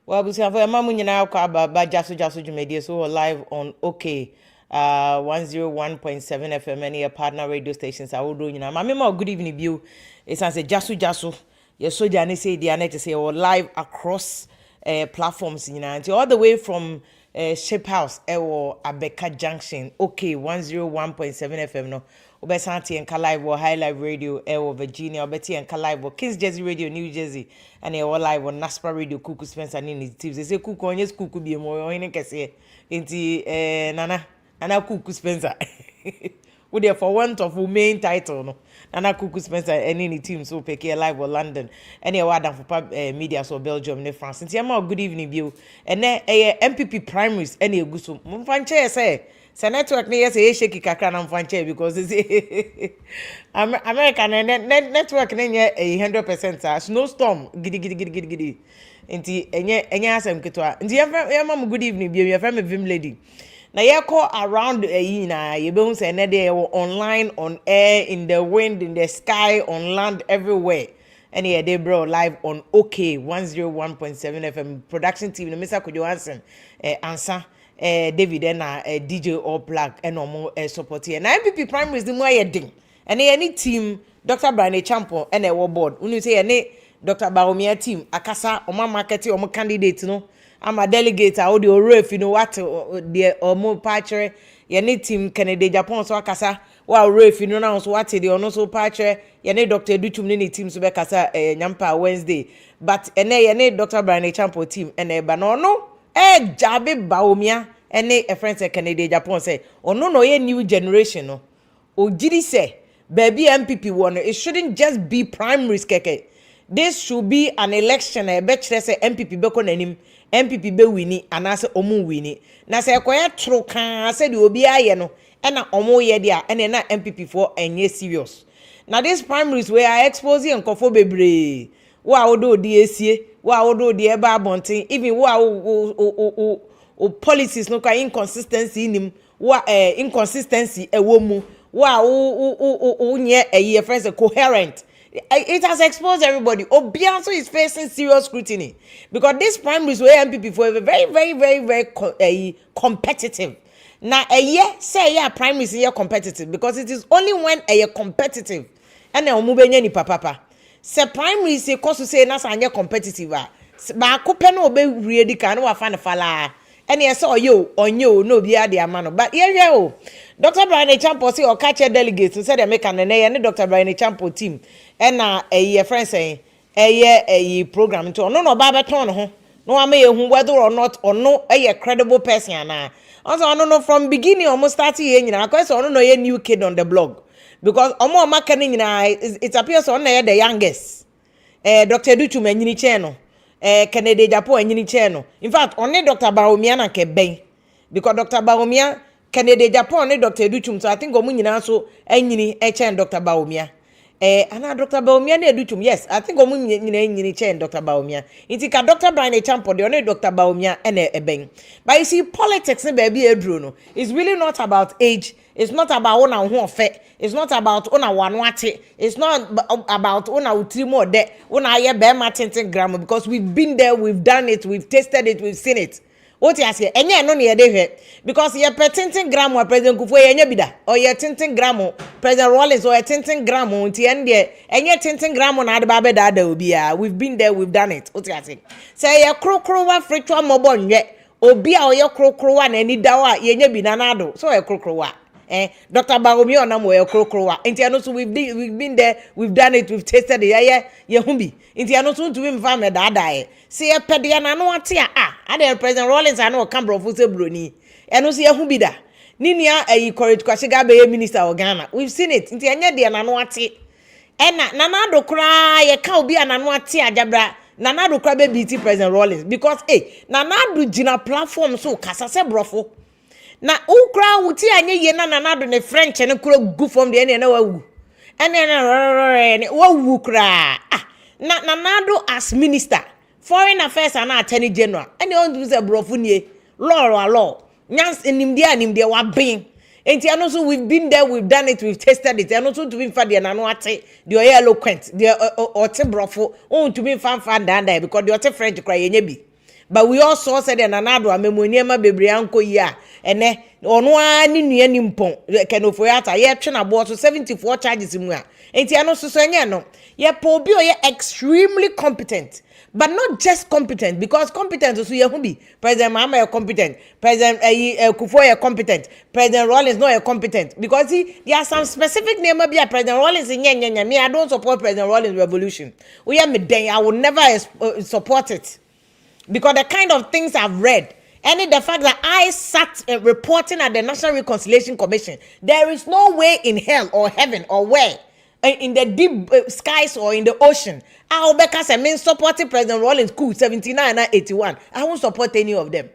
Well, we have a mamu nyina kwa ba jaso jumedi so we're live on OK 101.7 FM and your partner radio stations. I will do nyina. Mama ma good evening view. It's as a jaso. Your soldier ne say the anet say we're live across platforms nyina. Until all the way from Ship House or Abeka Junction. OK 101.7 FM no. Obesanti and live or High Live Radio or Virginia, Obeti and live or Kings Jersey Radio, New Jersey, and they all live on Naspa Radio, Kuku Spencer and his teams. They say Kuku on yes, Kuku be more in a say into Nana Kuku Spencer. Would there for want of main title no Nana Kuku Spencer and any team so pick live or London any award for media so Belgium ne France. Since you're good evening view and then NPP Primaries any gusu mfanche say. So network ni yes shaky kakra na mfanche because American network ni 100% snowstorm gidi nti enye asem ketwa nti yema good evening bi your friend Vim lady na ye call around na ye be hu say na dey online on air in the wind in the sky on land everywhere and yeah they bro live on OK 101.7 FM production team no Mr. Kojo Hansen answer David and DJ All Black and normal support here. Na NPP Primaries the more ding. And any team Dr. Bryan Acheampong and a board. When you say any Dr. Bawumia team, akasa oma market or candidate no. I'm a delegate I the ref you know what the more patcher any team Canada Japan so akasa wa ref you know now so what the ono so patcher any Dr. Duchum ni team so be kasa nyampa Wednesday. But any Dr. Bryan Acheampong team and no Jabe Bawumia ene a friend say Canada Japan say no ye new generation no o giri say baby NPP one it shouldn't just be primaries keke this should be an election e be kire say NPP be ko nanim NPP be wini anase omu wini na say koya tro kan say de obi aye no e na omu ye dia ene na NPP for enye serious na this primaries we are exposing nkofo bebre wa odo di esie wa odo di eba abontin even wa o policies no kwa inconsistency in him wa inconsistency ewo mu wa nye a friends coherent it has exposed everybody Obianso is facing serious scrutiny because this primaries were MPP for very competitive now say primaries here competitive because it is only when competitive and omubenya ni papa se primaries say cause to say na sanye competitive ba ko pe no be ready kan wa fa na fala ene yes onyo no bia de amano but here Dr. Bryan Acheampong say o catch delegates say dem make an ne Dr. Bryan Acheampong team and na friend say program to no ba beton ho no am hu whether or not or no credible person na also no from beginning almost start here nyina because no ye new kid on the blog because omo marketing it appears on the youngest Dr. Duchum anyini che no Canada Japan anyini che no in fact only Dr. Bawumia na ke ben because Dr. Bawumia Canada Japan ne Dr. Duchum so I think omo nyina so anyini che Dr. Bawumia ana Dr. Bawumia na Duchum yes I think omo nyina anyini che Dr. Bawumia inti ka Dr. Bryan Acheampong de only Dr. Bawumia ene ben but you see politics ne baby edru no it's really not about age. It's not about una who effect. It's not about una wanwate. It's not about una utrimo de una ye be matintin grammar because we've been there, we've done it, we've tasted it, we've seen it. What you say? Enye no ne de because ye tintin grammar President Kufuor enye bida or ye tintin grammar President Rawlings or ye tintin grammar unti ende enye tintin grammar na de ba be da obi a we've been there, we've done it. What you say? Say ye krokro wa fritua mobo nwe obi a ye krokro wa na ni da wa ye nya bi na nado so ye krokro wa Dr. Bawumia na mo ekrokrowa enti ano so we've been there we've done it we've tasted it ye humbi enti ano so ntumi mfa me daadae se ye pede na no ate a President Rawlings ano Cambrofo se broni eno so ye humbi da ninia courage kwashiga be minister of Ghana we've seen it enti anya de na no ate na na do kra ye ka obi na no ate ajabra na na do kra be BT President Rawlings because na na do gina platform so kasa se brofo na ukra wuti anye ye na do ne French ne kuro gu from the ene na wawu ene wawu kra na do as minister foreign affairs and attorney general ene on do say brofo nie law nyans enimdia wa bin enti ano so we've been there we've done it we've tasted it ano so to be fa de na no ate the eloquent the ote brofo on to be fan dan because the ote French kra ye nya bi but we all saw said nanado amemoniema bebre anko yi a ene ono ani nua nimpon kenofoyata ye twe na bo so 74 charges mu a enti ano so enye no ye po bi o ye extremely competent, but not just competent, because competent so ye hu bi President Mahama is competent, President Kufo is competent, President Rawlings no is competent, because there are some specific name be President Rawlings me I don't support President Rawlings revolution. We are me then I will never support it, because the kind of things I've read, and the fact that I sat reporting at the National Reconciliation Commission, there is no way in hell or heaven or where in the deep skies or in the ocean I'll because I mean supporting President Rawlings coup 79 and 81. I won't support any of them.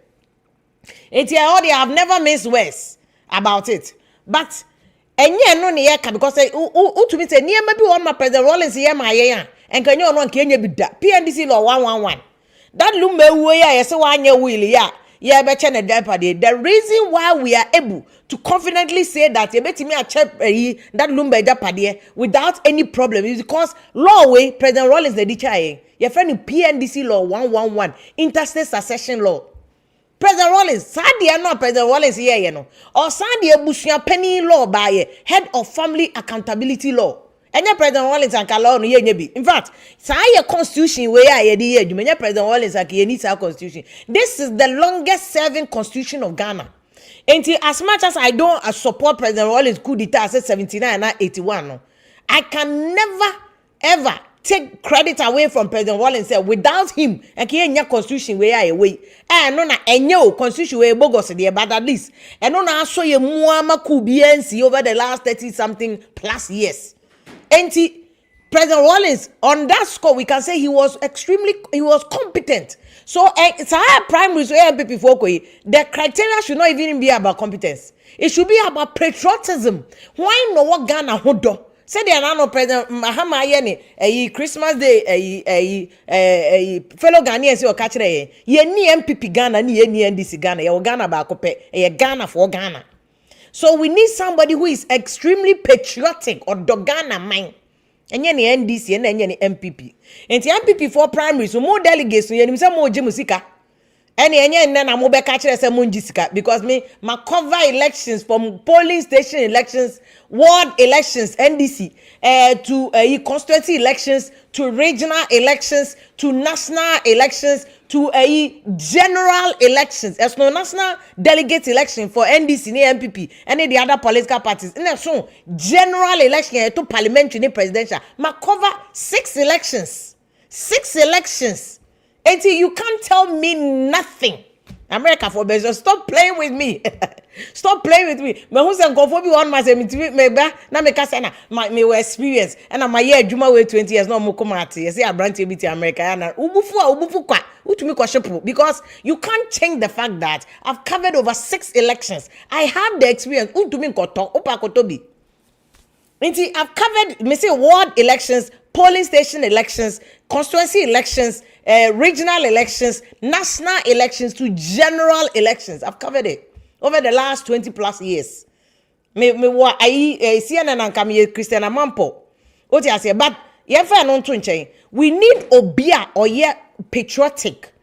It's all they have never missed words about it. But no near because to me say near maybe one my President Rawlings here my and can you not can you be that PNDC law 111. That lumbe way I say one year will yeah, but the reason why we are able to confidently say that you bet me a check that lumbe japade without any problem is because law way President Rawlings the DCI. Your friend PNDC law 111 interstate succession law. President Rawlings, Sadia no President Rawlings here, you know, or Sadia Bushia penny law by head of family accountability law. And your President Rawlings and Kalon ye. In fact, say a constitution where I ye you mean President Rawlings and Yenisa constitution. This is the longest serving constitution of Ghana. And as much as I don't support President Rawlings coup d'etat 79 and 81, no, I can never ever take credit away from President Rawlings without him and Kenya constitution where I away. And no na enyo constitution where bogos there, but at least and no na show ye muama kubiensi over the last 30 something plus years. And President Rawlings, on that score, we can say he was competent. So, it's a primary so NPP Fokoi. The criteria should not even be about competence. It should be about patriotism. Why no what Ghana hodo? Say they are not President Mahama a Christmas Day a fellow Ghanaians say catch ye ni NPP Ghana ni NDC Ghana ye Ghana ba kope ye Ghana for Ghana. So we need somebody who is extremely patriotic or Dogana mind. And yen NDC and yen MPP. And the MPP for primary, so more delegates, so yen some more jimusika. And yen then I'm over catcher as a munjisika because my cover elections from polling station elections, ward elections, NDC, to constituency elections, to regional elections, to national elections, to general elections. There's no national delegate election for NDC, MPP, any the other political parties. And so general election to parliamentary, presidential. Ma cover 6 elections. 6 elections. And you can't tell me nothing. America for business. Stop playing with me. Stop playing with me. Me who say conform one my na me kasa na me experience and my year juma way 20 years no mo come at you say abranti biti America na ubufu kwa utumi kwa shepu because you can't change the fact that I've covered over 6 elections. I have the experience utumi koto opa kotobi. Nti I've covered me say ward elections, polling station elections, constituency elections, regional elections, national elections to general elections. I've covered it over the last 20 plus years. Me wa CNN and come Christian Amampo. What I say, but we need obia or patriotic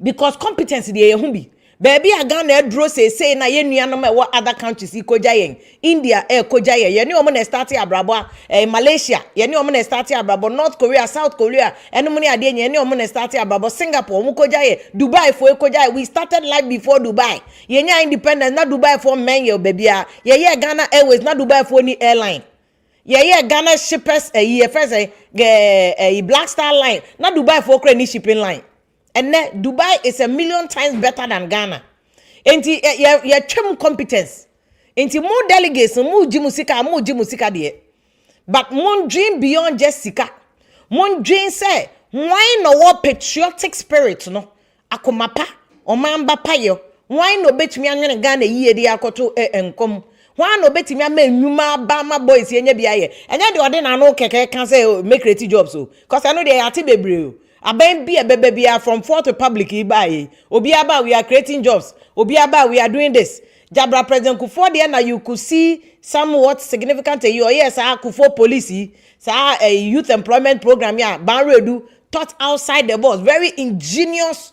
because competence the humbi. Baby, I Ghana draw say na ye nuanom what other countries ikojayen. India kojayen. Ye ni omo na start abrabo Malaysia. Ye ni omo na start abrabo North Korea, South Korea. Eno mo ni ade ye ni omo na start abrabo Singapore omo kojayen. Dubai for kojayen. We started life before Dubai. Ye nya independence na Dubai for men ye baby a. Ye Ghana Airways na Dubai for ni airline. Ye Ghana shippers first Black Star line na Dubai for any shipping line. And Dubai is a million times better than Ghana. And your term competence. And more delegates, more jimusika there. But more dream beyond just sika. More dream say, why no what patriotic spirit no? Akomapa, omamba payo. Why no bet me an Ghana ye de akoto enkom. Why no bet me a nyuma bama boys yenye biaye. And then the other no keke can say make creative jobs so. Cause I know they are tibebreo. Aben be a baby from Fourth Republic ibaye. Obiaba we are creating jobs. Obiaba we are doing this. Jabra President Kufo there now you could see somewhat significant yes Kufo policy a youth employment program banredu taught outside the box very ingenious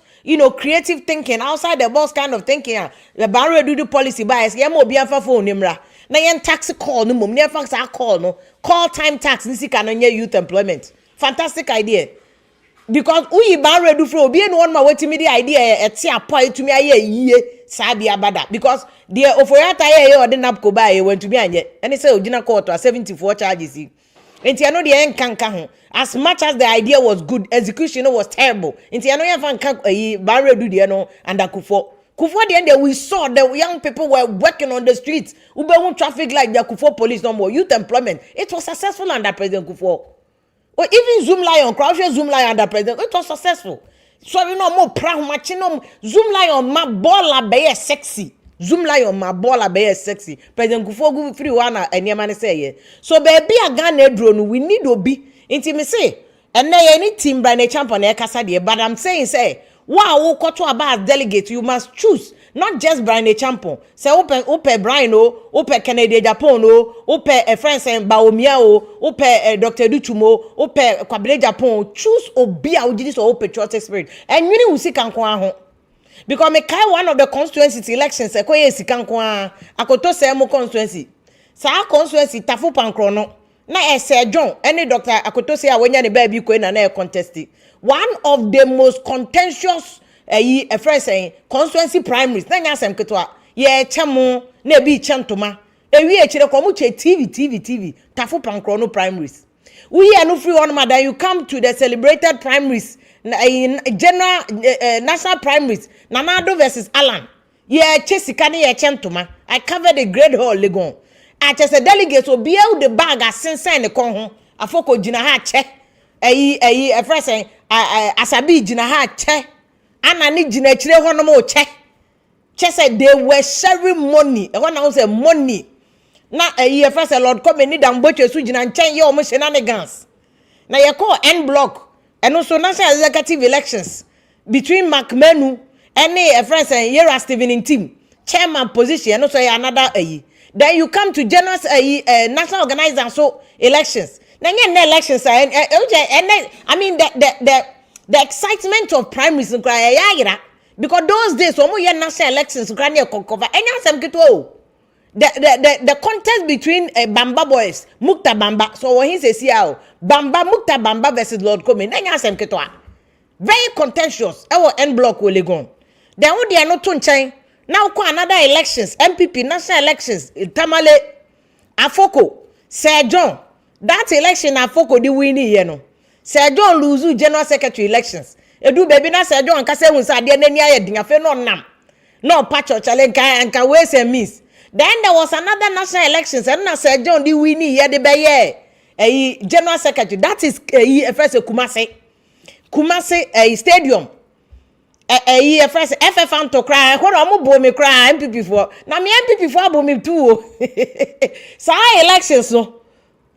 creative thinking, outside the box kind of thinking. The barrier do the policy bias. Yeah, mo be a phone nimra. Na yen tax call no mum. Near fax I call no call time tax. Nisi kanonye youth employment. Fantastic idea. Because we barrier do flow. Be one ma waiting me the idea. At see a point to me a ye sabi abada. Because the ofoyata ye or the napko buy went to me and yet. And they say Ojina court to 74 charges. And I know the end can as much as the idea was good, execution was terrible. And I know you have barrier do the and the Kufo. Kufo the end we saw the young people were working on the streets. Ube traffic like the Kufo police no more. Youth employment. It was successful under President Kufo. Or even Zoom Lion, Croucher Zoom Lion under President. It was successful. So you know more proud machino Zoom Lion my ball be sexy. Zoom Lion my ball be sexy. President Kufo go free one and your man say so baby a gun drone we need to be intimacy. And now any team Bryan Acheampong kasa but I'm saying say wow ko to about delegate you must choose not just Bryan Acheampong. Say open Bryan open Kennedy Japan open a friend saying Bawumia open Dr. Dutumo open Kwabele Japan choose obi a this or patriotic spirit and you will see kan ho. Because me kai one of the constituency elections ekoye sikan kwa akoto say mo constituency sa constituency tafu pankro no na ese John any doctor akoto say awanya ne ba bi ko na na contest one of the most contentious a friend saying constituency primaries na nya asem ketwa ye chemo na bi chentoma ewi e kire ko mu che TV tafu pankro no primaries we are no free one madam you come to the celebrated primaries general national primaries Nanado versus Alan. Yeah, Chesikani ya chentoma. I covered the grade hall legon. I just a delegate will be out the bag as sense and the con. A foko jinaha che. A first saying asabi jinaha che. Anna ni jinachre honomo che. Che said they were sharing money. I want to say money. Now a first a Lord come and need and butcher sujin and change your shenanigans. Now you call N block and also national executive elections between McMenu and a friend saying Yera Stephen in team chairman position and also another then you come to general national organizer so elections then elections I mean the excitement of primaries because those days when we had national elections cover the contest between Bamba boys Mukta Bamba so when he says here Bamba Mukta Bamba versus Lord Komen very contentious our N block will go then what they are not to change now ko another elections NPP national elections Tamale Afoko Sir John that election Afoko the winning you know Sir John lose general secretary elections edu baby na Sir John kase hu sa de nani aye din afa no nam no patch challenge and can ways and means then there was another national elections and na Sir John the winning here the be general secretary that is first Kumasi stadium first FF to cry what am bo me cry MPP for na me MPP for bo me too sa elections no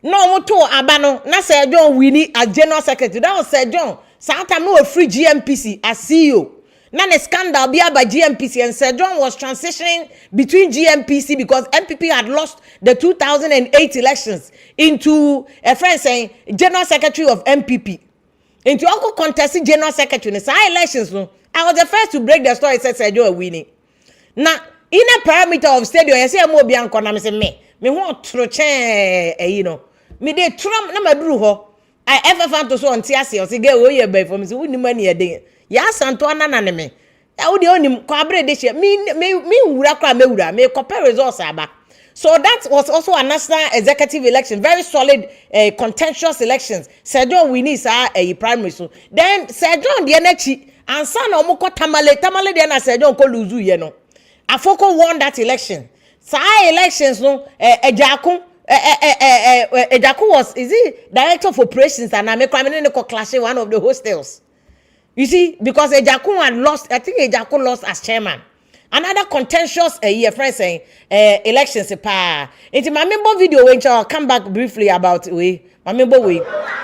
mo to abano na Sir John winning as general secretary that was Sir John sa time no free GMPC as CEO na the scandal be about GMPC and Sir John was transitioning between GMPC because NPP had lost the 2008 elections into a friend saying general secretary of NPP into Uncle contesting general secretary in the elections. No, I was the first to break the story. Said Sir John winning. Now, in a parameter of stadium, I say more beyond me say me want to change. Me de Trump na maduru ho. I ever found to so on TSC or say get away by for me. So we need money a day. Ya santo anana ne me. Ya udi onim kwa abre de she. Me wura kwa me wura. Me compare results aba. So that was also a national executive election, very solid, contentious elections. Sir John winning a primary so. Then Sir John the energy and son omoko tamale then Sir John ko lose you. Afoko won that election. So elections no Ejaku was is he director of operations and I make clash one of the hostels. You see, because Ejaku had lost, I think Ejaku lost as chairman. Another contentious friend saying elections pa. Into my member video when I'll come back briefly about my member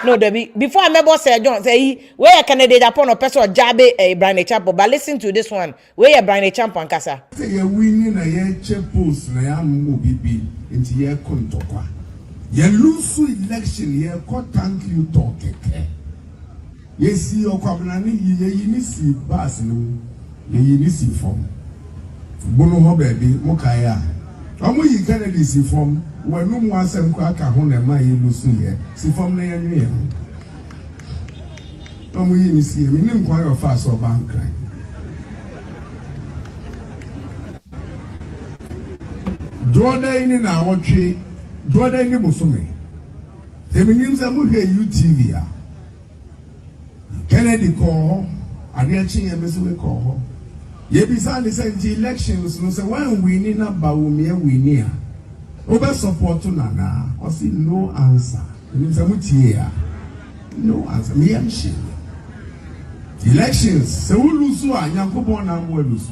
no before I member Sir John say where a candidate upon a person Jabe Bryan Acheampong, but listen to this one where Bryan Acheampong kasa. Say winning a year post na ya bibi into year kontokwa. Ye lose election ye ko thank you talk. Yesi okwabena ni yeyi ni si bus no yeyi ni si form bono ho baby mokaya amu yi Kennedy si form wanu mu asem ko aka ho na ma ye lusu ye si form na ye nwe amu yi ni si me nim kwa yo fa so bank cry Doda ini na wotwe doda ini bosome eminim se mu hwe UTV a Kennedy call Acheampong emesiwe call ye bisa ni say elections no say when we need na Bawumia we near over support na o see no answer eminim se mu tie a no answer me am she elections se we lose a Nyankopon na mo lose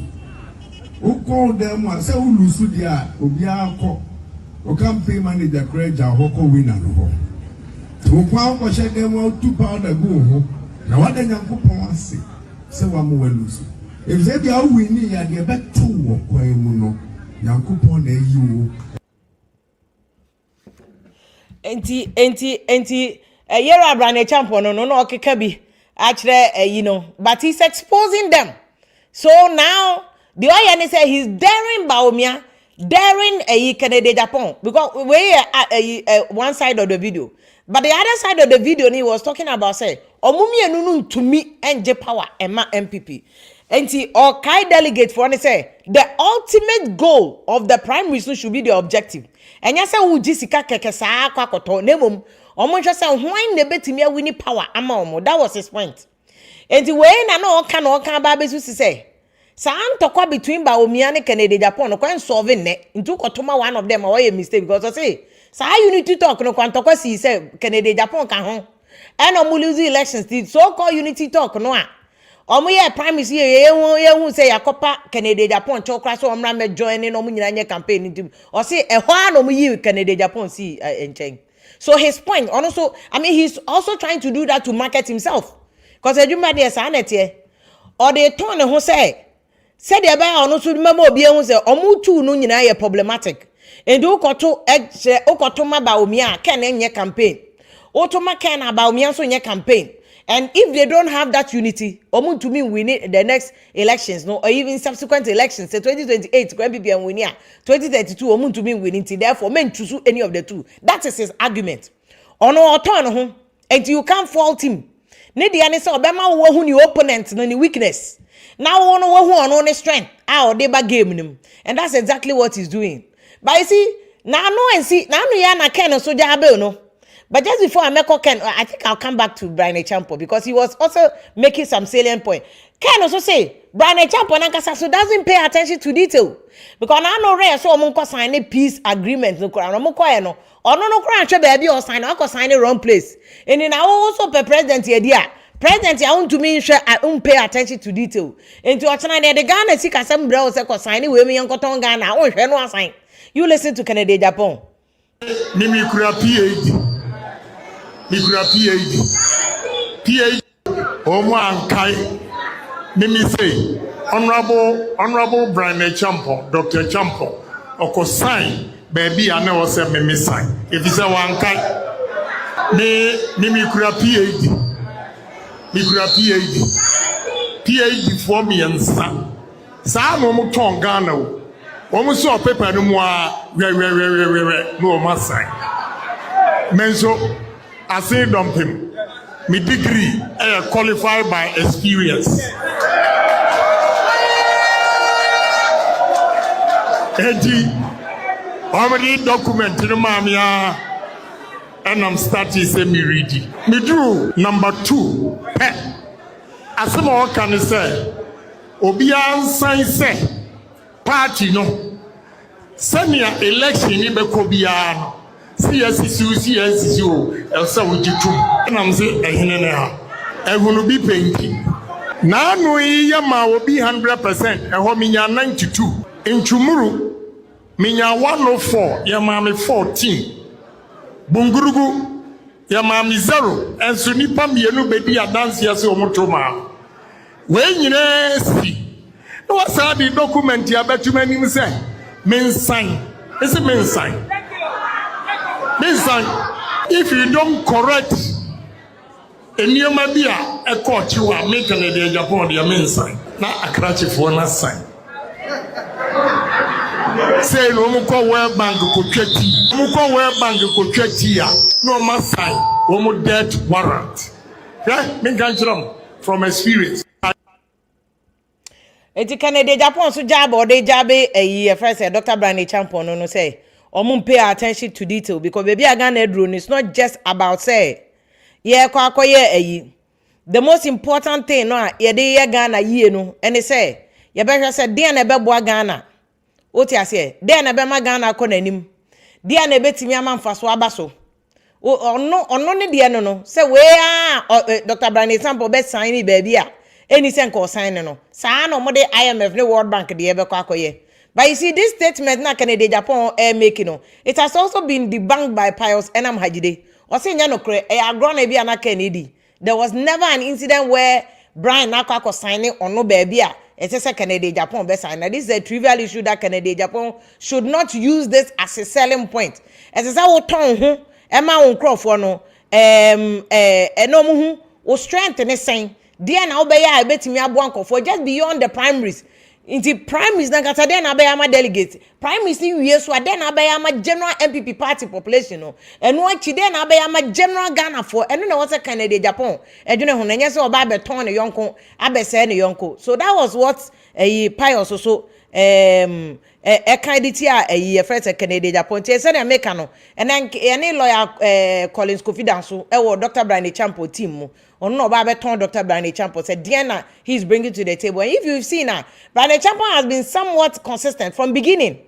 o call them say we lose dia obi akọ o campaign manager kreja hoko winner no ho to kwa ko she dem o 2 powder go ho na wada Nyankopon ase se wa mo lose if they be a winning ya de beto wo kwan mu no Nyankopon na yi wo enti Yera Bryan Acheampong no okeka bi akire but he's exposing them. So now the OYN say he's daring Bawumia, daring Kennedy Japan, because we one side of the video, but the other side of the video he was talking about say omumi enunu to me NJ power Emma NPP. And he or Kai delegate for one say the ultimate goal of the primaries should be the objective. And you say Jessica keke saa kwakoto nemom omo hwe say hwan na betimi awini power ama omo. That was his point. And the way na no kan ba besu say sa antokwa between Bawumia and Kennedy Japan no kwan solving ne into kotoma one of them away a mistake because I say sa unity talk no kwan tokwa si say Kennedy Japan kan ho and omo lose elections the so called unity talk no a omo ye primaries ye hu say yakopa Kennedy Japan chokra so omra me join no omo nyina nye campaign ntim o say e ho an omo yi Kennedy Japan si enchen. So his point also, I mean, he's also trying to do that to market himself because eduma dey sanete or they turn who say the buy ono so memo obi ehun say omo tu no nyina ye problematic and ukoto ma Bawumia ken enye campaign otoma ken Bawumia so nye campaign. And if they don't have that unity, omu to me we need the next elections, no, or even subsequent elections, say 2028, NPP and Winia, 2032, omu to me we need. Therefore, men choose any of the two. That is his argument. Ono oton ho, and you can't fault him. Need the answer. Obama who ni opponent, no ni weakness. Now ono who ono ni strength. Ah, they ba game him, and that's exactly what he's doing. But you see, now no and see, now no ya na ken so jabe no. But just before I make Ken, I think I'll come back to Bryan Acheampong because he was also making some salient point. Ken also say Bryan Acheampong so doesn't pay attention to detail because I know rare so omo sign a peace agreement no kura no ko no ono no kura hwe baby or sign o sign the wrong place. And then I also pe president here dia president I want to mean sure I don't pay attention to detail. Into ochana the Ghana sika some bro say ko sign we me yankoton Ghana o hwe no sign. You listen to Kennedy Japan. Mimi kura PhD. Mikura PhD Omo Ankai Mimi say Honorable Bryan Acheampong, Dr. Acheampong Oko sign baby I never say Mimi sign. If you say Ankai Mimi kura PhD PhD for me and son. Sa mo ton Ghana o. Omo so paper no mo a no ma sign. Menso I say dump him. My degree qualified by experience. Eji, already documented mamia, and I'm starting say me ready. Me do number 2. As someone can say, Obian sign say party no. Send your election in Bekobiano. CSCU, Elsa Wijitu, and I'm saying, I will be painting. Now, no, Yama will be 100%, and Hominia 92. In Chumuru, Minya 104, Yamami 14. Bungurugu, Yamami 0, and Sunipa Mienu baby a dance yes or Motoma. When you see, what's the document you bet you many say? Men sign. It's a men sign. If you don't correct a new mabia, ɛkɔ chiwa me Canada Japan the main sign na akrachi for na sign say no mo kɔ World Bank ko twati mo kɔ World Bank ko twati a no ma sign wo mo death warrant yeah me kan kyerɛ from experience. Eti Canada Japan so job or they job a first Dr. Bryan Acheampong no say pay attention to detail because baby Ghana drone is not just about say yeah the most important thing no ye de Ghana ye no and they say ye better say dey na be boa Ghana oti ase dey na be ma Ghana ko nanim dey na betimi amamfa so abaso ono ne dey no say we Dr. Bryan Acheampong be sign baby a any senko sign no sa no mo de IMF ne World Bank de be kwa akoye. But you see this statement na Canada Japan making no it has also been debunked by Pius Enam Hajide or say nya no kre e agro na bia na Kennedy. There was never an incident where Bryan Acheampong signing on no baby a it says Canada Japan be sign. Now this is a trivial issue that Canada Japan should not use this as a selling point. As I say wo ton ho e ma won crofo no eno mu hu wo strength ne sen dia na obeya e betimi aboanko for just beyond the primaries into primaries na kata dia na obeya ma delegate primaries ni wie so dia na obeya ma general NPP party population no eno achi dia na obeya ma general Ghana for eno na wose Canada Japan edwene ho na nye se oba beton ne yonko abese ne yonko. So that was what Pius also candidate a first Canada Japan say na make no and then any lawyer Collins confidence so Dr. Bryan Acheampong team mo on no ba beton Dr. Bryan Acheampong said Diana he's bringing to the table. And if you've seen Bryan Acheampong has been somewhat consistent from beginning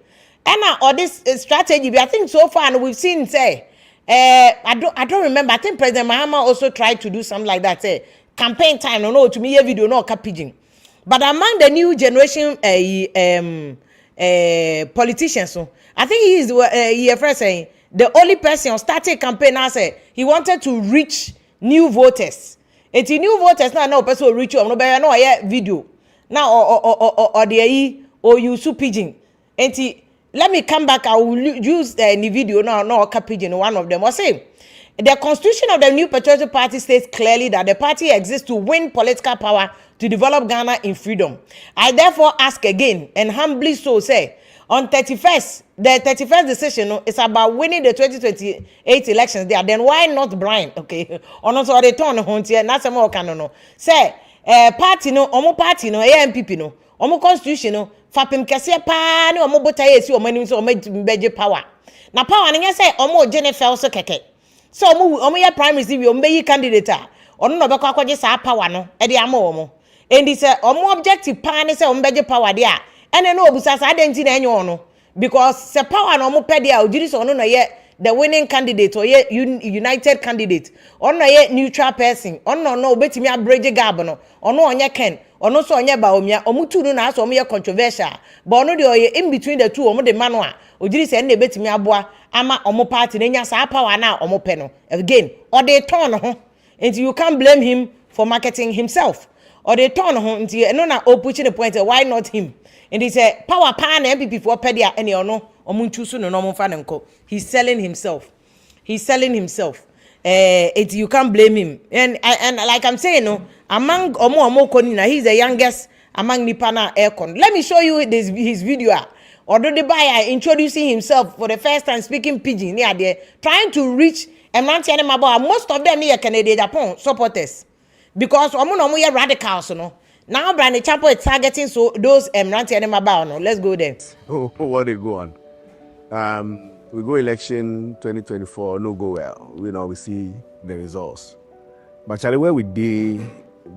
and or this strategy I think so far and we've seen say I don't remember. I think President Mahama also tried to do something like that say campaign time no to me a video no capaging. But among the new generation politicians, so I think he is first saying the only person who started campaign now say he wanted to reach new voters. And the new voters now no person will reach you. No better no video now or the or you su pigeon. And let me come back. I will use the video now. No pigeon. One of them was saying. The constitution of the New Patriotic Party states clearly that the party exists to win political power to develop Ghana in freedom. I therefore ask again and humbly so say, on the 31st decision is about winning the 2028 elections there. Then why not Bryan? Okay, or not so they turn on here. Not some more can no. Say, party no, omo party no, NPP no, omo constitution no. Fapim kese pa ni omo botaye si omo ni so omo beje power. Na power ni say omo Jennifer so keke. So omo ya primaries we omo be candidate a ono no be kwa kwaje sa power no e de ama omo and this omo objective pan say omo beje power there ene no obusa sa adenti na enyo ono because se power no omo pede a ojiri so ono no ye the winning candidate or ye united candidate ono ye neutral person ono no obetimi abridge gap no ono onye ken ono so onye Bawumia omo tu no na so omo ye controversial but ono de oye in between the two omo de mano a ojiri se na betimi aboa ama omo party na nya sa power na omo pe no again or they turn ho and you can't blame him for marketing himself or they turn ho nti no na pushing the point why not him and he said power pan MPP for pedia any ono omo ntusu no omo fa nko he's selling himself you can't blame him and like I'm saying no among omo koni na he's the youngest among nipa na aircon. Let me show you his video although the buyer introducing himself for the first time speaking pidgin near there trying to reach most of them near Canada Japan supporters because omo ye radicals no now Bryan Acheampong is targeting so those no let's go there. What they go on we go election 2024 no go well we see the results but the way we did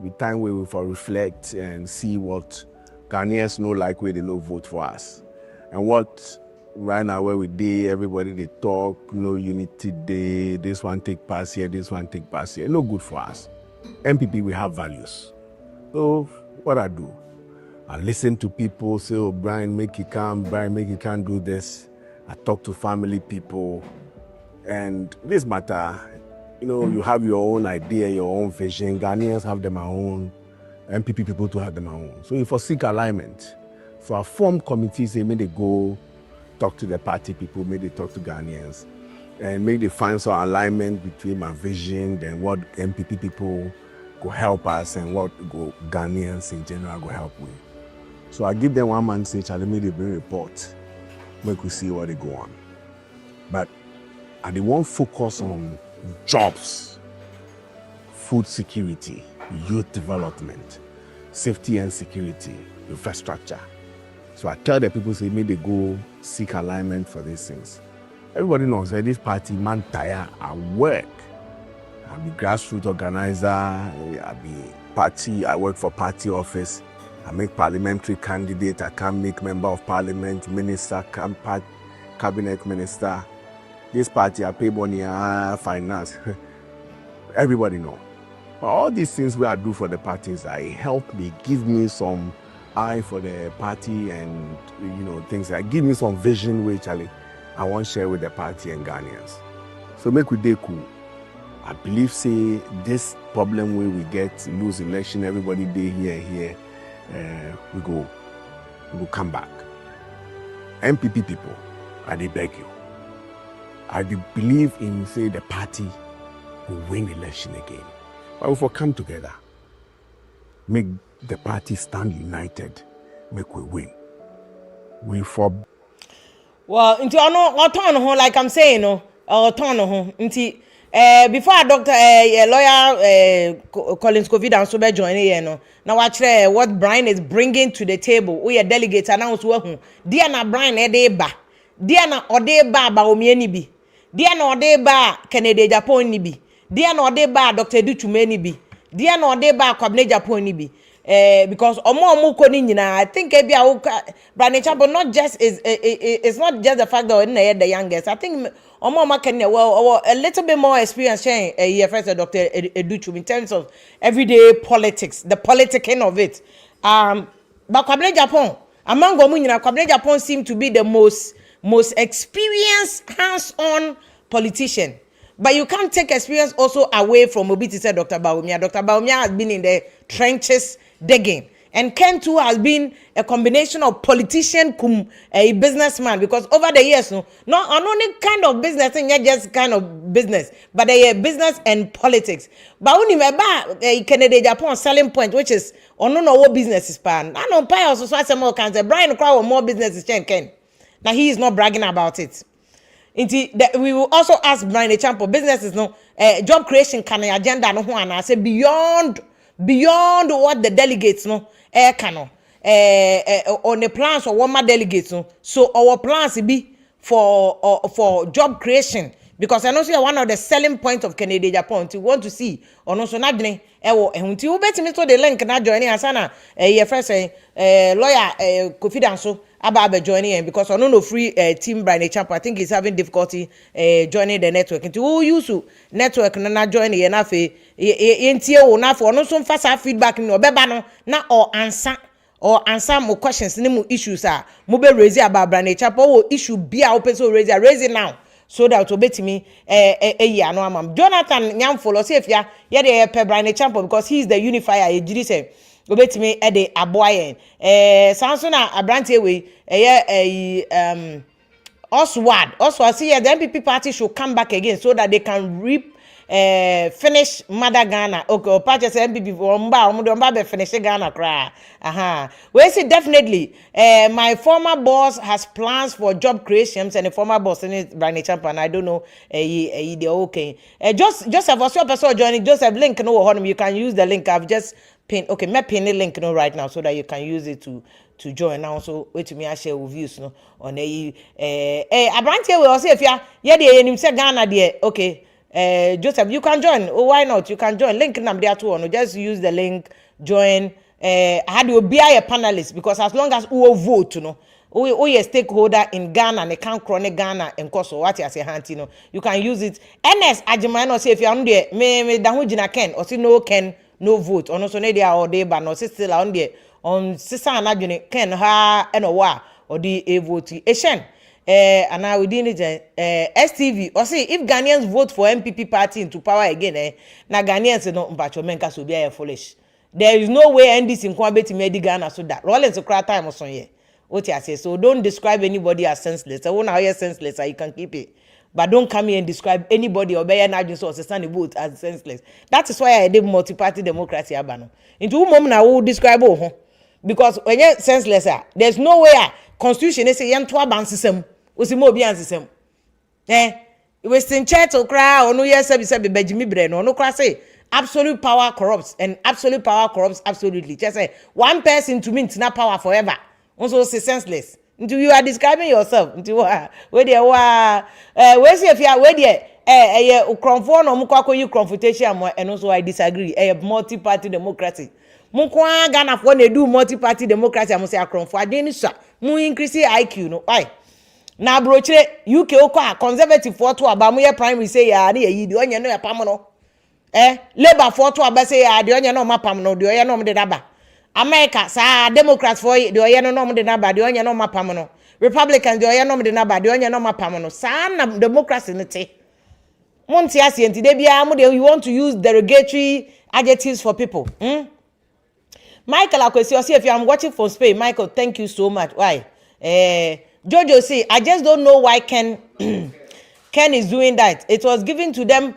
with time we will for reflect and see what Ghanaians know like where they no vote for us and what right now where we did everybody they talk no unity day this one take pass here this one take pass here no good for us. NPP we have values so what I do I listen to people say oh Bryan make it come Bryan make it can't do this. I talk to family people and this matter you have your own idea your own vision Ghanaians have their own NPP people to have their own so if I seek alignment for a formed committee say may they go talk to the party people, maybe they talk to Ghanaians, and maybe they find some alignment between my vision and what NPP people go help us and what go Ghanaians in general go help with. So I give them 1 month, say, Charlie, make the report, make we see what they go on. But they won't focus on jobs, food security, youth development, safety and security, infrastructure. So I tell the people, say, may they go seek alignment for these things. Everybody knows that this party, man, tire at work. I be grassroots organizer, I be party, I work for party office, I make parliamentary candidate, I can make member of parliament, minister, cabinet minister. This party, I pay money, finance. Everybody know. But all these things we I do for the parties, I help, they give me some eye for the party and, things that give me some vision which I want to share with the party and Ghanaians. So make we day cool. I believe, say, this problem where we get lose election, everybody day here, we go come back. NPP people, I dey beg you. I do believe in, say, the party will win election again. But if we come together, make the party stand united, make we win. We for. Well, into no, like I'm saying, no, into. Before Dr. Lawyer Collins COVID and Sober join here, no. Now watch what Bryan is bringing to the table. We are delegates announce who. Dear na Bryan edeba. Dear na odeba Bawumia ni bi. Dear na odeba Kennedy Japan ni bi. Dear na odeba Dr. Duchume ni bi. Dear na odeba Kwabena Japan ni bi. Because omo koni nyina, I think Bryan Acheampong not just it's not just the fact that the youngest. I think omo can well a little bit more experience sharing first Dr. Educhu in terms of everyday politics, the politicking of it. But Kwabena Japan, among omo nyina, Kwabena Japan seem to be the most experienced hands-on politician. But you can't take experience also away from Obiti said Dr. Bawumia. Dr. Bawumia has been in the trenches digging. And Ken too has been a combination of politician cum a businessman, because over the years, not only kind of business, not just kind of business, but a business and politics. But when you remember Kennedy Japan selling point, which is what business is pan. I know Pai also say more cancer. Bryan Crowd more business is Ken. Now he is not bragging about it. We will also ask Bryan Acheampong businesses job creation can agenda no one I say beyond what the delegates on the plans of what my delegates so our plans be for job creation, because I know see one of the selling points of Kennedy Japan to want to see on also not doing until you bet me to the link na joining asana first lawyer confidential about joining because I no free team Bryan Acheampong. I think he's having difficulty joining the network. Into who use network na join here na fe yentie wo na for no so fast feedback no beba no na or answer more questions ni mo issues mo be raise about Bryan Acheampong wo issue bia wo person raise it now so that obetimi ya no amam Jonathan Nyamfolo say if ya dey pe Bryan Acheampong because he is the unifier ejiri say obetimi e dey aboyen Samson Abrante we Oswald see the NPP party should come back again so that they can finish Mother Ghana. Okay, purchase NPP omba be finish Ghana cry. We see definitely my former boss has plans for job creations, and the former boss in Bryan Acheampong, I don't know they okay. Joseph also person joining Joseph link no you can use the link I've just pin. Okay, me pin the link right now so that you can use it to join. Now so wait to me I share with views on Abrante will also if you say Ghana there. Okay, Joseph, you can join. Oh, why not? You can join. Link them there too. Just use the link. Join. How do you be a panelist? Because as long as we vote, we a stakeholder in Ghana and can't chronic Ghana and Koso. What you say, Hantino? You can use it. NS Ajimano say if you're on there, me Dahujina Ken or see no Ken no vote. Or no so there or there, but no still on there on Sisa and Ajuni Ken ha and or the vote. Eshen. And now we didn't STV or see if Ghanaians vote for NPP party into power again, now Ghanaians no mpacho menka so be foolish. There is no way NDC in Kwabet to make Ghana so that Rollins to cry time or so yeah. What I say, so don't describe anybody as senseless. I won't hear senseless, you can keep it. but don't come here and describe anybody or be an agent or stand the vote as senseless. That is why I did multi-party democracy abano. Into whom I will describe because when you're senseless, there's no way constitution is a young to ban system was more beyond system. Western church or cry or no yes be Benjamin Brain or no cry say absolute power corrupts and absolute power corrupts absolutely. Just say one person to mean not power forever. Also say senseless. Into you are describing yourself into where there where's if you are where there confront or mukako you confrontation and also I disagree. Multi-party democracy. Mukwa Ghana for they do multi-party democracy. I must say confront. I didn't say mu increase IQ no why. Na broche UK okwa conservative for to aba mu ye primary say ya na yi de onye no ya pam no. Labor for to aba say ya de onye no mapam no de onye no de daba. America sa Democrats for the oyeno no de naba the onye no mapam no Republicans the oyeno de naba the onye no mapam no sa na democracy nete monti ase enti de bia mo de you want to use derogatory adjectives for people Michael Akwesi o say if I'm watching from Spain Michael thank you so much why Jojo say I just don't know why Ken is doing that it was given to them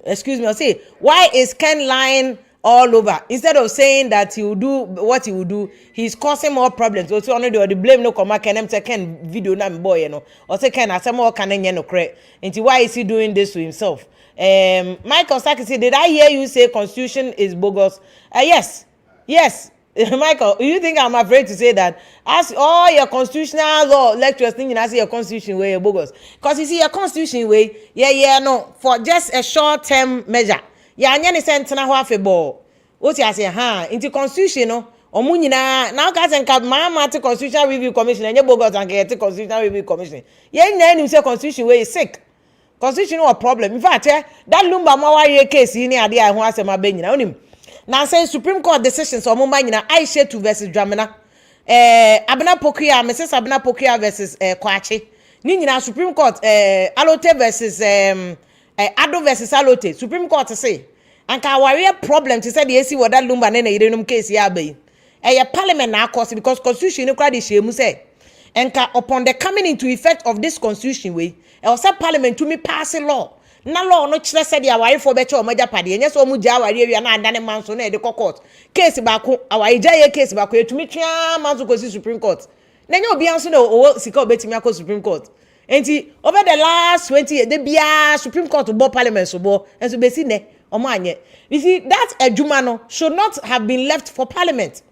excuse me I say why is Ken lying all over instead of saying that he will do what he will do he's causing more problems also only the blame no come can Ken video na boy you know or say Ken asem all can no correct until why is he doing this to himself Michael Saki said did I hear you say constitution is bogus yes Michael you think I'm afraid to say that as all your constitutional law lecturers thinking I say your constitution way bogus because you see your constitution way no for just a short term measure ya anya ni sentena ho afebo o ti ase into constitution no omu nyina na ka sen ka mama te constitutional review commission enye bogus and get constitutional review commission ye nyina ni say constitution wey is sick constitution no problem in fact that lumba mawa ye case ni ade a ho asema ba nyina onim na say supreme court decisions omu ma nyina Aisha to versus Dramina Abena Pokia Mrs Abena Pokia versus Kwachi ni nyina supreme court Alote versus Ado versus Alote supreme court say anka warrior problem to say the AC what that lumba na yirenum case ya be parliament na cause because constitution no crowd shemu say anka upon the coming into effect of this constitution way say parliament to me pass a law na law no kire say the warrior for beche o maja pade enye so mu ja warrior wi na andane manso na e de court case ba ko awai ja case ba ko etumi twa manso ko supreme court na nya obi anso na o sika obetimi akọ supreme court enti over the last 20 years the bia supreme court bo parliament so bo enso be si ne omanye you see that adwuma no should not have been left for parliament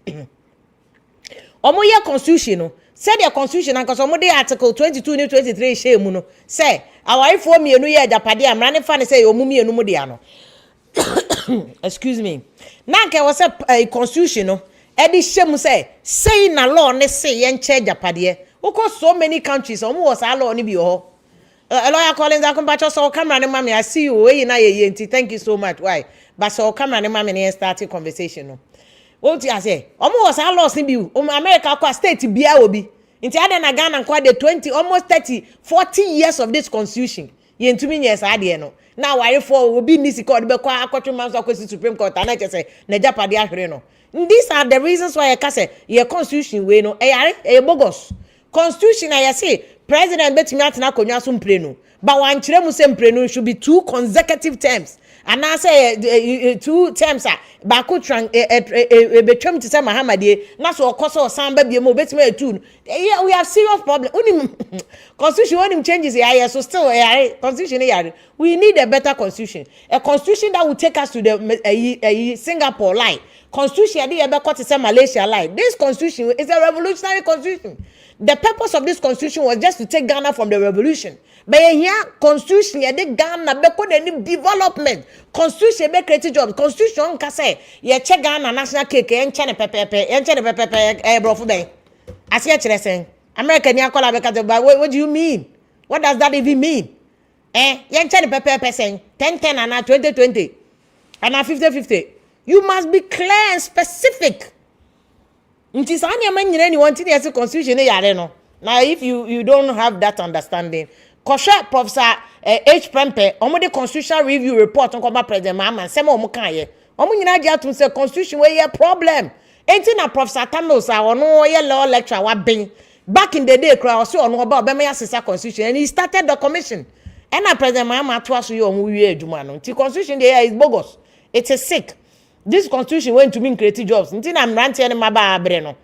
omoye constitution no say the constitution and cause omo dey article 22 ni 23 share no say our ifo mienu ye japade amra ne fa ne say omu mienu mu dia no excuse me na nke was a constitution no e di share say na law ne say ye nche japade because so many countries omo was a law ni bi ho lawyer Collins akompacho so camera ne mama I see you wey na ye nti thank you so much why but so camera ne mama ne start conversation no what you say omo was a laws ni bi America kwa state bia obi nti ade na Ghana kwa de 20 almost 30 40 years of this constitution ye ntumi yes ade no now why for obi nisi court be kwa akotwe manso akosi supreme court na che na japade ahwere no these are the reasons why I say your constitution we no e bogus constitution I say president betimi atena konwa so mprenu but wan kire mu se mprenu should be 2 consecutive terms and I say 2 terms ba ko tran betwam to say Mahamadie na so okoso samba bia mo betimi atu we have serious problem unim constitution unim changes here so still constitution here we need a better constitution a constitution that will take us to the Singapore line constitution dey be to say Malaysia line this constitution is a revolutionary constitution. The purpose of this constitution was just to take Ghana from the revolution. But here, constitution, you dey Ghana, because any development. Constitution, be create jobs. Constitution, can say, you check Ghana national cake, and China pepe, bro, for me. I see what you're saying. American, you call but what do you mean? What does that even mean? You China pepe saying 10-10 and 20-20 and 50-50. You must be clear and specific. Nti sa anya man nyina ni wanti dey say constitution e yare no now if you don't have that understanding kosha professor H Prempe omo the constitutional review report on come president Mahama say mo kan ye omo nyina agi atum say constitution we ye problem enti na professor Tamils a ono ye law lecturer wa ben back in the day crowd so on about Bemaya Sisa constitution and he started the commission. And a president Mama twas you on we Jumano. The constitution there is bogus. It is sick. This constitution went to mean creative jobs. Until I'm ranting my breno.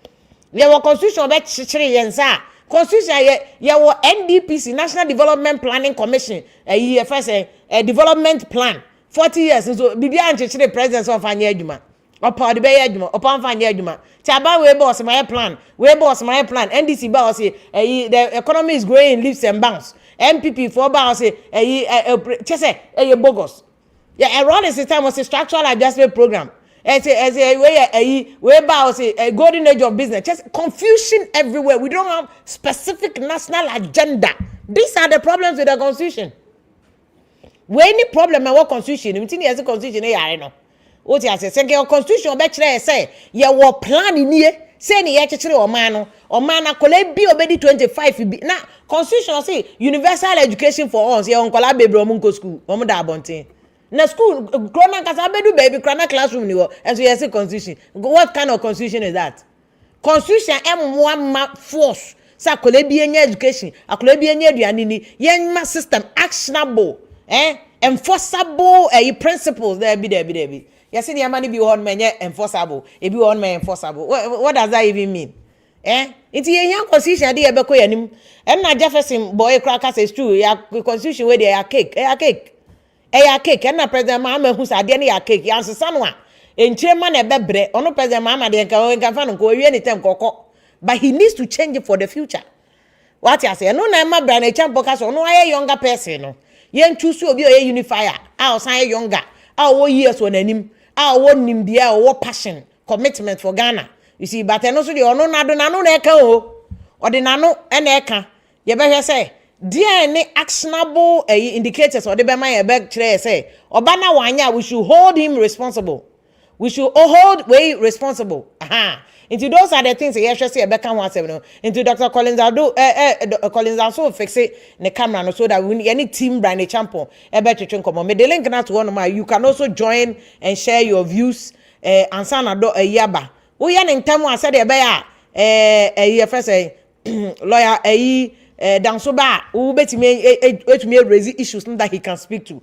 There were constitution about Chichiri and Sa. Constitution there were NDPC National Development Planning Commission. A development plan. 40 years so Bibi and Chichiri presidents of Anyajuma. Upon the Bay Juma, upon Fanyajuma. Chaba we boss my plan. We boss my plan. NDC boss the economy is growing in leaps and bounds. NPP for boss bogus. Yeah, around this time was a structural adjustment program. As a golden age of business. Just confusion everywhere. We don't have specific national agenda. These are the problems with the constitution. When any problem with constitution, you think there's a constitution here, no. What you say? Say your constitution be chere say you were plan in here. Say ni ye chere o man akole bi obedi 25 bi. Na constitution say universal education for us. Ye onkola bebre o munko school. O mu da abonten. Na school grown kasa bedu baby krana classroom ni wo. And so you say constitution. What kind of constitution is that? Constitution M1 force. Say akole bi enya education, akole bi enya aduane ni. Ye ma system actionable. Enforceable principles there be. Yes, the money be on man enforceable. It be on man enforceable. What does that even mean? It's a young constitution dey ebeko yanim. And na Jefferson boy crackers is true. Ya constitution where they are cake. Cake. And na president Mahama who say dey na cake. Ya sanwa. Enchema na bebre. Ono president Mahama dey can fan ko wie anytime koko. But he needs to change it for the future. What you say? No na ma Bryan Acheampong so no a younger person no. Yen choose obi o unifier. Ah osan younger. Ah wo years won anim. Ah wo nimbia wo passion, commitment for Ghana. You see, but no so the ono nado nano na eka o. Or the nano ena eka. Ye be say, there any actionable indicators or the be my beg chere say, Obana wanya we should hold him responsible. We should hold way responsible. Aha. Into those are the things that you say Becca 17. Into Dr. Collins Collins also fix it the camera no so that we any team Bryan Acheampong come me the link na to one of my you can also join and share your views ansa na do yaba. We yan in time I said e be first lawyer Dansoba who betimi raise issues that he can speak to.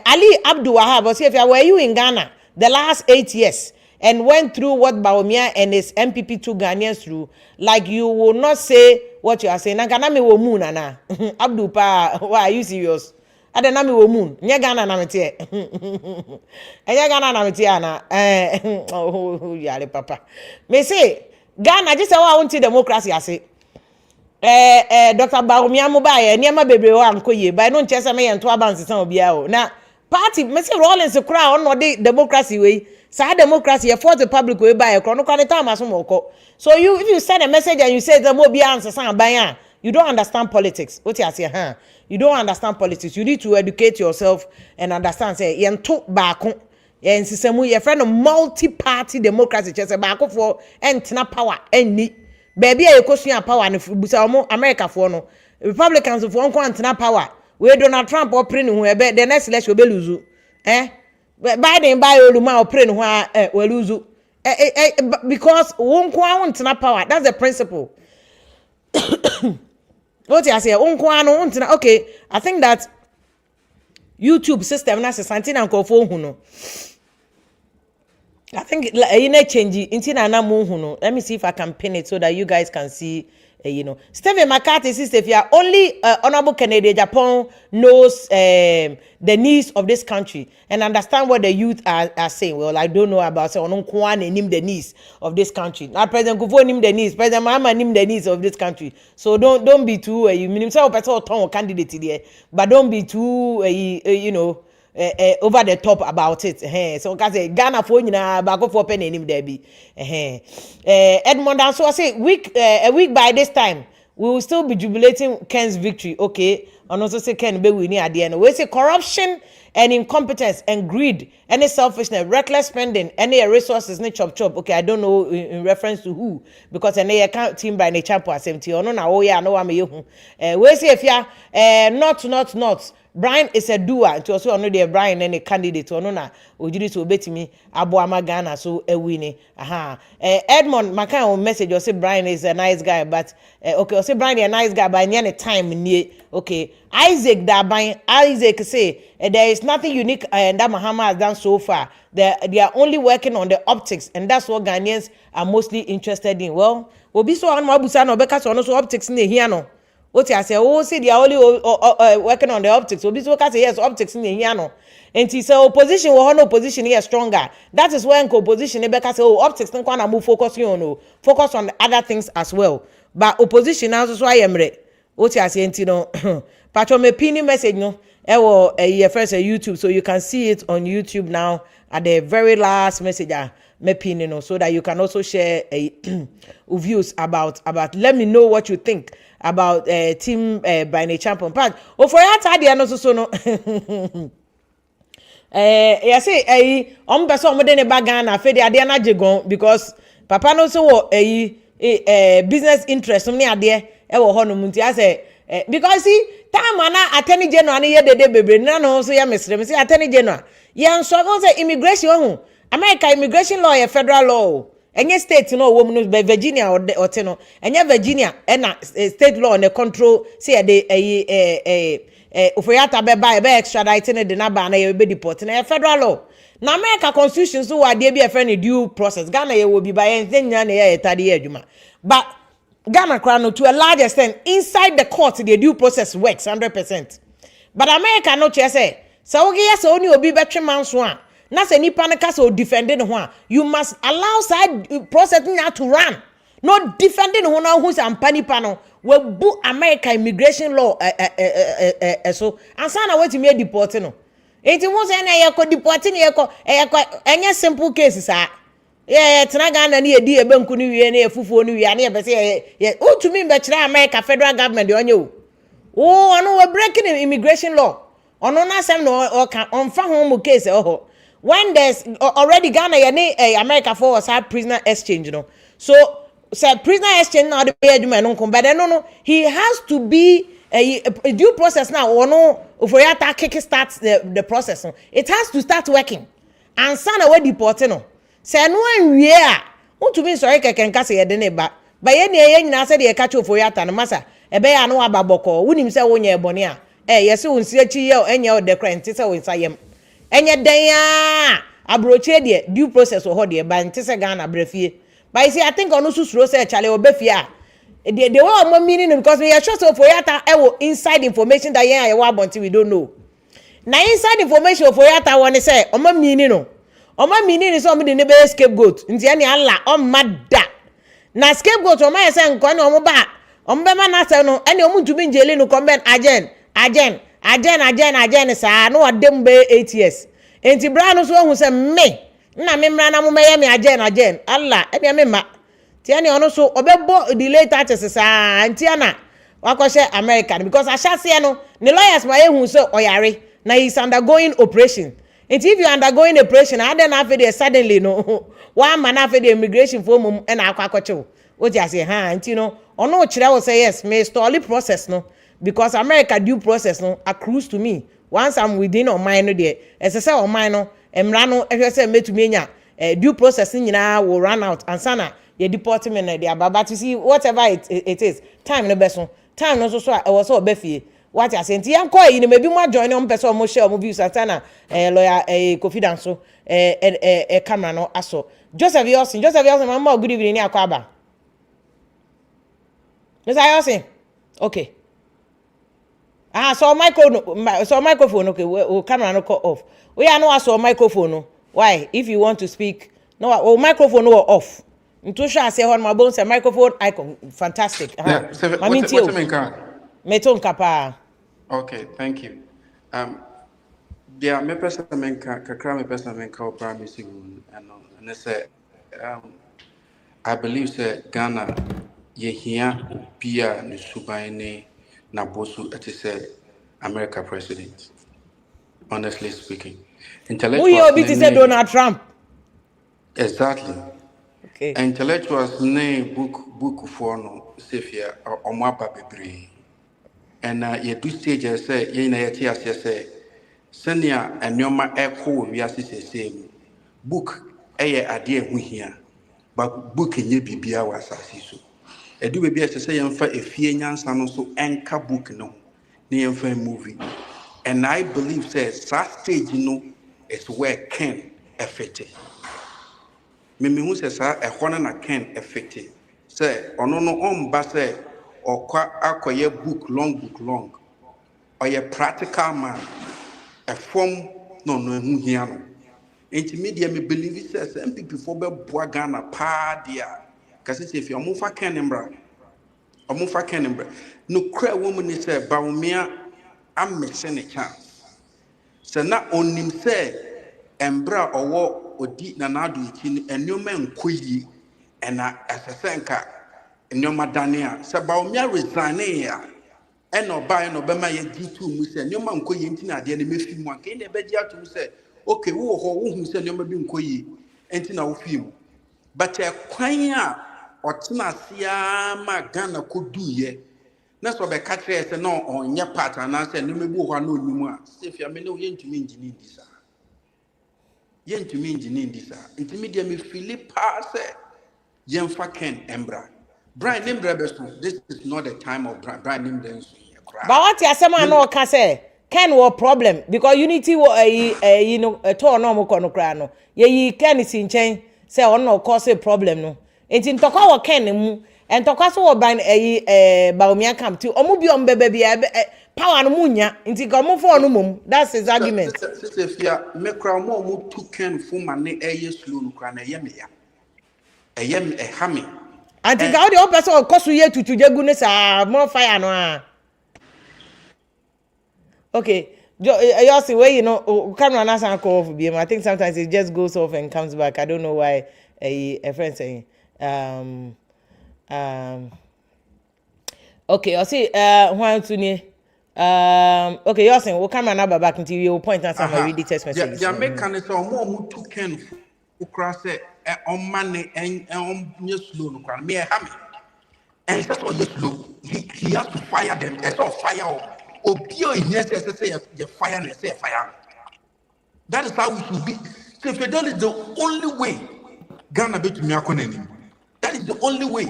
Ali Abdul Wahab was if were you in Ghana the last 8 years and went through what Bawumia and his NPP 2 Ghanaians through, like you will not say what you are saying. Nakanami wo moon ana. Abdul pa, why are you serious? Adenami wo moon. Nye Ghana na metie. Nye Ghana na metie ana. Oh, yale papa. Me say Ghana just say wa want democracy ase. Dr. Bawumia mo ba ye niam bebre wa nkoye. Ba no nche se me ye nto abanse san obi a o. Na party me say Rollins kra on no dey democracy way. Sa democracy you force the public way by no kan time asomoko. So if you send a message and you say the mo bi answer san ban you don't understand politics. What you say you don't understand politics. You need to educate yourself and understand say yen to baako yen sisemu your friend multi-party democracy chese baako for entena power enni baby e kosua power no busa omo America for no Republicans for onko entena power we Donald Trump or pray no ebe the next election be lose Biden buy oluma or pray no we lose because onko entena power. That's the principle. What you say okay, I think that YouTube system na something and kofo hu no. I think change into na mu hu no. Let me see if I can pin it so that you guys can see Stephen McCarthy says if you are only honorable Kennedy Japan knows the needs of this country and understand what the youth are saying. Well, I don't know about say onon kwan name the needs of this country. Now President Kufuor name the needs, President Mahama name the needs of this country. So don't be too you mean say person ton candidate there, but don't be too over the top about it. So can say Ghana for nyina ba go for pen name there be. Edmond and so I say a week by this time we will still be jubilating Ken's victory. Okay, and also say Ken be winning at the end. We say corruption and incompetence and greed, any selfishness, reckless spending, any resources, any chop. Okay, I don't know in reference to who, because any account team by nature for assembly. Oh no, na oh yeah, no I'm you. We say if ya not. Bryan is a doer. To also know the Bryan and a candidate. Or no na ojiri to obeti me Abuama Ghana so a winning. Aha. Edmond Macan message or say Bryan is a nice guy, but okay, or say Bryan is a nice guy, but any time near okay. Isaac say there is nothing unique that Mahama has done so far. They are only working on the optics, and that's what Ghanaians are mostly interested in. Well, obi so on mabusa no beka so no so optics in here no. What I say, oh, see, they are only working on the optics. So, this say yes, optics in the here. And he say opposition will no opposition here stronger. That is when opposition say, oh, optics don't want to move focus on focus on other things as well. But opposition now is why I'm ready. What I say, you know, patron me pinning message no. First YouTube, so you can see it on YouTube now at the very last message. Me pinning so that you can also share views about. Let me know what you think about Team Bryan Acheampong. But for your time, no so no. I say person omode ne bagana fe de ade na jegon because papa no so wo business interest me ade e wo ho no munti I say because see time na attorney general na ye dede bebre na no so ya mesre me say attorney general ye nso say immigration ho America immigration law ye federal law enye state no wo mu no Virginia or no enye Virginia na state law na control say de Ofoyata be extradite ne de na ba na ye be deport na federal law na America constitution so wa de be a friend due process Ghana ye will be by enya na ye tade adwuma but Ghana crown to a large extent inside the court the due process works 100%. But America no che say so oge yes oni obi betwe manso a na se nipa ne ka so defending ho you must allow side process to run not defending ho na who's ampanipa no we bu America immigration law so ansa na wetimi deport no enti who say na ye ko deport na ye ko enye simple cases a tena Ghana na edi ebenku ni wie na efufuo ni wie na ye be say ye utumi be kire America federal government onye o ono we breaking immigration law ono na sem no o kan onfa ho mo case when there's already Ghana ye America for was have prisoner exchange no so say prisoner exchange now the pay adwuma no but no he has to be a due process now or no for ya ta kick start the process no it has to start working and sana we deport no say no anwie a utumi sorry keken ka say de ne ba ye ne ye nyina say de ka cho for ya ta no masa ebe ya no ababoko wunim say wonya ebone a yesi wonsi achi ye enye o de crime say wonsa yem enye den a abroche de due process ho de ba nti say Ghana brafie. But you see, I think on susuro say Charlie Obefia. They were more meaning because we are sure so for yata inside information that yeah we don't know. Now inside information for yata one say omo meaning no. Omo meaning is somebody the neighbor scapegoat. Nti any Allah on madda. Na scapegoat omo say nko na omo ba. Omo be ma na say no any omo ntumi njele no comment agent sa no adem be 8 years. Enti bra no so hu say me na memra na mumeye me agen Allah e me ma tiani ono so obebo delay taxes sa antiana wakoshe American because ashase no the lawyers ma ehun so oyare na he's undergoing operation and if you undergoing operation and then after they suddenly no one man after the immigration form and akwakoche what you say anti no ono kire will say yes me stall process no because America due process no accrues to me once I'm within on mine no there as I say on mine no emra no ehwe say metumi enya due process nyina will run out and sana your department na there but you see whatever it is time no beso time no so I was so obefie what I say nti yanko yi ne maybe mo join on person mo share mo views sana lawyer confidence so camera no aso Joseph Yosin mama good evening ni akwaba Mr. Yosin okay so microphone okay camera no cut off we are no aso microphone no why if you want to speak no microphone no off nto sha say hon my bone say microphone icon fantastic what's the main card meton kapa okay thank you yeah me person main kakra me person main card primary school and say I believe say Ghana ye here bia ne suban ne na bosu ati say America president honestly speaking. Who you Intellectuals, obi to say Donald Trump? exactly. Okay. Intellectuals, book for no, Safia, or Omapa Bebre. And you do stage, say, say, senior and Yoma echo, we are same. Book, idea, we here. But book in ye bibia was so. A do be as to say, and for a few nyansan so anchor book no, near movie. And I believe says that stage is where Ken affected. Me who says a corner na Ken affected. Say, or no on basse or acquire book long, or a practical man, a form no who here. Intermediate me believe it says NPP for Boagana pa dia. Because if you're Mufa Kenembra, or Mufa Kenembra, no cry woman is a Bawumia, I'm missing a chance. So na onim sɛ embra ɔwɔ odi na nado iki no enwoma nkoyi ɛna ɛsɛ sɛ nka enwoma dane a sɛ Bawumia resign a ɛna ɔbaa na ɔbɛma yɛ di tu mu sɛ enwoma nkoyi nti na adeɛ no mefi mu anka na ɛbɛgye ato mu sɛ okay wo hɔ wo hu sɛ enwoma bi nkoyi nti na wo fi mu but ɛkwan a ɔtena asia ma Ghana kɔduiɛ na so be ka kire se no onye part na se no mebu ho na onimu a sefia me ne o yentumi engineer ndi sa yentumi engineer ndi sa ntimi dia me Philippa se yemfa Ken Embra Bryan Embra be so this is not the time of Bryan Embra so ye kra But what asema na oka say Ken wo problem because unity wo you know to no mo kono kra no ye Ken si nchen say on no cause a problem no enti ntokwa wo Ken mu entokwa so wo ban Bawumia camp ti omo bi ombebe bia power no munya enti ka omo for no mum that's his argument sefia me kra mo tu Ken fu ma ne eye slow no kra na ye me ya eye me ha me anti ka o person okoso ye tutu jegu ne sa more fire no a okay, you see where you know camera na san call off BM. I think sometimes it just goes off and comes back. I don't know why a friend saying okay, I see one to ne okay, you saying we camera na back until you point out some read the text messages. Yeah, make can say omo tu Ken ukra say on money and on slow no kra me ha me and that's all just slow he has to fire them it's all fire obio yes say you fire and say fire that is how we should be so if that is the only way Ghana be to me akonani that is the only way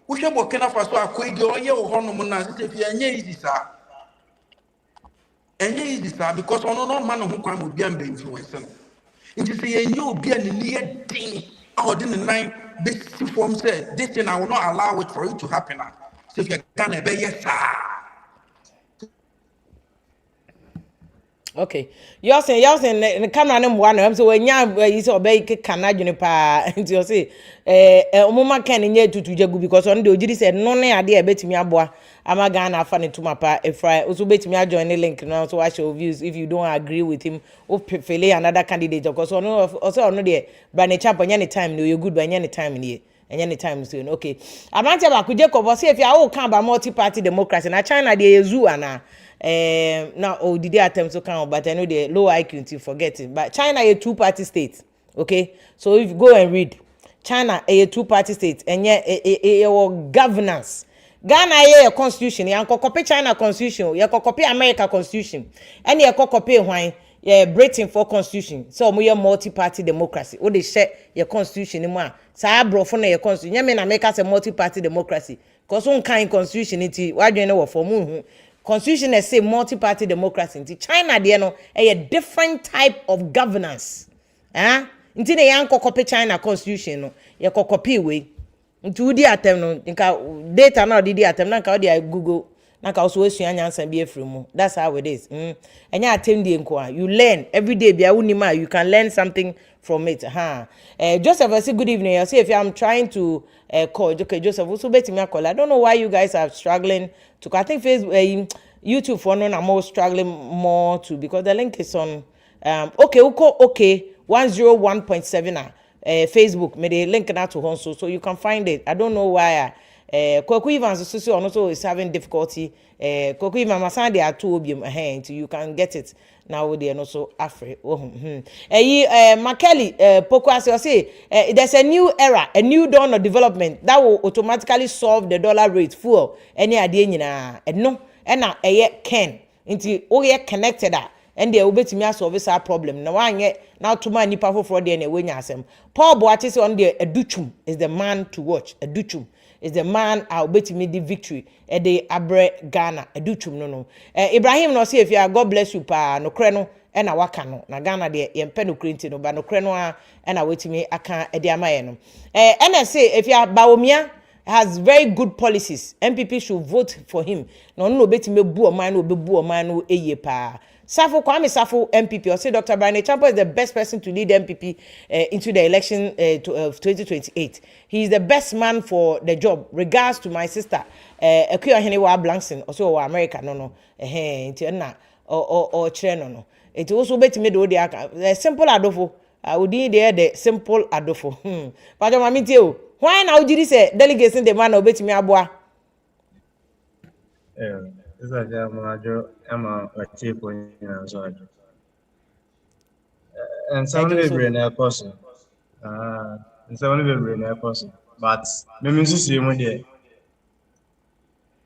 we should work na faso akoigi oye o hono na say if enye easy sir enye easy sir because ono no man who kwan obi am be influence no nti say enye obi an ni edin how the nine big form said this thing I will not allow it for it to happen so if you Ghana be yes sir. Okay, you're saying the camera name one. I'm so when you say obey kana juni pa. Until you say umuma Ken nye tutu jegu because on the ojiri said no ne ade betimi aboa ama Ghana fa ne tuma pa efra also betimi join the link now so watch your views if you don't agree with him or prefer another candidate because also no there Bryan Acheampong any time no you good by any time in here. And any time soon. Okay. I'm not about Jacob say if you all come about multi-party democracy. Now China they zoo and now did they attempt to come but I know they low IQ until forget it. But China a two-party state. Okay. So if you go and read China a two-party state and yeah a governance. Ghana a constitution, ya copy China constitution, ya copy America constitution. And ya copy why Britain for constitution. So we are multi-party democracy. What they share your constitution anymore. Sa brofo na your constitution. You mean America say multi-party democracy. Cause one kind constitution iti why do you know for mu constitution is say multi-party democracy. Iti China there no a different type of governance. Inti ne yan copy China constitution no. Ya copy way. Inti udi atem no nka data na odi atem na nka odi Google na ka also esua nyansa bi efiri mu. That's how it is. Enya atem die nko you learn every day bia unima you can learn something from it. Joseph, I say good evening. I say if I'm trying to call, okay, Joseph, also bet me a call. I don't know why you guys are struggling to. I think Facebook, YouTube for no, I'm more struggling more to because the link is on. Okay, 101.7 Facebook. May the link now to Honso, so you can find it. I don't know why Kwaku Evans so also is having difficulty. Kwaku Evans masan dey ato obium until you can get it now they also afre. Makeli Poko as you say there's a new era, a new dawn of development that will automatically solve the dollar rate fuel any ade nyina no na ken nti o ye connected and they obetimi asolve that problem na wanye na to man nipa foforo de na wenya asem Paul Boache say on the Educhum is the man to watch. Educhum is the man obetimi the victory e de abre Ghana Educhum no Ibrahim no say if you are God bless you pa no kre no e na waka no na Ghana de yempe no krenti no ba no kre no a e na wetimi aka e de amaye no and say if you are Bawumia has very good policies. NPP should vote for him. No betime bu o man no be bu o man no eye pa. Safo Kwame Safo NPP or say Dr. Bryan Acheampong is the best person to lead NPP into the election of 2028. He is the best man for the job. Regards to my sister Akuya Henewa Blankson also America no nti na or chere no. It also betime do the simple adofo. I would need the simple adofo. But mama tell why now did you say delegation the man obey me aboa? This is a chief and some of brain a person. And some of brain a person. But maybe see you there.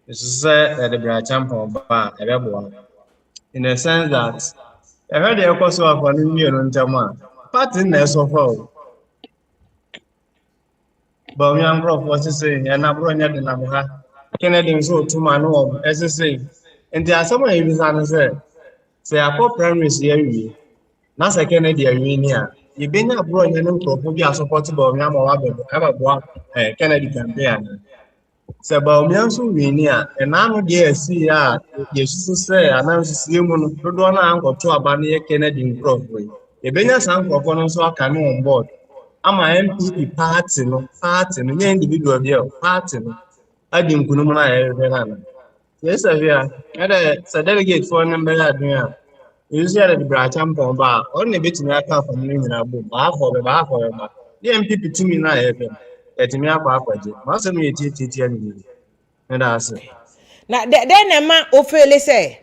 This is the Bryan Acheampong bar in the sense that I heard the apostle of one million on Jama. Part in there so far. Bawumia was saying, and I'm running the number. Kennedy so to my home, as I say. And there are some of you say, I put primaries here. That's a Kennedy arena. You've been abroad and to be a supportive of Yamawa Kennedy campaign. So Bawumia so winia, and I'm there see yes to say, and I'm seeing Rodona uncle to abandon Kennedy in Broadway. The Benyas uncle for so I can on board. I'm a NPP party no individual there party no adim kunu na everana yes sir a delegate for number adua you see the Bryan Acheampong ba on the bit me aka for me nyina bo ba for the NPP team na FM etimi akwa akwaje ma so me titi ani and that's it Now then ma ofele say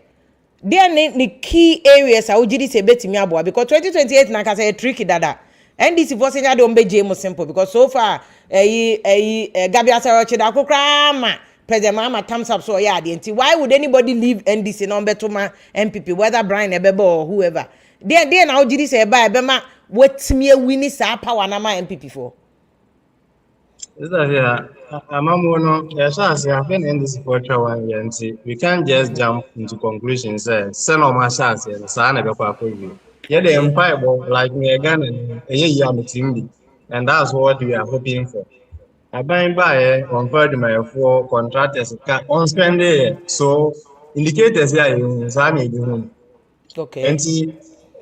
there the key areas I would say betimi aboa because 2028 na ka say tricky dada. And this was in the Ombe simple because so far Gabi Asaroche da kokra President Mama thumbs up so yeah why would anybody leave NDC number to my NPP whether Bryan Ebebo or whoever there now did say by Ebema what me winning sa power na my NPP for is that here amamono yes I been in this for 1 year and see we can't just jump into conclusions say no my chance and sa na be kwa you. Yeah, the empire like me again and that's what we are hoping for. I buy on third my 4 contractors on spending so indicators here in Zani. okay And see,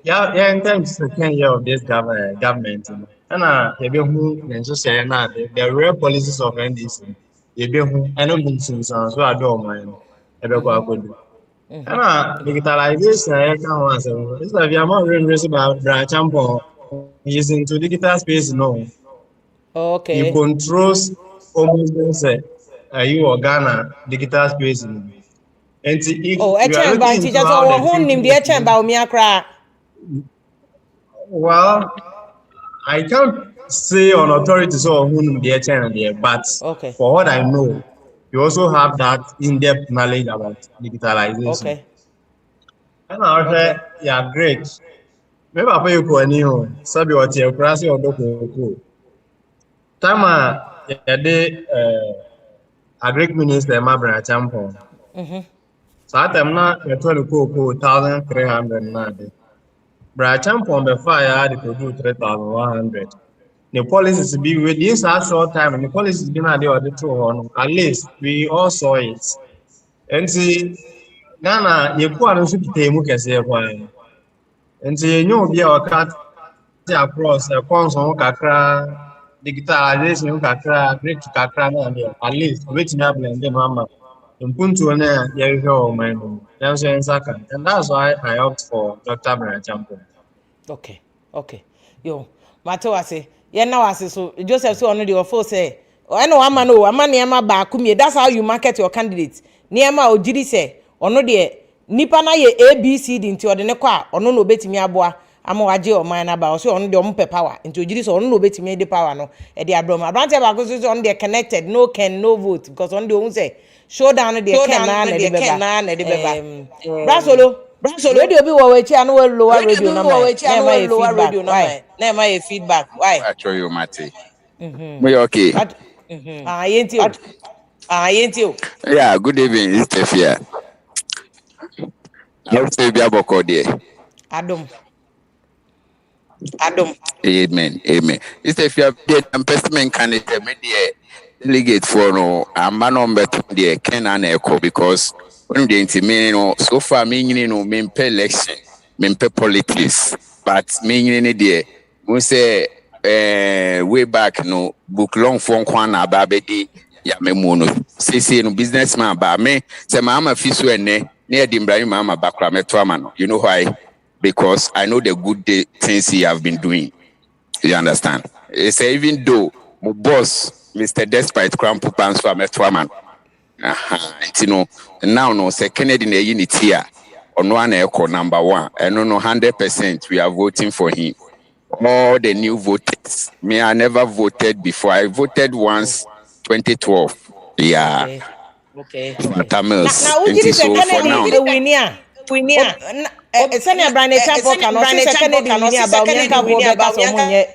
yeah, in terms of 10 years of this government, and who and so say now the real policies of NDC, who I don't think so I don't mind. Digitalization I can answer. It's like I'm not really about Bryan Acheampong. He's into digital space no. He okay controls almost you or Ghana digital space. And if you are looking into how the well, I can't say on authority so whom the channel there, but okay for what I know, you also have that in-depth knowledge about digitalization. okay And I say, yeah, great. Maybe I pay you for a new Sabi or Tiokrasi or Doko. Tama, a great minister, Bryan Acheampong. So at them not a 1,300. Bryan Acheampong the fire, they could do 3,100. The policies be within that short time, and the policies been at the auditor. At least we all saw it. And see, Ghana, you put on should be able to say why. And see, you be our cat across a console kakra, digitalization kakra, great kakra, at least waiting up and the mama. In Puntu, you go, man. And that's why I opt for Dr. Bryan Acheampong. okay yo matter was say yeah now I say so Joseph so on the offer say I know ama niema ba kumie. That's how you market your candidate. Niema ojiri se ono de nipa na ye ABC di nti ode ne kwa ono no betimi aboa ama waje o man na ba so ono de o mpe power nti ojiri se ono no betimi de power no e de abrom abrante ba ko so ono de connected no can no vote because ono de o say showdown de can na de beba brasolo radio bi wo wechi anu lower radio na ma e feedback why I show you Mate. We okay. Yentio. Yeah, good evening, Stefia. I'll say be aboko there. Adam. Amen. Stefia, the investment candidate me there delegate for no man on better there can an echo because when they intimate no so far me no me pay election, me pay politics, but me there we say way back no book long phone kwana babedi ya memono say no businessman ba me say mama fiso ene near Dimbrani mama bakra me to amano. You know why? Because I know the good things he have been doing. You understand? It's even though my boss Mr. Despite Crampo Pans for me to amano. You know now no say Kennedy in the unity here on one echo number 1 and no 100% we are voting for him. All the new voters. Me, I never voted before. I voted once, 2012. Yeah. Okay. Tamils. Now, Kennedy Senior Bryan Acheampong can also say Kennedy about Nyanka Bobe Bass Omunye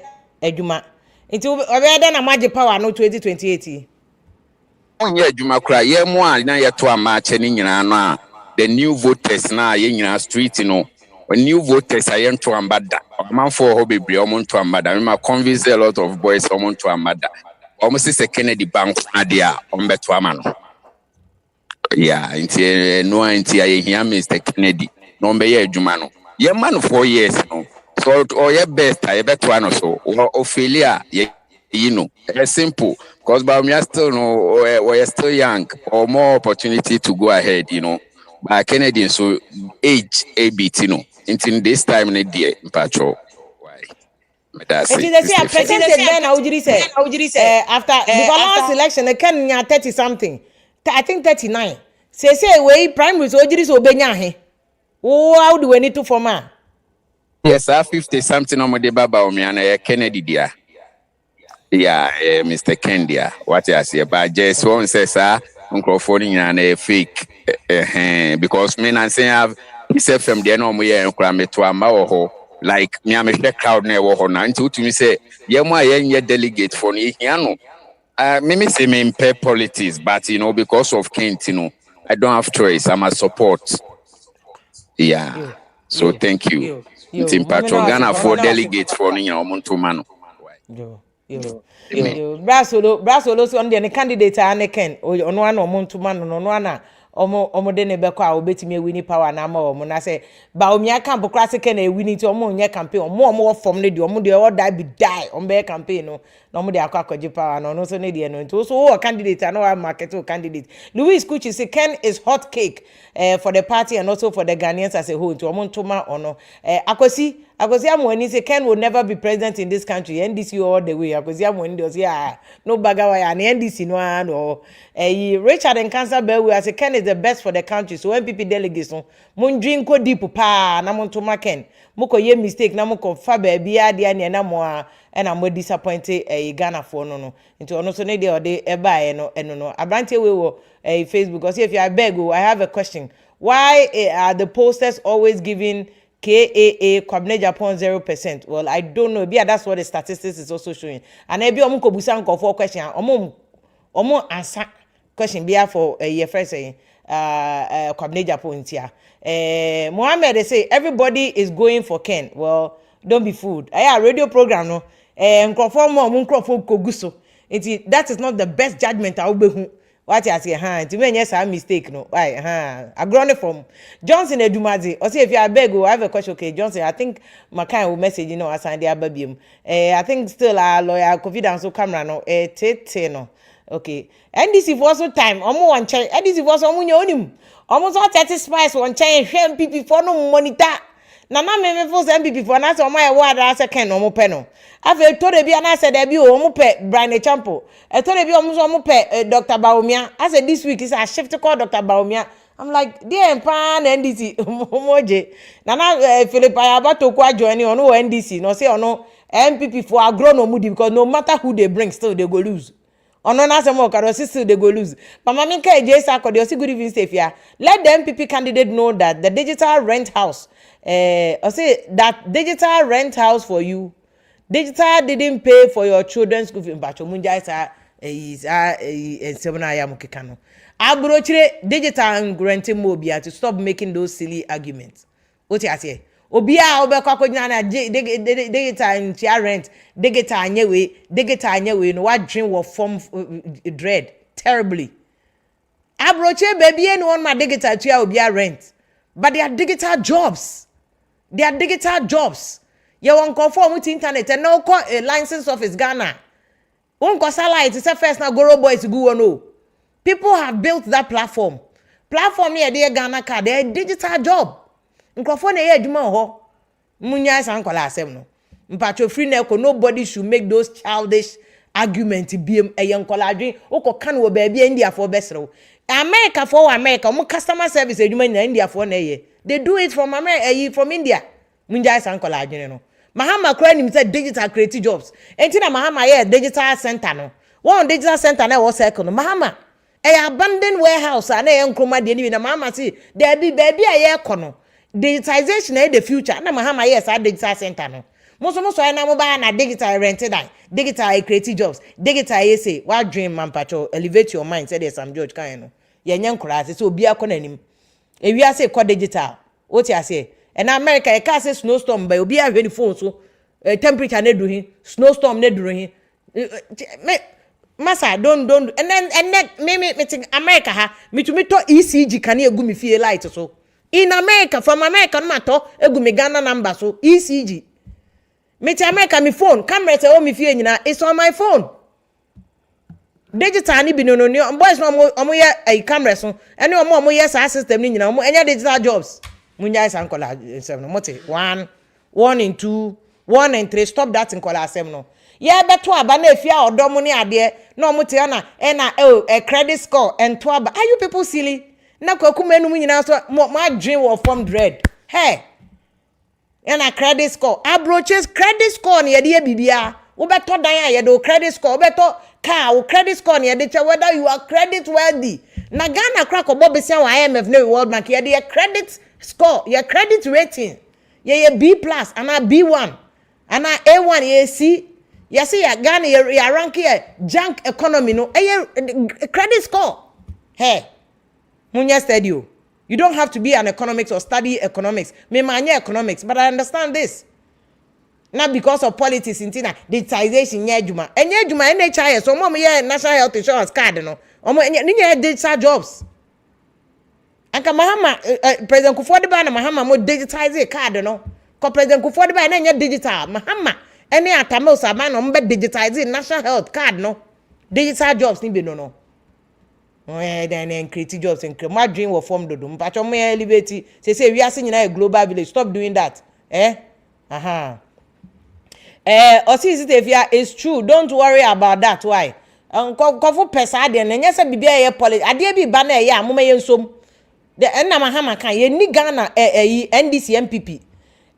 Ejuma. It will be na magic power no 2028. Omunye Ejuma kra ye mo a na ye to amache ni nyina no a the new voters na ye nyina street no. New voters are to ambada. Man for hobby be to ambada. I convince a lot of boys to ambada. Almost is a Kennedy bank adia on Betuamano. Yeah, no anti here Mr. Kennedy. No be Jumano. Ye man 4 years no. So or your best I bet one or so or Ophelia you know. It's simple because Bawumia still no we're still young or more opportunity to go ahead, you know. But Kennedy so age a bit, you know. Until this time in the day, patrol. Why? That's it. It is a president then how would you say after the last election they can 30 something. I think 39. Say we primaries ojiri so benya he. Oh how do we need to form? Yes, 50 something on the Bawumia and Kennedy dear. Yeah, Mr. Kennedy. What I say but just one says Uncle Phoning and a fake because men and say have except from the no more crime to a maho like me am a crowd never ho na until to me say ye mo ye delegate for ni hiano me say me pay politics but you know because of Kent you know I don't have choice I'm a support so thank you Team Patron Ghana for delegate for ni omuntu mano Brasolo so on the candidate Anaken on one omuntu mano no one omo de ne beko a obetimi wini power na ma omo na say Bawumia camp classic na wini ti omo nye campaign omo form ne de omo de all die be die on be campaign no na omo de akwakoje power no so ne de no nti so o candidate no wa market o candidate Louis Kuchi say Ken is hot cake for the party and also for the Ghanaians as a whole to omo ntoma ono akosi amwani say Ken will never be president in this country NDC all the way akosi amwani do say no bagawa ya na NDC no Richard and Cancer Bell as a Ken is the best for the country so NPP delegates no mun drink ko deep pa na mun to maken muko ye mistake na muko fa ba bia dia na mo a na mo disappointed Ghana for no into ono so ne de ode e ba no abrantie we wo Facebook because if you are beg I have a question why are the posters always giving KAA Kwabena Japan 0%? Well, I don't know. Yeah, that's what the statistics is also showing. And maybe omo ko busan ko for question. Omo answer question be for your friend saying Kwabena Japan here. Mohammed they say everybody is going for Ken. Well, don't be fooled. I radio program no. Nkrofo koguso. That is not the best judgment I will be. What you say, to me, yes, I mistake, no. Why, I grown from Johnson Edumazi. Or say, if you are beg, I have a question, okay, Johnson. I think my kind will message, you know, as I the baby. I think still our lawyer, confidence, so camera, no, no. Okay. And this is also time, almost one change, and this is also on him. Almost all 30 spies, one change, NPP for no monitor. na me for NPP for na so my word as ken no mo pe no afa to de bia na say de bi o mo pe Bryan Acheampong to de bi o mo pe Dr. Bawumia I said this week is a shift to call Dr. Bawumia. I'm like dear pan NDC moje na Philip Ayabato kwa join on NDC no say ono NPP for agro no mudi because no matter who they bring still they go lose. Ono na say mo karo still they go lose. Mama Minka Ejesa ko dey good evening safe here. Let the NPP candidate know that the digital rent house I say that digital rent house for you. Digital didn't pay for your children's school fee. But munja is 7 ayam kekano. Abrochire digital renting mobile to stop making those silly arguments. What you say? Obia obekwa kodina na digital in rent, digital anyewe no what dream will form dread terribly. Abrochire baby and one my digital to obia rent. But they are digital jobs. They are digital jobs. You won't conform with internet and no call a license office Ghana. Won't call satellite. It's a first now Goro boys to go no. People have built that platform. Platform here, they Ghana card. They are digital job. Microphone here, Juma ho. Munya is uncle asem no. Mpacho free neko. Nobody should make those childish arguments. Be a young college. Oko can we baby India for best row. America for America. Mo customer service. You mean India for ne? They do it from America, from India. Munya is uncle no. Mahama crying himself digital creative jobs. Entina Mahama here digital center no. One digital center na was second. Mahama. A abandoned warehouse and a nkroma de ni na mama see there be baby aye kono digitization in the future na mahama yes a digital center no most na mo ba na digital rented die digital creative jobs digital say what dream man pacho elevate your mind say there's some George kan no ye nya nkura say obi akọ nanim e wi ase ko digital what you say and America e ka say snowstorm ba obi ahwe ni phone so temperature na du hin snowstorm na du hin Masa don't and then me think America ha me to ECG can egu me feel light so in America from America no matter egu me Ghana number so ECG me to America me phone camera say me feel nyina it's on my phone digital ni bi no boys no omo ye ai camera so ene omo ye sa system ni nyina omo enya digital jobs munya isa nkola sem no mote 1 and 2 1 and 3 stop that nkola sem no yeah, beto aba na efia odomo ni ade na omote na a credit score and to aba. Are you people silly? Na kwakume nu nyina so my dream will form dread. Hey. And a credit score. Abroaches credit score ni ye bibia. Wo beto dan ye do credit score. Beto car credit score ni ye whether you are credit worthy. Na Ghana crack obo besia wa IMF na World Bank ye de credit score, your credit rating. Ye B+ and a B1 and a A1 ye C. You see, Ghana, you rank here, junk economy, no, credit score. Hey, Munya said you don't have to be an economics or study economics. Me manya economics, but I understand this. Not because of politics in Tina, digitization, yejuma. And yejuma, NHIS, so mom, yeah, National Health Insurance card, no. Ninya digital jobs. And Mahama, President Kufuor na Mahama, mo digitize a card, no. Because President Kufuor na digital, Mahama. Any atamo saban on digitizing national health card no digital jobs ni be no then creative jobs and my dream will form do but me elevate say we are seeing in a global village stop doing that Osisi it's true don't worry about that why kofu pesa de na nyese bibia ye policy ade bi ba na ye amoma ye nsom de na mahama kan ye ni Ghana NDC MPP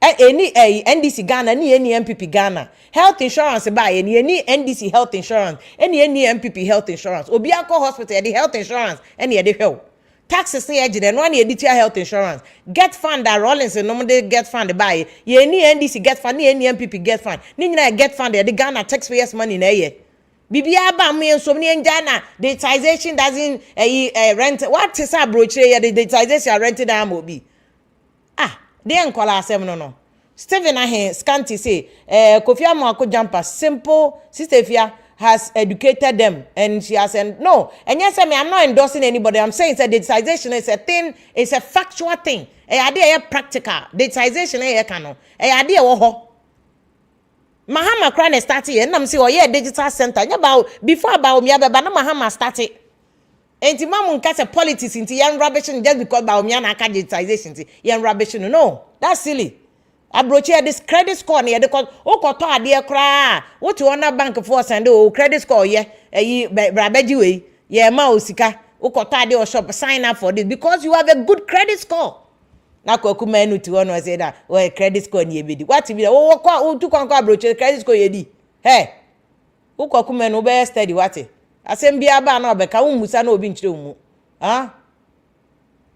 any NDC Ghana ni any NPP Ghana health insurance buy any NDC health insurance any NPP health insurance obi akọ hospital the health insurance any the help taxes ni ejide no na editia health insurance get fund that Rollins no dey get fund buy any NDC get fund any NPP get fund ni nyina get fund the Ghana taxpayers money na ye bibia ba me nso ni Ghana digitization doesn't rent what is abroach here the digitization rented am obi they nkola asem no Stephen Ahen Scanty say Kofi Amako jumper simple sister Fia has educated them and she has said no and yes I'm not endorsing anybody I'm saying that digitization is a thing it's a factual thing idea practical digitization kano idea wo ho Mahama Krane started and I'm say oh yeah digital center about before Bawumia be na Mahama started enti mamu nkase politics inti yan rubbish just because Bawumia na aka digitization inti yan rubbish no that's silly abroche this credit score ne de ko okoto ade kra what you na bank for send o credit score ye brabaji we ye ma osika okoto ade o shop sign up for this because you have a good credit score na kwaku manu ti wono say that o credit score ne ebedi what be o kwa tu kwa abroche credit score ye di hey ukwaku manu be steady what asem bia ba na obeka wo musa na obi nchire mu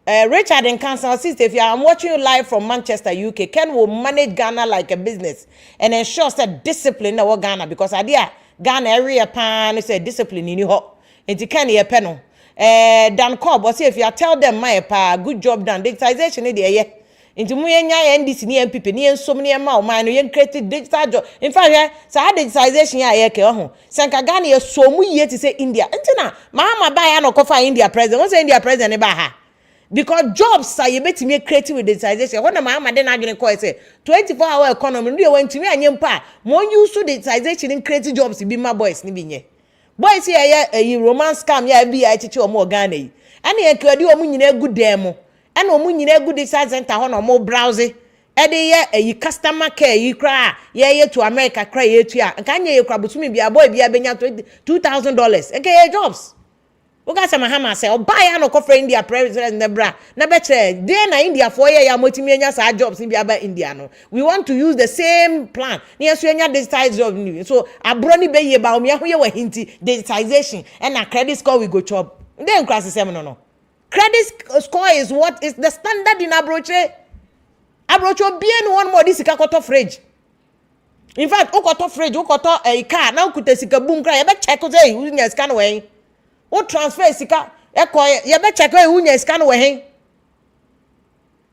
Richard and Council Sister, if I'm watching you live from Manchester, UK, Ken will manage Ghana like a business and ensure that discipline over Ghana because idea Ghana area pan is a discipline in you. And you can't hear panel. Dan Cobb, or say if you tell them my pa good job done, digitization in the air. Into Muenya and this near NPP, near so many amount, man, you created digital job. In fact, so I digitization ya Sanka Ghana is so mu yet to say India. Until Mama buy no coffee India president. What's India president about? Because jobs are you bet me creative with digitization. When my mama then again call say 24-hour economy, we went to me and yempa. More use to digitization in creative jobs to be my boys ni binye. Boys here a romance scam ya be I teach you more Ghana. And ye could you omu good demo. And omu good design center on more browsing. Ede ye customer care you cry ye to America cry ye to ya. And can ye crab to me be a boy be a benya $2,000. Okay jobs. Oga sama hama say buy no ko friend India president na bra na be chere dey na India for year ya motimi anya sa jobs in biaba India no we want to use the same plan na so anya digitized job ni so abro ni be ye Bawumia ho ye wa hinti digitization and na credit score we go chop then class system no credit score is what is the standard in abroche bien one more this ikakoto fridge in fact okoto fridge okoto car na okuta sika boom kra ye be check say you nya scan wey o transfer sika ekoye ye be check who nya scan we hen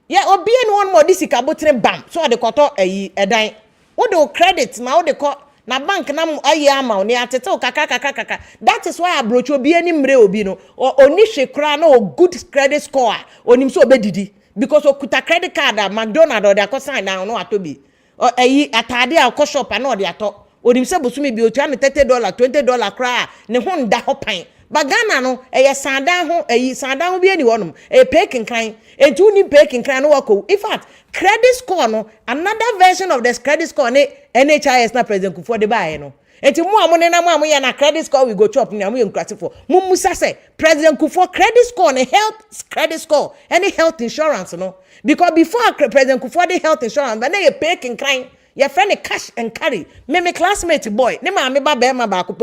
ye obi enu one more this sika botire bam so de koto edan wo de credit na wo de ko na bank na ayi ama oni atete o kaka that is why abroach obi eni mre obi no oni hwekra na o good credit score onim so obedidi because okuta credit card at McDonald or de akosan na no atobi atade a shop na o de ato onim se bosumi bi otua me $30 $20 kra ne ho nda hopan Bagana no sandan ho sandan ho bi ani wonum peking kan entu ni peking kan no wako in fact credit score no another version of this credit score ne NHIS na president Kufuor de bae no enti mu amone na mu amoye na credit score we go chop ni amoye nkrati for mu musa say president Kufuor credit score ne health credit score any health insurance no because before president Kufuor the health insurance but na peking kan your friend cash and carry. Me classmate boy. Ne ma me ba be ma ba ko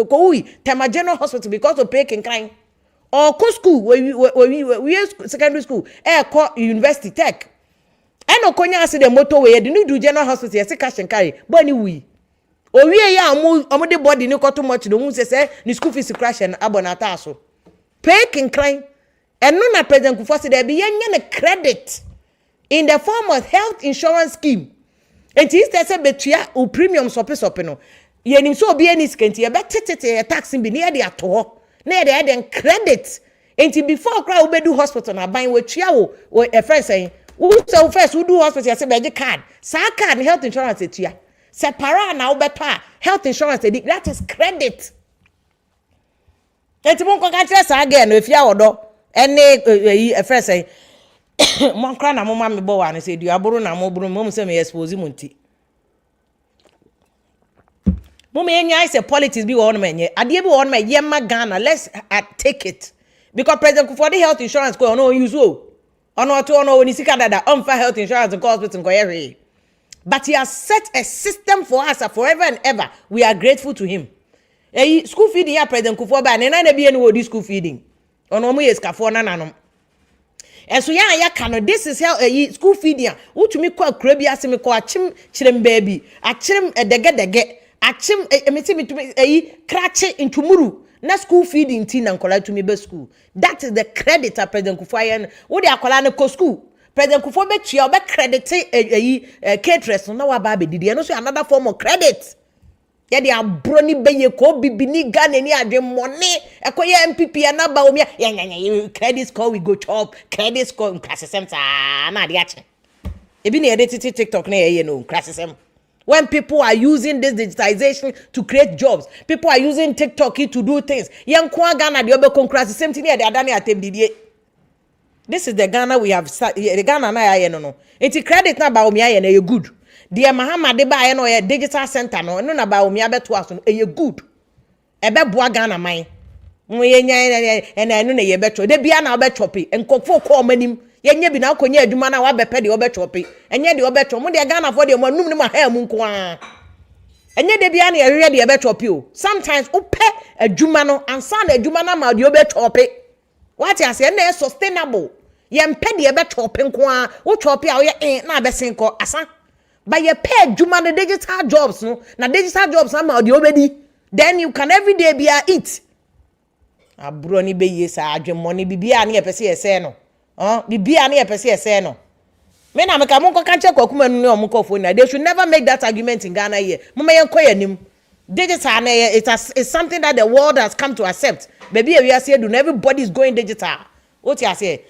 Tema General Hospital because of pay kind. Or co school we secondary school. Ko university tech. No konya ase the motorway. The new do General Hospital yes cash and carry. But ni we. O we ya amu de body ni ko too much no hu say ni school fees crash and abonata so. Pay kind. And no na president Kufuor say there be yen credit in the form of health insurance scheme. And he says betua o premium sope no ye nim so obi ani skenti ye betete tax bi ne de ato na ye de credit enti before cry we do hospital na ban we tua wo e friend say we so first we do hospital ye say be card sa card health insurance tua se para na wo beto health insurance that is credit enti mon ko ka kire sa again no efia wodo ene e friend say mon kra na mo ma me bo wa no say du aburu na mo buru mo say me expose munti mo me nya say politics bi won menye ade bi won me yema Ghana let's take it because president Kufuor the health insurance ko no use o ono to ono oni sika dada on for health insurance ko hospital ko yere but he has set a system for us forever and ever we are grateful to him school feeding ya president Kufuor ba na bi eni wo di school feeding ono mo yes kafo na nanom. And so ya kano this is how school feeding utumi kwa kura bi asemi ko achim chirem baby achim dege achim emiti krache intumuru na school feeding tin na nkola tumi be school that is the credit of president Kufuor wo de akola na ko school president Kufuor be tua be credit caterers na wa ba be didi no so another form of credit ya de abroni beye ko bibini Ghana ni adwe money ekoye NPP na Bawumia ya credit score we go chop credit score classism na de ache ebi na edit TikTok na ye no classism when people are using this digitization to create jobs people are using TikTok to do things yan kwa Ghana de obe classism tin ya de adane atem didie. This is the Ghana we have the Ghana na ya no enti credit na Bawumia ye na ye good. dear Mahama de buy no digital center no na Bawumia beto aso no good ebe boa Ghana man mo yenya na no na ye beto de bia na obechope enkofo ko manim yenye bi na akonya adwuma na wa bepe de obechope enye de obecho mo de Ghana for de mo num ne ma ha mu nko a enye de bia na ye hwe de obechope o sometimes upe adwuma no ansa na adwuma na ma de obechope what you say na sustainable ye mpe de obechope nko a wo chope a wo ye na abesen ko asa but ye pay adwuma no digital jobs no na digital jobs na ma de obedi then you can every day be eat abro ni be ye sa adwemo ni bibia na ye pese ye se no bibia na ye pese ye se no me na me ka monko kan che kwakuma nu ne omko na they should never make that argument in Ghana here mama ye nko yanim digital na it's something that the world has come to accept baby we are say do everybody is going digital what you say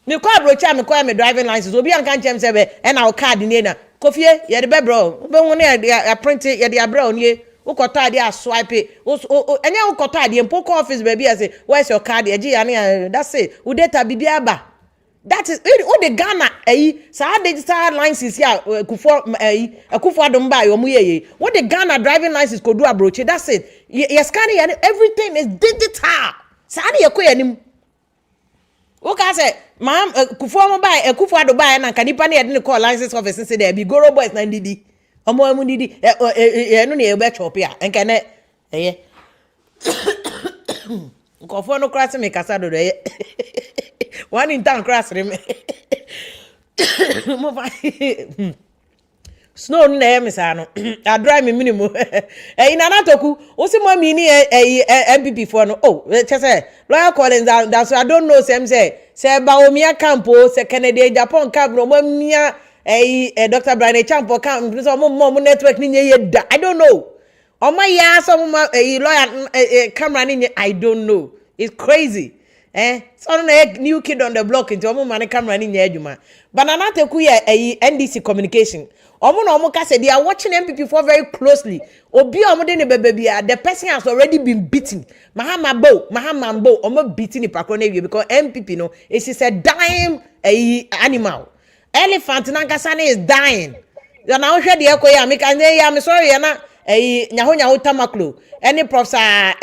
me ko abrocha me ko me driving license obi an kan chem se be e na o card ni na kofie ye de be bro be hu ne ya print ye de abra oni ukoto ade a swipe enye ukoto ade mpo office baby say where's your card ye ya na that's it u data bibia ba that is all the Ghana sa digital license ya akufo adom ba yo mu ye what the Ghana driving license ko do abroche that's it ye scan everything is digital sa ade ye ko yanim okay say mam kufo mo ba akufo adom ba na kanipa na ye de call license office say there be goro boys na ndidi omo amu ndidi no na ye be chop ya enka na kofo no cross me kasa do ye one in town cross me mo fa snow na me sa no I drive me minimum ina na toku o si mo mi ni NPP for no che say lawyer Collins that's I don't know say Bawumia camp o say Kennedy Japan camp no mo mia Dr. Bryan Acheampong camp so mo network ni ye da I don't know o ma ya so mo lawyer camera ni I don't know it's crazy so no new kid on the block into omo man camera ni nya adwuma banana teku ye NDC communication omo no omo ka say they are watching NPP for very closely obi omo de ne bebebia the person has already been beaten Mahama Mbo omo beating ipakro na because NPP no it is a dying animal elephant nankasa is dying you na hwe de ekoya me kan ya me sorry ya na nyaho tamaklo any professor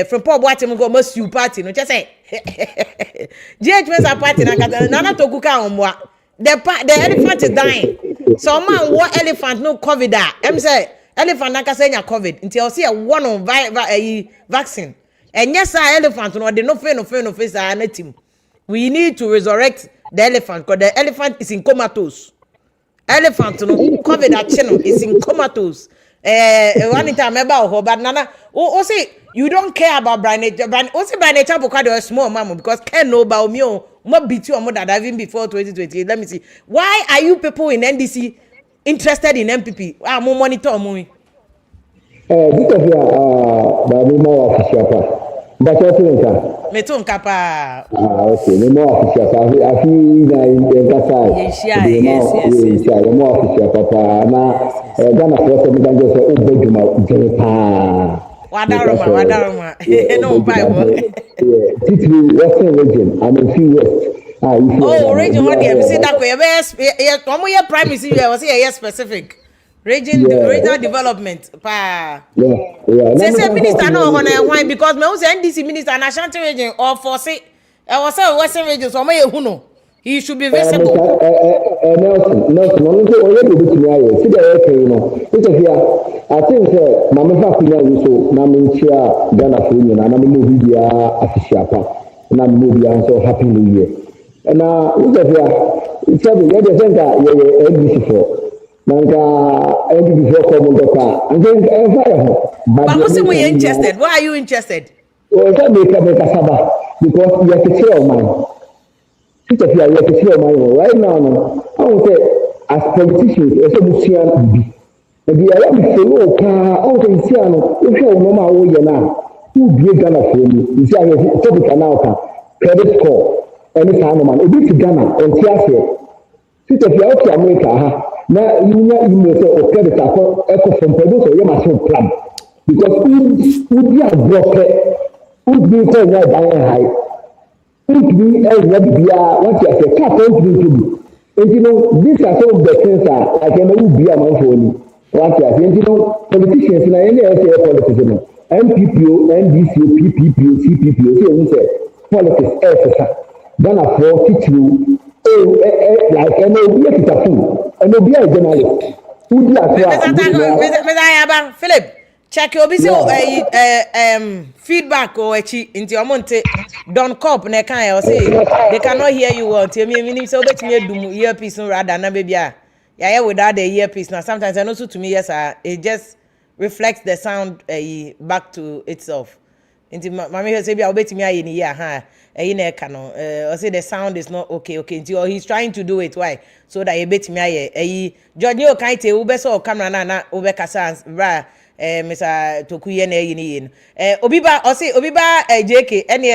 from Paul Boatem go masu party no say GHMS party na toku ka omwa the elephant is dying so man what elephant no covid em say elephant na kasa nya covid until you see a one on vaccine and yes elephant no dey no face na team we need to resurrect the elephant because the elephant is in comatose elephant no covid channel is in comatose one time about but nana o say you don't care about Bryan o say Bryan Acheampong kwade a small mama because can know about me mo beat you or more than even before 2028 let me see why are you people in NDC interested in NPP mo monitor mo because baby more official but me to nkapa okay me more official I feel yes more official papa na Ghana for some can just obeduma jepa wadaroma no bible titiri western region I'm in few west region what dem say that way omo ye primaries you was say specific regional development pa say minister no ho na why because me say NDC minister na Ashanti region or for say was say western region so omo ye hu no he should be visible Nelson already bit me aye see the okay no it's here I think mama fa kunya so na me chia Ghana for you na me no bibia official pa na me bibia so happy new year na it's here it's we dey think ye NDC for Nanga NPP for come doka and then but who say we interested why are you interested well that make saba because you have to tell man if you are to tell man right now no I would say as politicians also be seen be and the other follow ka all the siano if you no ma wo ye na who be Ghana for me you see I topic now ka credit score any kind man obi to Ghana on tiase if you are to America ha na you know so credit for eco from producer you must plan because who be a broker who be for that high who be what you say cat don't be to be And you know, these are some of the things that I can only be among for you. What you and you know, politicians in any area politics, NPPO, NDCO, PPPO, CPPO, see who say politics, Ghana for teach you, like I know we are a and no be a journalist. Who do Mr. Ayaba, Philip, check your busy feedback or into your monte. Don't cop ne can or say they cannot hear you well. Tell me, so bet me do earpiece rather than baby. Yeah, without the earpiece. Now sometimes I know so to me, yes, it just reflects the sound back to itself. Into mommy say, I'll bet me in here, huh? Or say the sound is not okay. Or he's trying to do it. Why? So that you bet me George you can't tell ube so camera na ube kasans bra Mr. Tokuye na yin Obiba or say Obiba JK any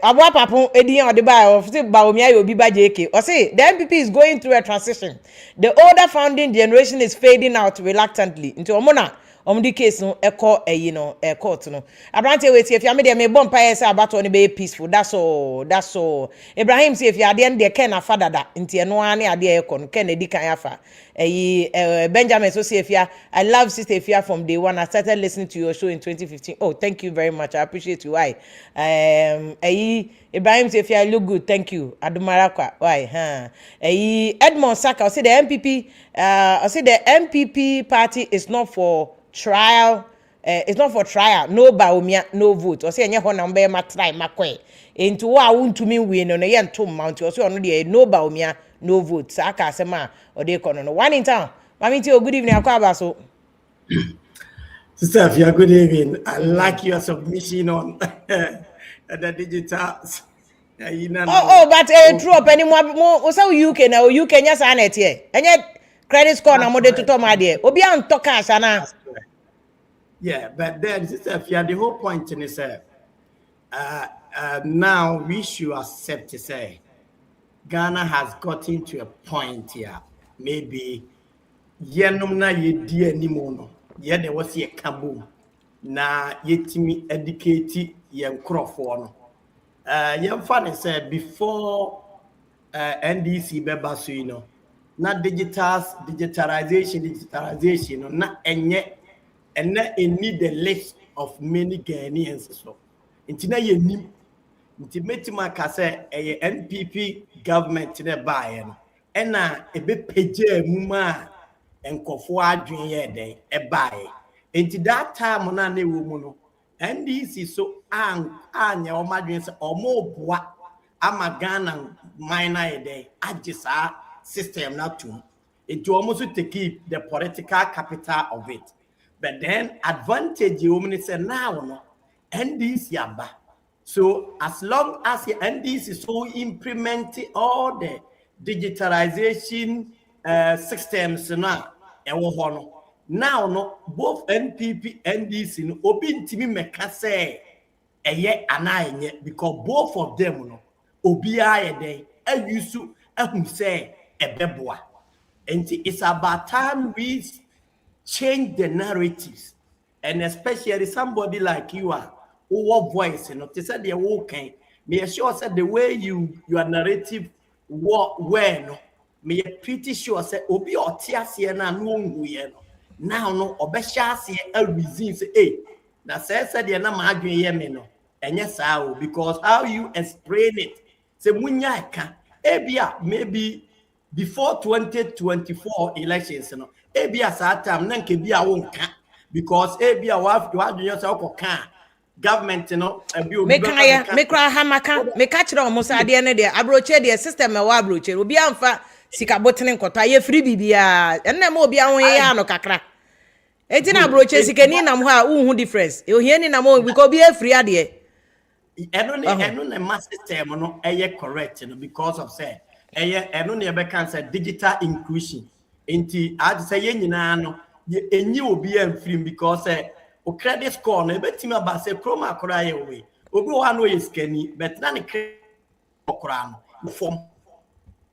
Abwa Papon Edian or the bar of say Bawumia Obiba JK or say the NPP is going through a transition. The older founding generation is fading out reluctantly into Omona. The case no echo court no abrante we see if you me dey me bomb pie say about one be peaceful. That's all Ibrahim say if you dey there ken afa dada nti eno an ade ekọ no ken edi kan afa Benjamin so say if you I love Sister Ifia from day one. I started listening to your show in 2015. Oh, thank you very much. I appreciate you. Why Ibrahim say if you look good, thank you. Adumarakwa. Why Edmond Saka say the NPP party is not for trial. It's not for trial. No Bawumia, no vote. Or say any ho number ma try ma kwe. Into wa won't me win no ye nto mount. Or say no dey no Bawumia, no vote. Saka asema or dey kono no. One in town. Mami tell good evening akwa so. Sister Afia, good evening. I like your submission on the digital. But true up anymore. So UK now UK nya sa net here. Enye credit score na mo dey to ma dey. Obi an to cash ana. Yeah, but then Sister Afia, the whole point is now we should accept to say Ghana has gotten to a point here. Maybe yenom na yedi animo no. Ye there was ye kabum na yetimi educate ye nkrofo no. Yemfa say before NDC beba so you know na digitalization no na enye and need the list of many Ghanaians so intina ye nim intimatima ka say NPP government ne bae no ena ebe page muma enkofo adwen ye den ebae enti that time na na ewo mu no NDC so anya o madwen se omo boa ama Ghana minor ye den agisa system na tum enti omo so take the political capital of it. But then advantage you say now no NDC aba. So as long as the NDC so implementing all the digitalization systems now no both NPP NDC no obi ntimi meka say eye anaye because both of them no obi aye den ayusu ehun say ebeboa. And it's about time we change the narratives, and especially somebody like you are who voice they said they're okay. Me sure said the way your narrative when me pretty sure said obi or tiasie na no no now no obesha se a reason say hey na said they na ma adwen ye me no enye sao because how you explain it say munya ka ebia maybe before 2024 elections no ebia sa time na nke bia wonka because ebia wa yourself ko kan government no abi obi me kra ha maka me ka kire omo sa de ne de abroche de system wa abroche obi amfa sika botene nkoto aye free bibia enne ma obi ahon ye ya no kakra enti na abroche sika ni nam ho a unhu difference e ohie ni nam o because obi e free ade eno ne mass system no eye correct no because of say eno ne be can say digital inclusion enti ad say ye nyina no enyi obi am free because o credit score no betima ba say chroma akora ye we obi wa no yeskani but na ne okora no form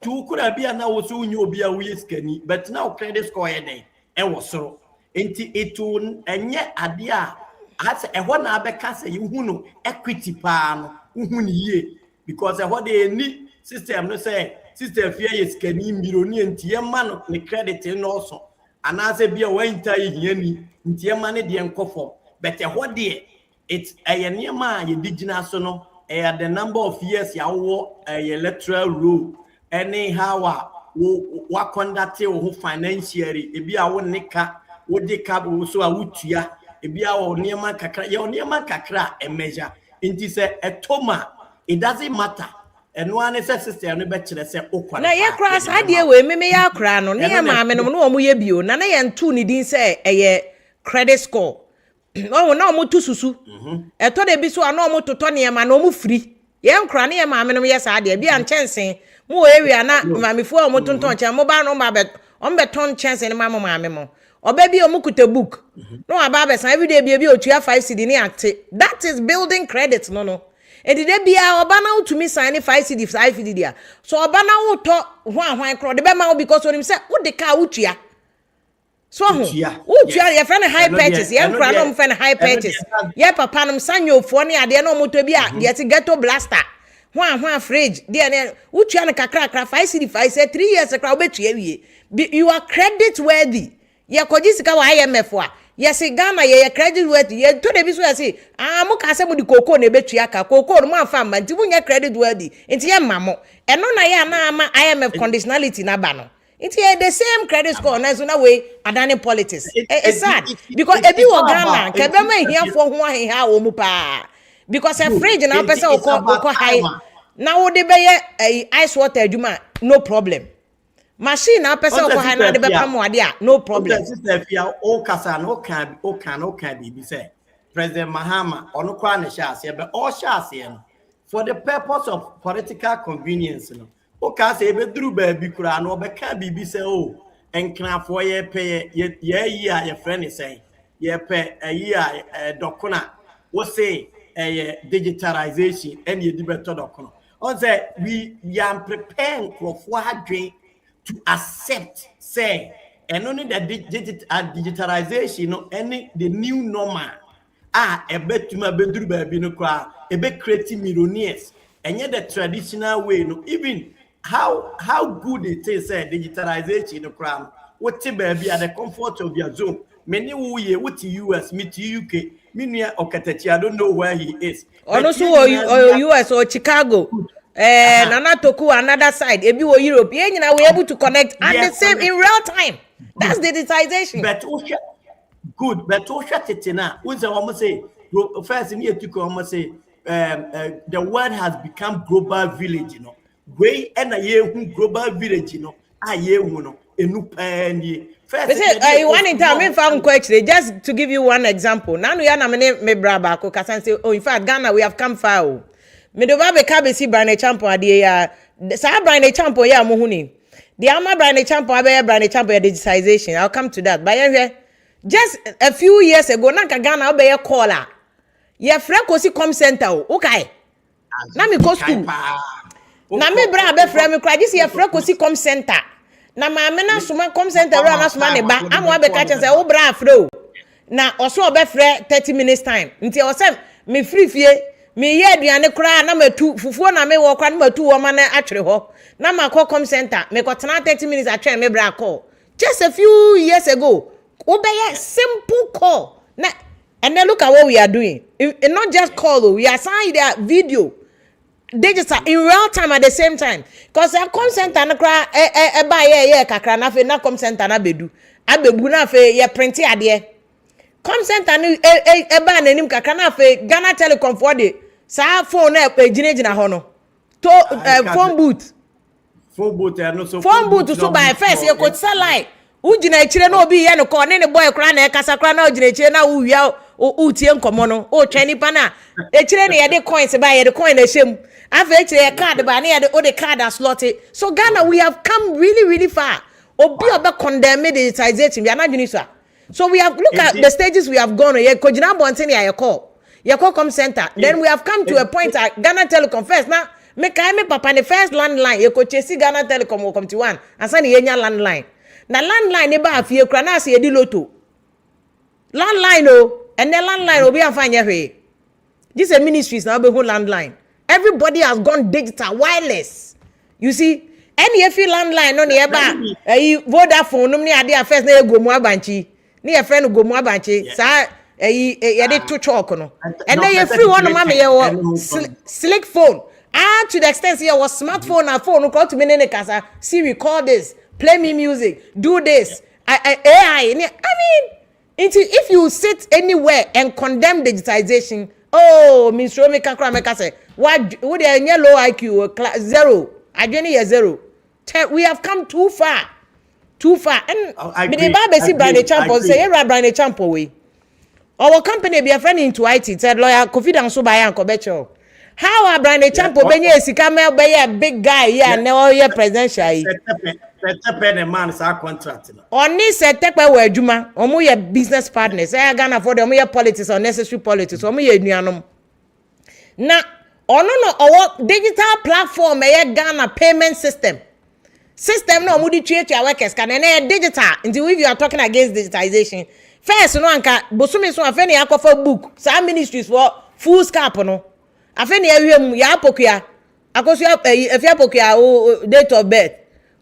tu kura bia na wo so nyi obi a wo yeskani but na o credit score ye den e wo soro enti etu enye ade a as na abeka say you hu no equity pa no hu ni ye because ehwo de ni system no say system fear is kani mironi ntie ma no ne credit no also anase bia wan tai hiani ntie ma ne de nkofo but ho de it's niema ye digina so no the number of years ya wo electoral rule anyhow wa conduct wo financially e bia wo nika wo de ka wo so a wutua e bia wo niema kakra e measure nti se etoma it doesn't matter eno ane se system no be kire se okwa na ye kra sa de we meme ya kra no ne maame no no omo ye bio na ye ntu ni din se credit score oh na omo tu susu eto de bi so ana omo toto ne ma na omo free ye nkra ne maame no ye sa de bia nchensen mo area na maamefo omo tonton chen mo ba no ma be on be ton nchensen ne maame mo oba bi omo kuta book no aba be san every day bi otua 5 cedi ni acte that is building credit no edi de bia oba na utumi sign 5 cedi 5 cedi dia so oba na wuto hwan kro de be ma because onim say wo de ka wutua so wutua ye friend high purchase ye nkra no friend high purchase ye papa no sanyofo ne ade na omoto bi a ye ti ghetto blaster hwan fridge de ne wutua ne kakra 5 cedi 5 say 3 years kra obetua wie you are credit worthy ye koji sika wa IMF a yes Ghana ye credit worthy ye to de bi so say mo ka se mo di koko na betua ka koko no mo afa ma nti munye credit worthy nti ye mamo eno na ye na ama IMF conditionality na ba no nti ye the same credit score na so na we adani politics it's sad because ebi wo Ghana ka be ma hiafo ho aheha wo mu pa because a fridge na person oko high na wo de be ye ice water aduma no problem machine na person oko high na de be pam wade a no problem sister fia o kasa no can be say President Mahama ono kwa ne sha ase be all sha ase no for the purpose of political convenience no o ka say be duru ba bi kura no be ka bibi say o enknafo ye pe ye yi a ye friend say ye pe yi a dokuna wo say digitalization and ye di better dokuna on say we are preparing for hadwen to accept say and only the digitalization no any the new normal ebetuma beduru ba bi no kwa ebe creating millionaires and yet the traditional way no even how good it is digitalization no kwa what ba bi at the comfort of your zone many wo ye what US me to UK me nua okatachi I don't know where he is ono so US or Chicago Nana Toku another side ebi wo Europe ye nyina we able to connect and the same in real time that's digitization but good but tetina we say first in here to almost say the world has become global village you know we and a global village you know no enu pani first one in time in found question just to give you one example now we are na me braba ko kasan say oh in fact Ghana we have come far me do ba be ka be si Bryan Acheampong ade ya sa Bryan Acheampong ya mo huni the ama Bryan Acheampong abe Bryan Acheampong digitization I'll come to that but here just a few years ago na ka Ghana obe ye call a ye frɛ kosi com center o kai na me go school na me bra be frɛ me kra this ye frɛ kosi com center na ma me na soma com center ro na soma ne ba amo abe ka che say wo bra frɛ o na oso obe frɛ 30 minutes time nti o say me free fie me ye aduane kra na matu fufuo na me wo kra na matu wo ma na atwere ho na makọ center me ko tena 30 minutes atwere me bra call just a few years ago obey simple call na and then look at what we are doing it not just call though, we are signing their video digital in real time at the same time because a com center na kra ba ye kakra na fe na com center na bedu abebu na fe ye print ade com center ni ba na nim kakra na fe Ghana Telecom for the sa phone na ejinejina ho no to phone booth no so phone booth so by first you could satellite ujina echire na obi ye no ko ne boy kra na ekasa kra na ujina echire na uwia utie nkomo no o twa nipa na echire ne ye de coins ba ye de coin na shem afa echire card ba na ye de o de card as slot so Ghana we have come really far obi oba condemn digitization we are not doing so we have look at the stages we have gone ye kojina bonten ya ye call com center then we have come to a point at Ghana Telecom first now me papa the first landline ye ko chesi Ghana Telecom wo come to one asa ne yenya landline na landline ne ba afie kra na ase ye di loto landline and the landline obi afanya hwe this a ministries now be who landline everybody has gone digital wireless You see, any if you landline on the eba, Vodafone, no, near their first name go more banchi, near friend go more banchi, sa, a to chalk no. And then you free one mammy, slick phone. To the extent here was smartphone and phone, call to me in the casa, see, record this, play me music, do this. I mean, if you sit anywhere and condemn digitization, oh, Miss Romeka Krameka say, what would a low IQ zero? I don't need a zero. We have come too far. Too far. And the Bible see Bryan Acheampong say, "Hey, Bryan Acheampong we. Our company be a friend into IT." Said lawyer confidence so by Uncle Becho. How are Bryan Acheampong benye sikamel be a big guy here na here presidential. Man is our contract. Oni se tekpe we adwuma, omo ye business partners. I Ghana for them, omo ye politics unnecessary politics. Omo ye aduanom. Na ono no our digital platform e Ghana payment system. System no omo di treat your workers can na digital. Until if you are talking against digitization, first no anka bosumi so afeni akofa book. Some ministries for full scap no. Afeni ehwem ya apokua. Akoso efia apokua date of birth.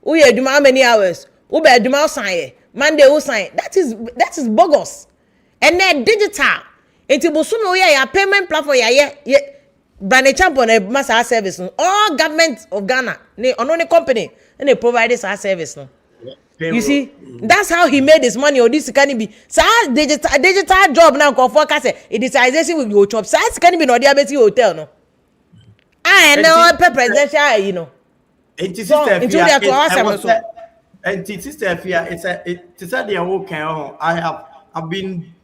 Who you do how many hours? Who be do my sign? Monday who sign? That is bogus. And then digital. Enti bosumi we ya payment platform ya Bryan Acheampong na master service. All government of Ghana, ne only company, and they provide this service. No. You see, that's how he made his money. Or this can be. So digital job now. Go for case. Digitization with your job. So can be no diabetes hotel no. I know presidential, you know. Into sister Fia, it's a dear okay. I've been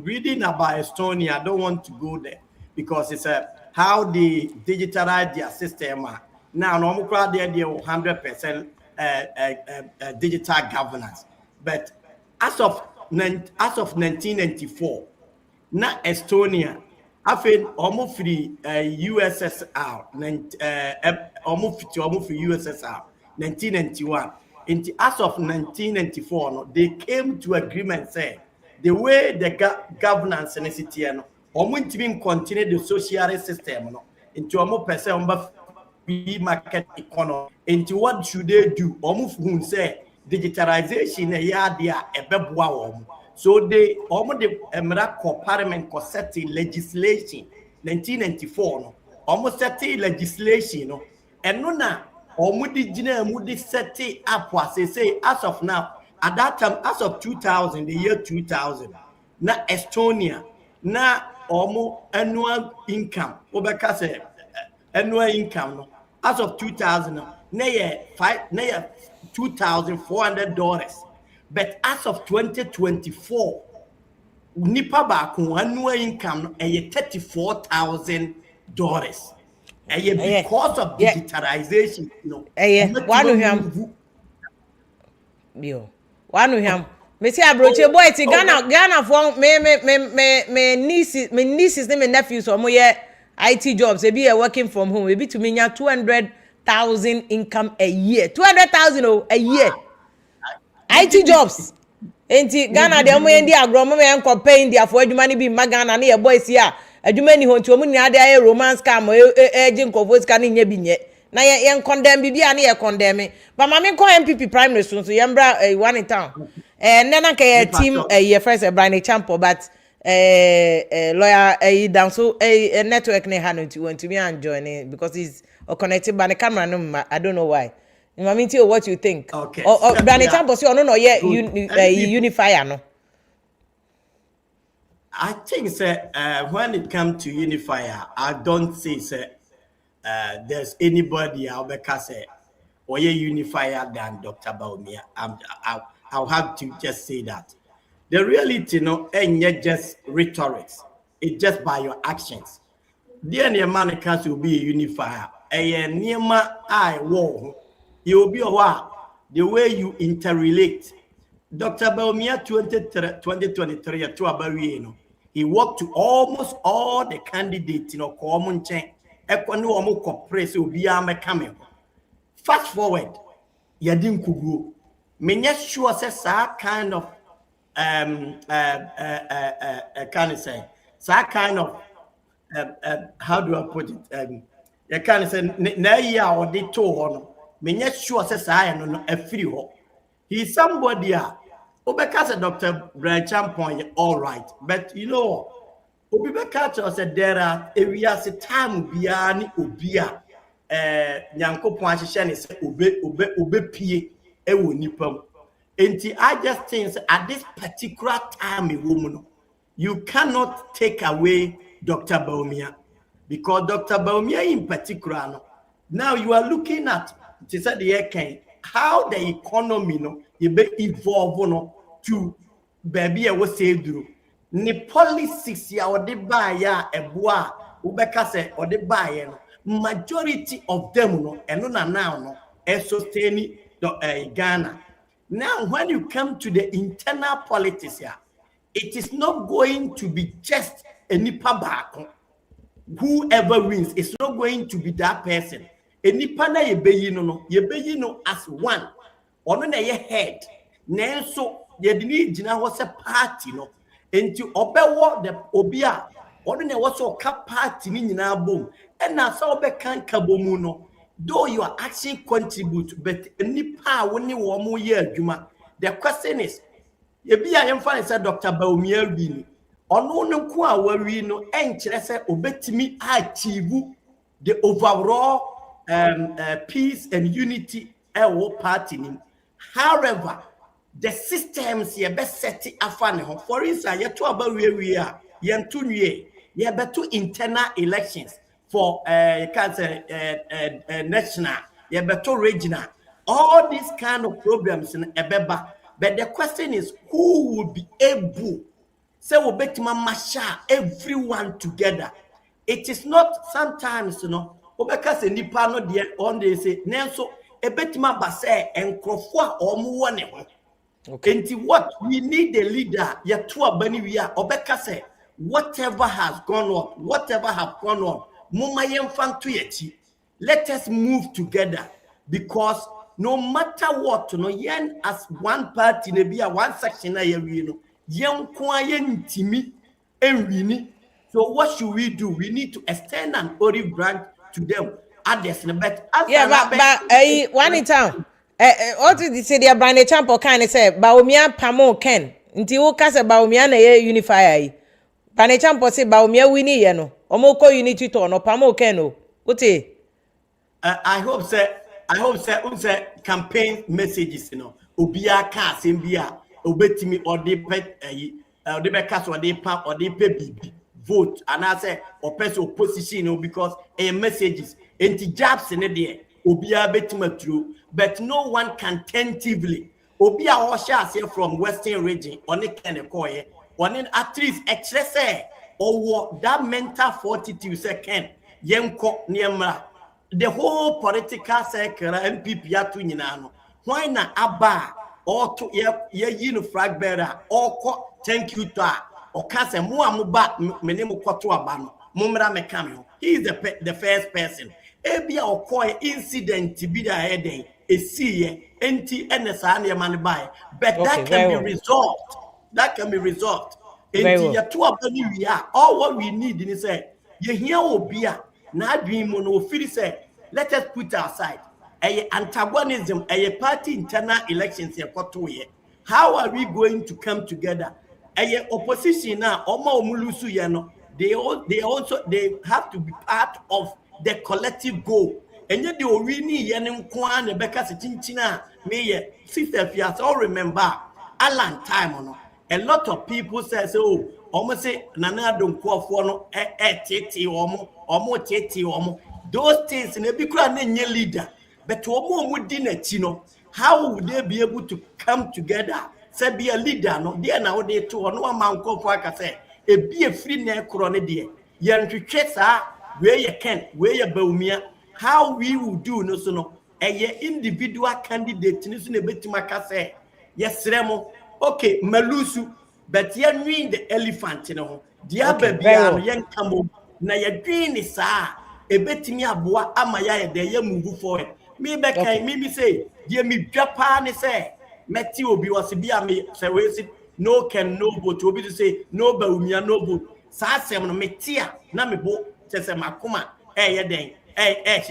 reading about Estonia. I don't want to go there because it's how they digitalize their system. Now, normal crowd they're 100% digital governance. But as of 1994, now Estonia, I feel almost free USSR, almost free USSR, 1991. As of 1994, no, they came to agreement saying the way the governance in the city, no, almost even continue the social system, no, into almost percent free market economy. Into what should they do? Almost who say digitalization, so they almost the Parliament setting legislation 1994 no almost setting legislation no and no na almost the setting up was say as of now at that time as of 2000 the year 2000 na Estonia na almost annual income obeka say annual income no as of 2000 na $2,400. But as of 2024, nipa baako annual income is $34,000. Because of digitalization, you know. One him. Me say abroche boy ti Ghana for me nieces me nephews or my IT jobs. They be working from home. We be to me 200,000 income a year. 200,000 a year. IT jobs. Enti Ghana de mo endi agro mo me enko pay India for adwuma ni bi ma Ghana na ye boys here adwuma ni ho nti omu ni ade aye romance scam agent nkofo ska ni nya bi nye na ye condemn bibia na ye condemn ba ma me ko NPP Primaries so ye mbra one in town nena ka ye team ye first Bryan Acheampong but lawyer down so network ne ha no nti want to me and join it because he's connected by the camera no I don't know why. I mean, tell what you think. Okay. Bryan Acheampong say no yeah unifier no. I think when it comes to unifier, I don't say there's anybody I'll say or unifier than Dr. Bawumia. I'll have to just say that. The reality, ain't yet just rhetoric. It's just by your actions. The man can will be a unifier. You will be a while. The way you interrelate. Dr. Bawumia 2023, he walked to almost all the candidates, common chain. Fast forward, Yadim Kugu. Menya sure says kind of can I say how do I put it? you can say na year or the to ho me nyɛ sure say saa no afiri ho. He is somebody Obeka said Dr. Bryan Acheampong all right, but you know Obeka said there are areas time bia ni obia nyankopon ahyehyɛ ne sɛ obepie ewo nipam. Enti I just think at this particular time you cannot take away Dr. Bawumia, because Dr. Bawumia in particular now you are looking at how the economy evolve to baby was saved through ni policies ya or the buyer eboa ubeka say or the buyer majority of them now sustain Ghana. Now when you come to the internal politics here, it is not going to be just a nipa back. Whoever wins, it's not going to be that person. A nipa na yebeyi no as one. Ono na ye head. Nenso ye dini jina was a party no. Enti obewo the obia. Ono na was a party ni nyina bom. And na sa obe kan kabomu no. Though you are actually contribute, but nipa woni wo mo ye adwuma. The question is, yebi a yemfa say Dr. Bawumia wi ono nko a wawi no enkyere say obetimi achieve the overall peace and unity party. However, the systems ye be set afa ne ho. For instance, ye to aba we a ye nto nwie ye beto internal elections for national, ye beto regional. All these kind of problems in ebeba. But the question is, who will be able say we betima masha everyone together? It is not sometimes, obeka se nipa no de on they say nenso ebetima ba say enkrofo a omo wone ho. Okay. What we need a leader ya to abani we are obeka say whatever has gone on, mama yemfa to yechi. Let us move together, because no matter what, yen as one party nebia one section na ye yen kwa yen timi enwini. So what should we do? We need to extend an olive branch to them. Others, but one in town. What did you say? The Bryan Acheampong kind of say Bawumia pamo ken. Nti wo ka say Bawumia na ye unify ai. Bryan Acheampong say Bawumia wini ye no. Omo ko unity to no pamo ken no. Wote? I hope say campaign messages obia ka sembia obetimi ode be cast or they pap or they pay vote and I say or person opposition because a messages anti jobs in there obia betima true, but no one can tentatively obia or shall say from western region on the can koye on at least excess or that mental fortitude second yenko niemra. The whole political circle NPP atu nyina no why na aba or to ye flag bearer or thank you to or kase mo amuba mene mo kwato aba no mumra meka me ho. He is the first person ebia okoy incident bi da heading esiye enti enesa na man buy, but okay, that can be resolved. Enti ya to aba ni wi a all what we need is say ye hia obia na adwin mo no feel say let us put aside a antagonism, a party internal elections here. How are we going to come together? A opposition now, they have to be part of the collective goal. And yet the Orini Yanim Kwan, the Becca Chinchina, me sister, if you all remember, Alan time a lot of people say, oh, almost say Nana don't call for no tete or more tete or more. Those things in a big leader, but to a more dinner, how would they be able to come together? Say be a leader, no, dear nowadays to no amount of work. I say, be a free neck corona dear. Young to chase where you can, where you Bawumia, how we will do no so a individual candidate in a bit to say, yes, Remo, okay, Malusu, but you mean the elephant, dear baby, young Camo, na your green is ebetimi aboa amaya de ye move forward me be kan me say de me dwapa ne say meti obi was bia me say we say no can no vote obi to say no Bawumia no vote sa asem no metia na me bo se makoma ye den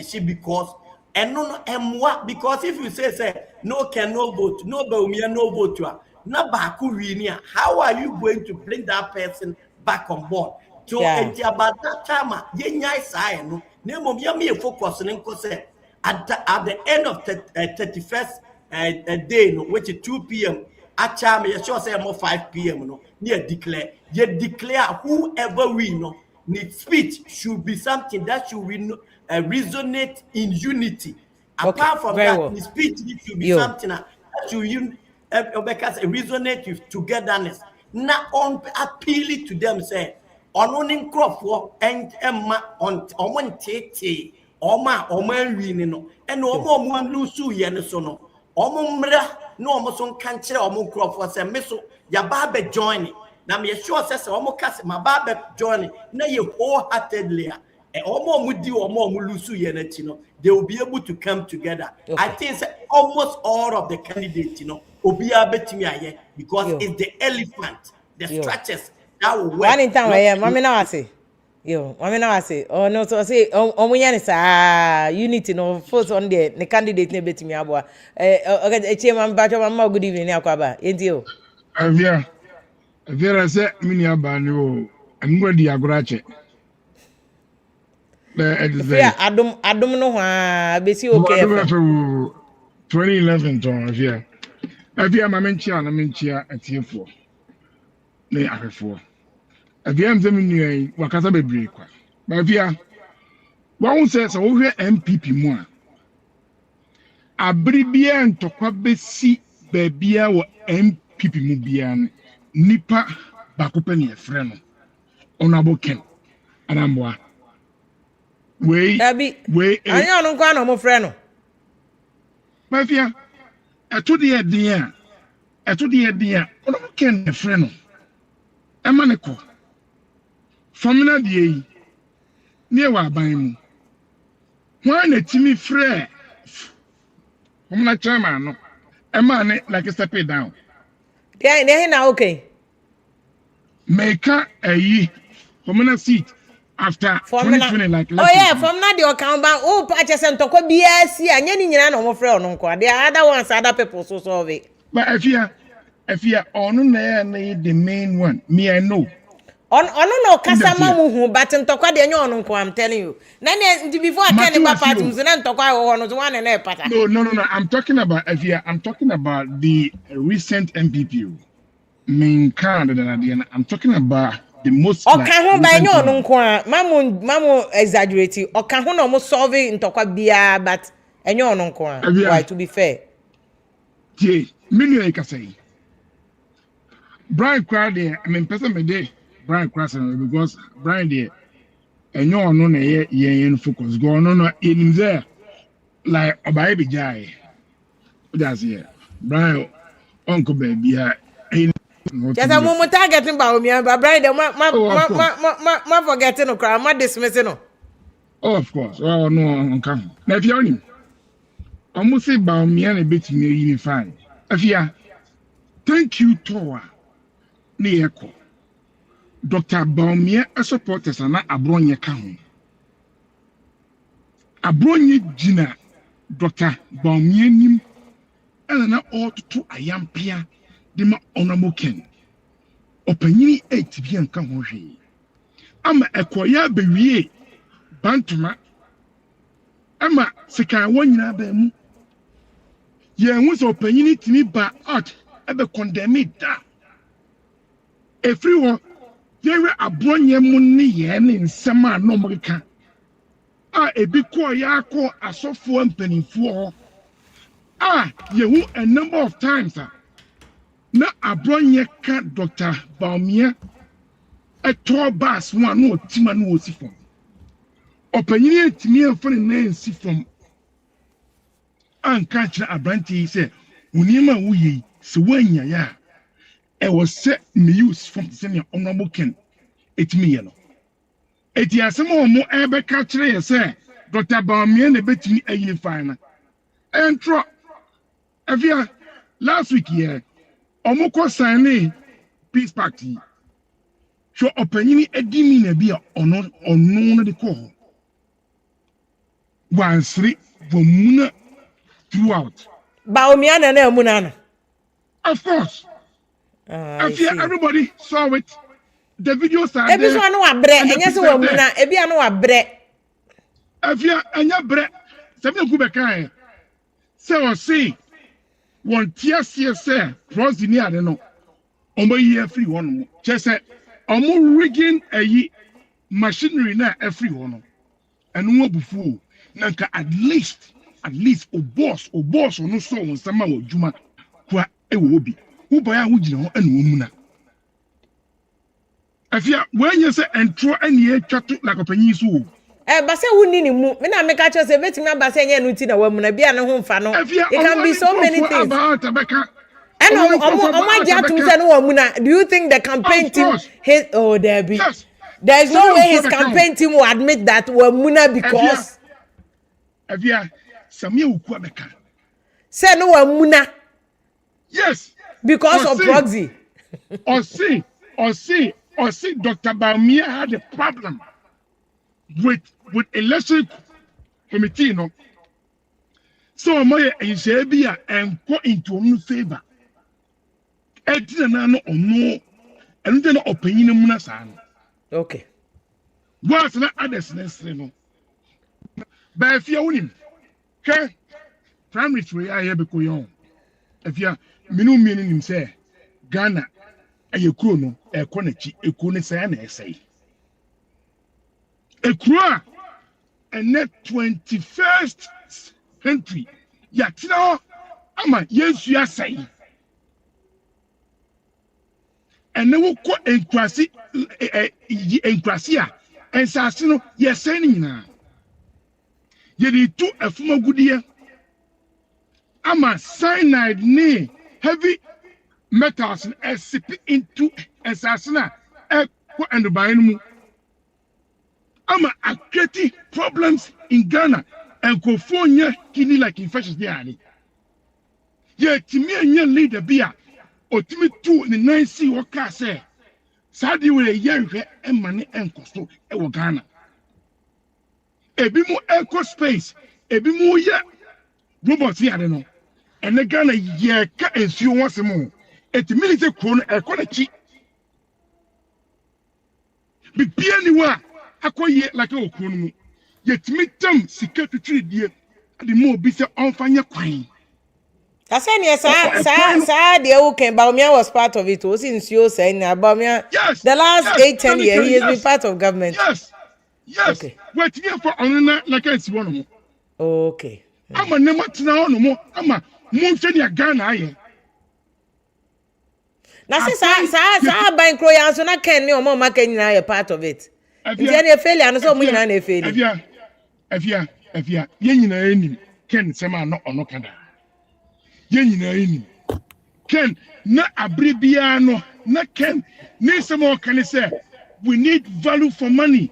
she because and no what because if you say no can no vote, no Bawumia no vote na baku winia, how are you going to bring that person back on board? So Yeah. about that time, no name me focus say at the end of 31st day, no, which is 2 p.m. Acham, you sure say more 5 p.m. No, near declare whoever we know need speech should be something that should resonate in unity. Okay. Apart from Very that, well. the speech needs to be Yo. something that should resonate with togetherness. Not on appealing to them say on crop for and on tete ọma nwi no ẹna ọma lusu yẹ ne so no ọma mmra na ọma so nka nkyerɛ ọma nkurɔfoɔ sɛ me so yaba abɛ join na me sure sɛ ọma ka sɛ ma ba abɛ join na yɛ wholeheartedly ọma di ọma lusu yɛ n'akyi no they will be able to come together. Okay. I think almost all of the candidates, obiara betimi ayɛ because it's the elephant, the structures that will work. One in time, mami na wase. Yo, mami na wase. Oh no, so say, omunya ni sa unity no first on there. The candidate ne betimi aboa. Okay, chairman bacho mama good evening ni akwaba. Enti yo. Avia say mini aba ni o. Ngwa di agorache. Fia adum no ha besi okay. 2011 ton Avia mamenchia na menchia atiefo. Ne ahefo. Avia mze mini wakasa bebre kwa. Ba avia won say so wo hwe NPP mu a abribia ntokwa besi baabia wo NPP mu bia nipa bakopa ne efre no onabo ken anamboa we anya ono kwa no mo frɛ no mafia eto de dia onabo ken efre no emaneko famina de yi ne wa ban mu hwan na timi frɛ famina chairman no emane like step it down yeah na okay make a famina seat after 2020 like oh yeah famina de okamba o pache se ntokwa bia si anya ni nyina na mo frɛ ono kwa the other ones other people so solve it but if you onu na the main one me I know ono no kasama mu hu but ntokwa de anya ono kwa I'm telling you na before I can ba party mu na ntokwa wo no so one na pata no I'm talking about I'm talking about the recent MPP main candidate I'm talking about the most okay ho ba anya ono kwa mamu exaggerate okay ho no mo solve ntokwa bia but anya ono kwa why to be fair tie menu e ka say Bryan crowd there I mean person me dey Bryan Crasson because Bryan there anya ono na ye focus go no in there like obaye be jai that's here Bryan uncle baby just a moment targeting Bawumia but Bryan ma forgetting no crowd ma dismissing no of course oh no come na if you only almost say Bawumia na betimi unify afia thank you towa ni eko Dr. Bawumia supporters na abronye ka ho abronye jina Dr. Bawumia nim na otutu ayampia de ma onamoken opanyini 8 bi anka ho hwe ama ekoya bewie bantuma ama sika wonyina ba mu ye hu so opanyini timi ba out ebe condemn it everyone yewe abronye mu ne ye ne nsem a no mreka a ebi ko ya ko asofo mpanimfo yehu a number of times na abronye ka Dr. Bawumia eto bas one no tima no osifom opanyini etimi afone na ensifom anka kira abranti se unima wuyi se wanya ya e was set me use from the senior honorable ken etimi ye no eti asemo mo ebe ka kire ye se Dr. Bawumia na betimi ayinify na entro avia last week here omoko sign peace party so opanyini edimi na bia ono no de ko wansiri Bawumia throughout. Bawumia na emuna. Of course. I fear everybody saw it. The videos are there. Ebi so anu wa bre, enye se wa muna, ebi anu wa bre. Afia anya bre. Sabi ku be kan. Say o say won tiasie say proxy ni ade no. Omo yi free one mo. Che say omo rigging ayi machinery na free one. Anu wo bufu na nka at least o boss no so won sama wo djuma kwa e wo obi. Wo boy a wo gina ho anu wo muna. Afia when you say entro anie twato like opanyi so. But say who ni mu me na make sure say betimi aba say nya no ti na wa mu na bia ne ho mfa no it can be so many things and omo ja to say no wa mu na do you think the campaign team his there be yes. There is no way his campaign team will admit that wa mu na because Avia Samia ukwa beka say no wa mu na yes because of proxy or see Dr. Bawumia had a problem with election committee, you know. So my Isabia and go into a favor. I didn't know or no, and then opinion munasan. Okay. What's not others necessary? But if you win, okay, primary three I have a young. If you minu meaning him say Ghana, a Yokuno, a Konechi, a Kunisana essay. A croix and net 21st century. Yatino, ama yes, you are saying. And then we call enquasi enquasia and Sassino, yes, saying now. Ye two a former good year. Ama cyanide ne heavy metals and sip into and Sassina and the Bainu. I'm creating problems in Ghana and California kidney like infections there. Yet, to me and your leader beer or to me too in the 9C or car say, Sadi will a young and money and cost to Ghana. A bit more eco space, a bit more yet robots here, I don't know. And the Ghana yeah cat and see once more. At the military corner, a quality. Be anywhere. Akoye like o kunu yet mitam secretary die the more be say onfanya kwan Asani sa de who can Bawumia was part of it was in CEO saying Bawumia yes the last 8-10 years he has been part of government yes okay wait here for onuna like I see one okay ama nema tina ono mo ama mo hwe ne Ghana aye na say sa ban kro ya so na ken ne omo maka nyina ye part of it. Nti failure no so mu nyina na failure. Afia ye nyina enim ken sema no ono kada. Ye nyina enim ken na abribia no na ken ne sema o kan say we need value for money.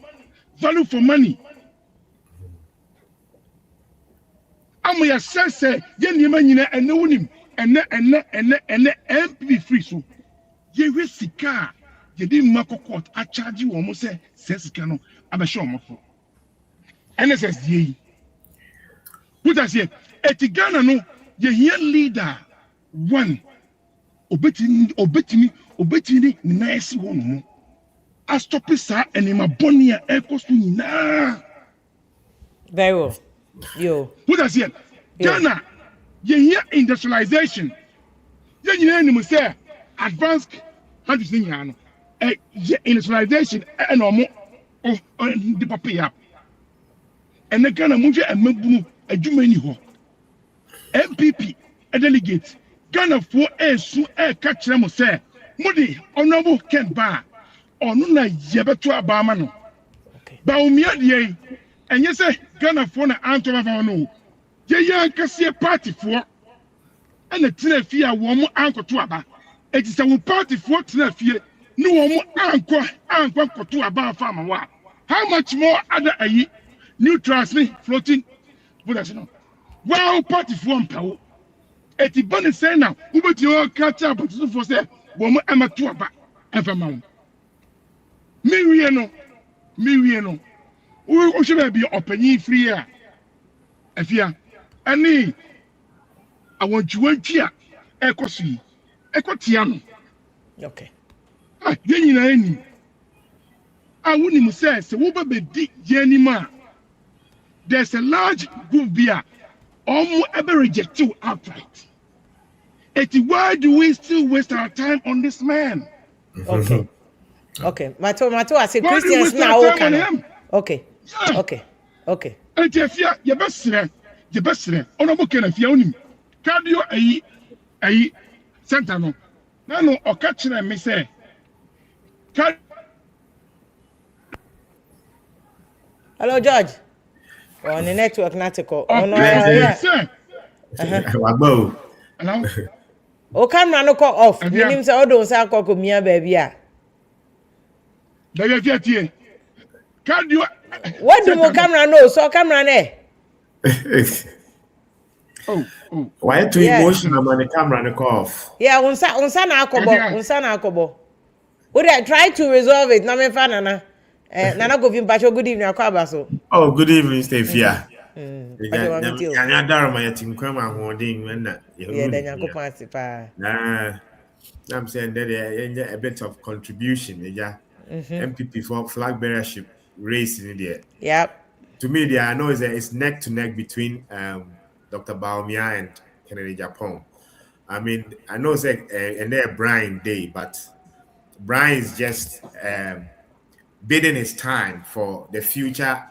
Amu ya say ye nyima nyina ene wonim ene NPP free so ye we sika ye di mako court a charge wo mo say sika no abehye omo fo NSS ye put us here eti Ghana no ye here leader one obetini ni nice wo no mo a stop sa enema bonia ekosu nyina very well yo put us here Ghana ye here industrialization ye nyina ni mo say advanced countries in Ghana industrialization and the papaya and the Ghana movie and Mabu a Jumani ho NPP a delegate Ghana for a so a catch them say Moody honorable Ken Bar or Nuna Yabatua Bamano Bawumia ye and yes Ghana for an answer of our no ye can see a party for and the Tinefia woman uncle to Aba. It is a party for Tinefia. No one uncle to Aba farmer. How much more other new transmit floating? Well, party for power. At the bunny say now, who but you catch up for say, woman amateur and for mount. Miriano, who should be opening free? afia ani I want you here ekosi ekotia no Okay. ah yen nyina ani ah woni mu se wo ba bedi yanima there's a large group here ever reject you outright. Why do we still waste our time on this man? Okay. Okay. Mato, I say Why do we Christians waste our now. time on him? Okay. Yeah. Okay. And if you best honorable Ken, if you own cardio a center no. No, or catching them, me say. Hello, George. On the network, Natiko. Oh, no, yeah. Hello. O camera no call off. Minim say odo say akoko mia baby a. Baby tie. Cardio. What do mo camera no? So camera ne? Oh. Why too emotional when the camera no call off? Yeah, unsa na akobo. We try to resolve it. Na me fa nana. Nana go vim pacho good evening akwaba so. Oh, good evening, Stefia. Yeah, Darama yatim kwama holding when that. Yeah, then Yankopon asipa. I'm saying that a bit of contribution, yeah. NPP for flag bearership race in there. Yep. To me, I know it's neck to neck between Dr. Bawumia and Kennedy Acheampong. I mean, I know it's and they're Bryan Day, but Bryan is just bidding his time for the future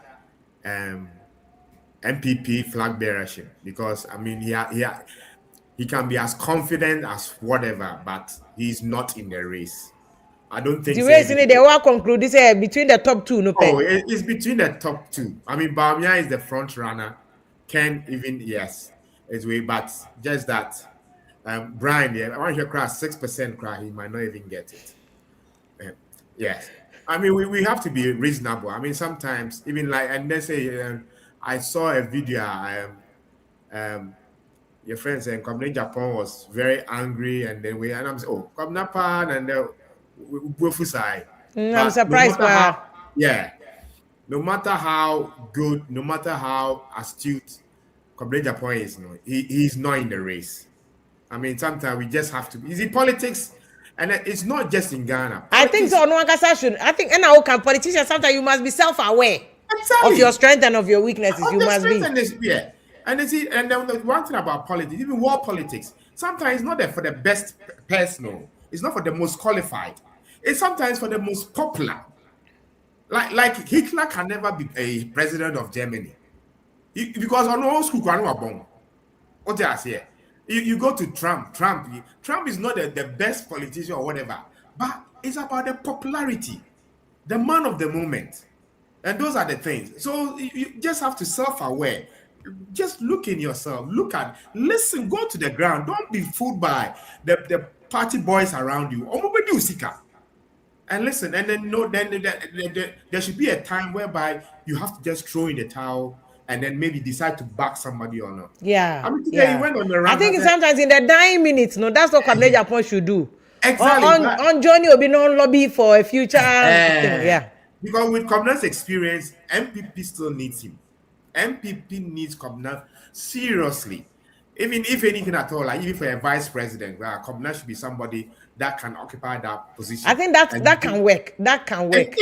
NPP flag bearership, because I mean he can be as confident as whatever, but he's not in the race. I don't think the race in it, they will conclude this between the top two. No, it's between the top two. I mean, Bawumia is the front runner. Ken even it's way, but just that Bryan, I want to cry 6% cry, he might not even get it. Yes. I mean, we have to be reasonable. I mean, sometimes even like, and they say, I saw a video, your friend saying Kwabena Japan was very angry, and then I'm saying, oh, Kwabena Pan, and I'm surprised by no matter how good, no matter how astute Kwabena Japan is, he's not in the race. I mean, sometimes we just have to. Is it politics? And it's not just in Ghana. I think so. No, should. I think, and now can politicians sometimes you must be self-aware of your strength and of your weaknesses. You must be. And then the one thing about politics, even war politics, sometimes it's not for the best personal. It's not for the most qualified. It's sometimes for the most popular. Like Hitler can never be a president of Germany because on old school, what I say. You go to Trump. Trump is not the best politician or whatever, but it's about the popularity, the man of the moment. And those are the things. So you just have to self-aware. Just look in yourself. Listen, go to the ground. Don't be fooled by the party boys around you. And listen, and then there should be a time whereby you have to just throw in the towel and then maybe decide to back somebody or not. Yeah. I mean, today he went on the run. I think sometimes in the dying minutes, that's what Kwabena Japan should do. Exactly. On Johnny will be non-lobby for a future thing. Yeah. Because with Kwabna's experience, MPP still needs him. MPP needs Kwabna seriously. Even if anything at all, like even for a vice president, Kwabna should be somebody that can occupy that position. I think that can work. That can work.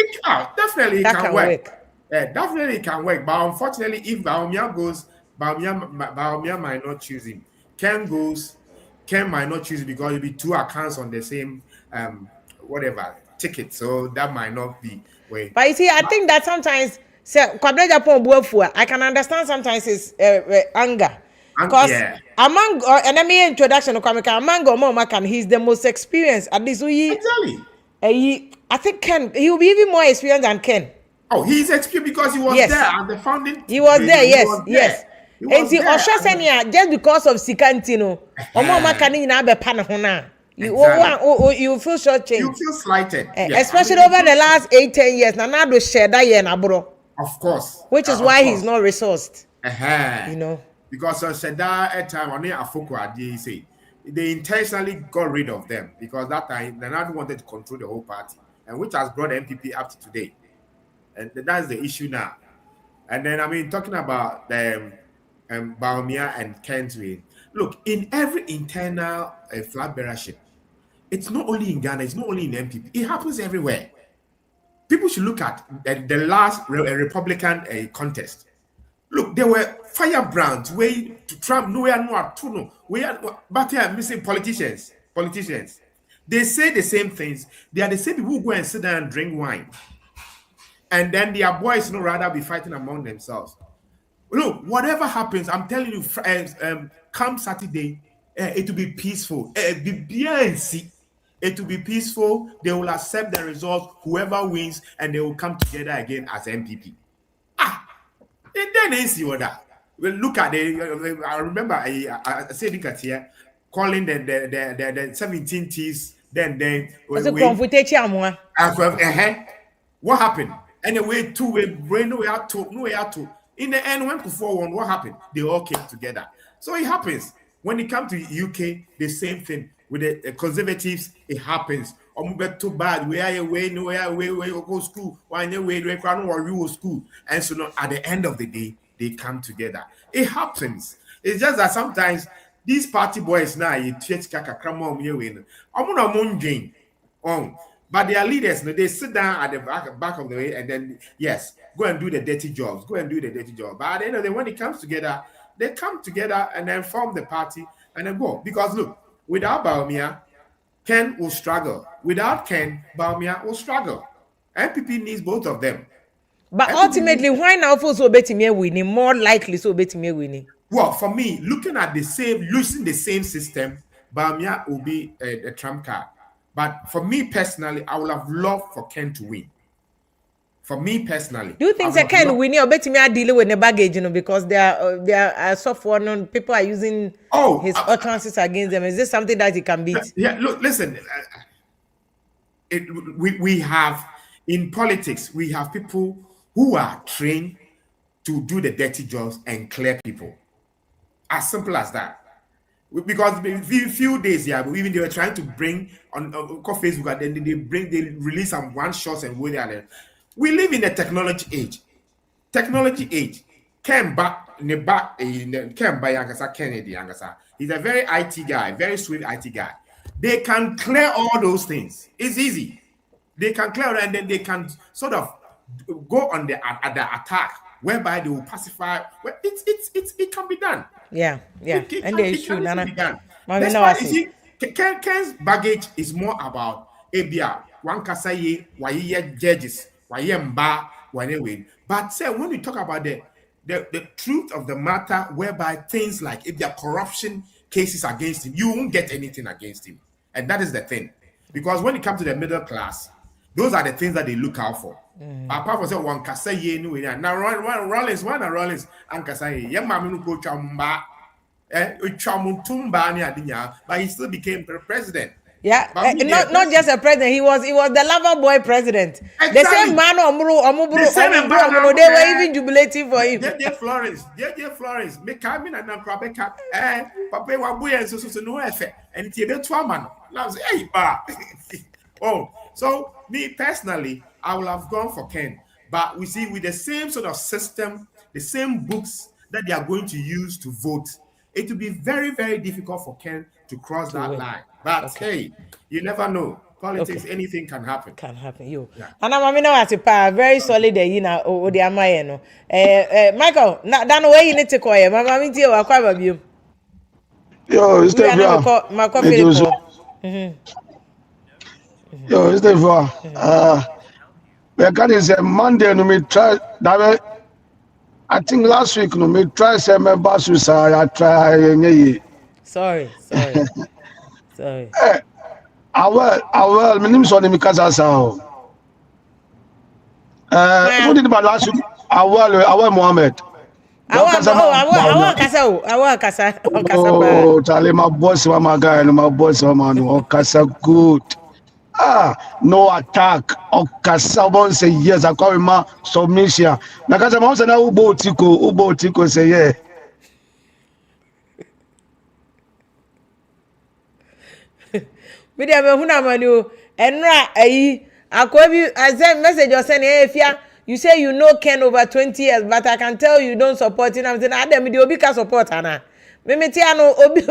Definitely it can work. Definitely it can work. But unfortunately, if Bawumia goes, Bawumia might not choose him. Ken goes, Ken might not choose him because it'll be two accounts on the same ticket. So that might not be way. But you see, I think that sometimes Kwabena Japan I can understand sometimes his anger. Because among introduction among Omomakan, he's the most experienced. At least I think Ken, he will be even more experienced than Ken. Oh, he's experienced because he was there at the founding. He was there, yes. And see, just because of Sikantino, you feel shortchanged. You feel slighted. Especially over the last 8-10 years. Now do share that year, of course. Which is why he's not resourced. Because Sheda at time on Afoko, they say they intentionally got rid of them because that time they not wanted to control the whole party, and which has brought NPP up to today. And that's the issue now. And then, I mean, talking about Bawumia and Kent win. Look, in every internal flag bearership, it's not only in Ghana, it's not only in NPP, it happens everywhere. People should look at the last Republican contest. Look, there were firebrands where to Trump nowhere no but they are missing politicians. They say the same things. They are the same people who go and sit down and drink wine. And then their boys rather be fighting among themselves. Look, whatever happens, I'm telling you, come Saturday, it will be peaceful. It will be peaceful. They will accept the results, whoever wins, and they will come together again as MPP. And then they see what that. Well, look at the. I remember I said it here, calling the 17 T's. Then what happened? Anyway, two-way brain, no to. In the end, when Kufuor won, what happened? They all came together. So it happens. When it comes to UK, the same thing. With the conservatives, it happens. Too bad. Where you go school? Why you school? And so now, at the end of the day, they come together. It happens. It's just that sometimes these party boys now, but their leaders, they sit down at the back of the way and then, yes, go and do the dirty jobs. But at the end of the day, when it comes together, they come together and then form the party and then go. Because look, without Bawumia, Ken will struggle. Without Ken, Bawumia will struggle. NPP needs both of them. But NPP ultimately, why now for so Betty winning? More likely so Betty winning. Well, for me, looking at using the same system, Bawumia will be a trump card. But for me personally, I would have loved for Ken to win. For me personally, do you think that Ken winning or Betty me dealing with the baggage, because they are soft one people are using his utterances against them? Is this something that he can beat? Yeah, look, listen. We have in politics, we have people who are trained to do the dirty jobs and clear people. As simple as that. Because a few days here, even they were trying to bring on Facebook, and then they release some one shots and way there. We live in a technology age. Ken Kennedy. He's a very IT guy, very sweet IT guy. They can clear all those things. It's easy. They can clear it, and then they can sort of go on the attack, whereby they will pacify. Well, it can be done. Yeah. And it's true, Nana. That's why you see, Ken's baggage is more about ABR. One kasaye, why judges, why mba, why. But say when we talk about the truth of the matter, whereby things like if there are corruption cases against him, you won't get anything against him, and that is the thing. Because when it comes to the middle class, those are the things that they look out for. Apart from say one kasaye no now Rollins and kasaye mama no coach but he still became president. Yeah, not just a president. He was the lover boy president. Exactly. The same man they were even jubilating for him. Dear Florence, make coming and now Quebec. Papa wa boy and so no effect. And it's a 2 man. Now say, hey, ba. Oh, so me personally, I will have gone for Ken. But we see with the same sort of system, the same books that they are going to use to vote, it will be very, very difficult for Ken to cross that line. But hey, you never know. Politics, anything can happen. You. Yeah. And I'm very solid, you know, or the Amayeno. Michael, that way you need to call him. Mamma, I'm quite you. Yo, it's my coffee. Yo, it's we can say Monday, no, me try that. I think last week, no, me try say my boss was I try. Sorry. I will. My name is Only Mikasa. What did about last week? I will Mohammed. I kasa. Oh, Charlie, my boss, my guy, my boss, man, oh, kasa good. No attack. Oh, kasa one say yes. I call him my submission. Na kasa mo say na ubo tiko say yeah. Media me huna manu enra ayi akwa bi I send message or send if you say you know Ken over 20 years, but I can tell you don't support him. I'm saying, Adam, the Obi can support Hana. Me tiano Obi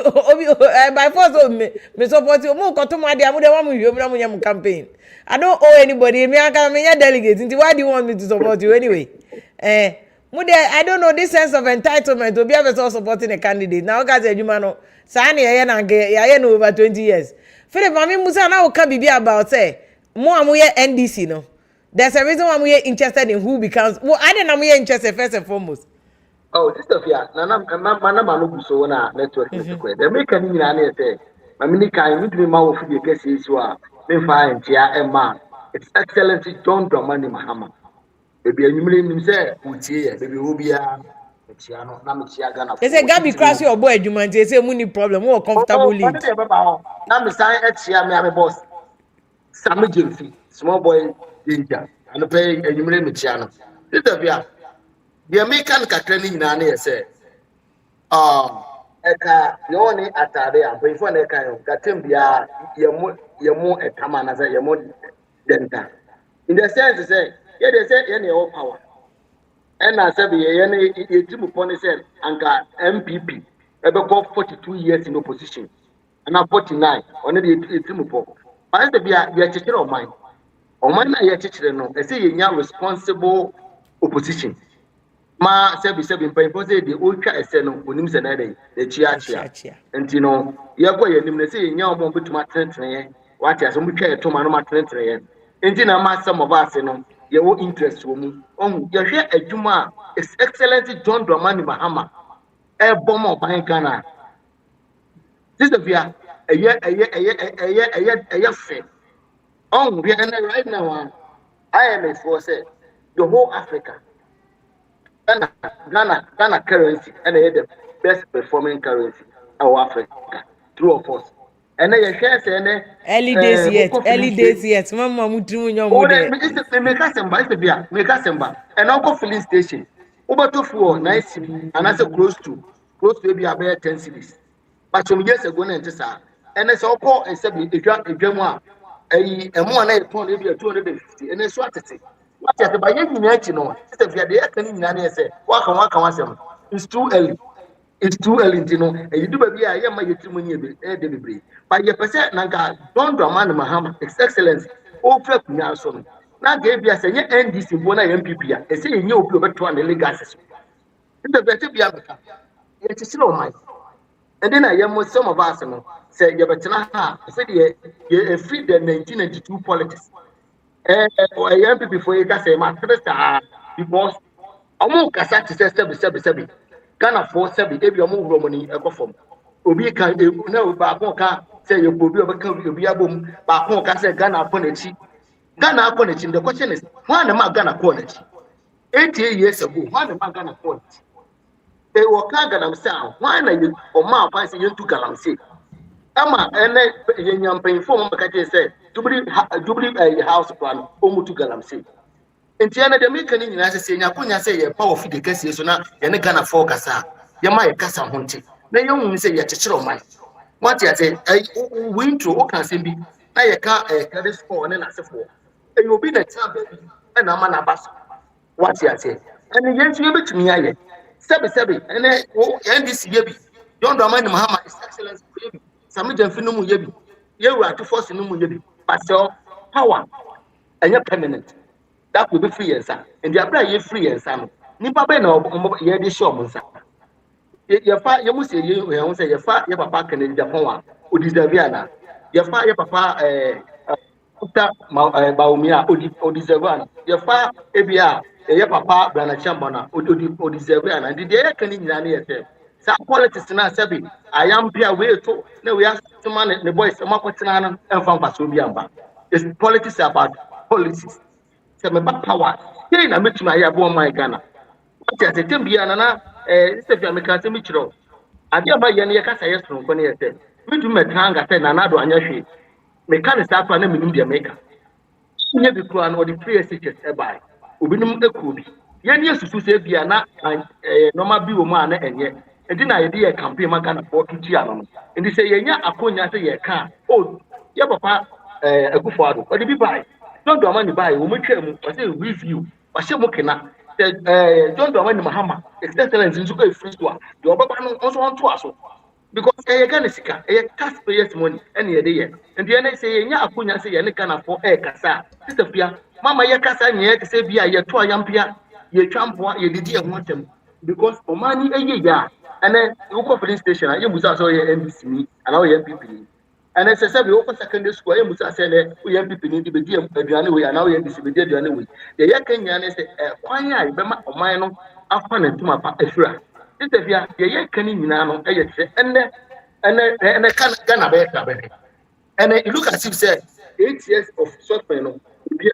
by force me support you. Mo koto mo dia mo de wa mo yom campaign. I don't owe anybody. Me aka me delegate. Why do you want me to support you anyway? I don't know this sense of entitlement to be able supporting a candidate. Now guys, you know, Sani ya no over 20 years. Philip, Mami Musa now can be about say more amuye NDC no. There's a reason why we're interested in who becomes. Well, I don't know we're interested first and foremost. Oh, this stuff here. Nana manu so na network network. The make any na na say. Mamini kan mi dumi ma wo fi ke si so a. Me fa entia e ma. It's Excellency John Dramani Mahama. Baby enyumre nim say utie ye. Baby obia entia no na me tia Ghana. They say Gabi crash your boy adwuma nti say muni problem. Wo comfortable lead. Na me sign etia me am boss. Sami Jemfi, small boy danger. And pay enyumre me tia no. This stuff here. The American Katrani Nani say, Eka, Yoni Atare, and before the kind of Katimbia, Yamu a Taman as a Yamu Denta. In the sense, to say, yeah, they say any old power. And I said, any Timu Pony said, and got NPP, ever got 42 years in opposition, and I'm 49, only the Timu. I said, be a teacher of mine. Or mine, I teacher, no, I say, you're responsible opposition. Ma sebi mpanyinfo say the ultra eseno onim se na dey the chia enti no ye go ye nim na say nya omo betuma trentre what ya so mutwa eto ma no ma trentre enti na ma some of us no ye wo interest wo mu on ye hwe adwuma is Excellency John Dramani Mahama e bomo ban Ghana this the via eye fe on we right now I am for say the whole Africa Ghana currency and the best performing currency of Africa. True of us. And then you share say early days yet. Mama mutu nyo mo de. Make Semba. And Uncle filling station. Over to 4 nice and as close to maybe about 10 cities. But some years ago and and it's all called and said if you are a more than 250 and it's what it is. What is the by any no? If you are the can say, it's too early. It's too early, you know. And you do baby, I am my delivery. But your percent, Nanga, don't Dramani Mahama, His Excellency, all prep me also. Now gave you a say, NDC, one NPP, and say you know, to an legacy. In the better be Africa, it is still mine. And then I am with some of us, say, you better not say, you free the 1992 politics. NPP before you can say my first because I'm kasa to say sebi Ghana for sebi ebi omo Romani e go from obi kan na ba kon ka say you obi obeka obi abom ba kon ka say Ghana upon echi the question is why na ma Ghana upon echi 8 years ago why na ma Ghana upon echi they were ka Ghana say why na you o ma pa say you to Ghana say ama ene yenyampen fo mo ka say Dubli house plan omutu galamse entiana de meka ni nyina se nya konya se ye power fi de kase so na ye ne Ghana for kasa ye ma ye kasa honte na ye hu se ye chechero man what ya say we intro o kan se bi na ye ka credit score ne na sefo e obi na tia baby na ma na bas what ya say and ye ntu ye betumi aye sebi ene NDC ye bi John Dramani Mahama is excellence ye bi Sami Jemfi no mu ye bi ye wura to force no mu ye bi but power and you're permanent. That will be free and son. And the apply you free and son. Nipa be no ye de show monsa. Ye fa ye must say you say ye fa ye papa can in Japan. O deserve na. Ye fa ye papa uta Bawumia o deserve. Ye fa ebia ye papa Bryan Acheampong o deserve na. The dey can in na ye say. Sa politics na sabi I am pia we to na we ask to man the boys ma kwetena na emfa mfaso bi amba. It's politics about policies. Say me back power. Here na metuma ya bo my Ghana. What say tem bia na Stephen America say me chiro. Ade aba ye na ye kasa ye soro ko na ye say. Me du metanga say na na do anya hwe. Me kan sa fa na me nim de America. Nye bi kro na odi free SHS e bai. Obinum ekuo bi. Ye ne susu say bia na normal bi wo mu ana enye. Edi na ye dey campaign ma Ghana for to tia no. Ndi say ye nya akonya say ye ka. Oh, ye papa Akufo-Addo or the buy. Don't do money buy. We make review. wahye mo kena John Dramani Mahama excellence nso go free to a the obaba no also on to aso because Ghana sika taxpayers money and ye dey and the say nya akunya say ye ne Ghana for kasa sister fia mama ye kasa nye say bia ye to ayampia ye twampo ye didi e ho atem because omani eye ya and then you go police station you musa so ye NBC ni and now ye NPP and then say we open secondary school you musa say le ye NPP ni be di aduane we and now ye NBC be di aduane we ye Kenya ne say kwan ya be ma oman no afa na tuma pa afira sister fia ye kan nyina no eye tre and kan Ghana be ta be and you look at him say 8 years of suffering no be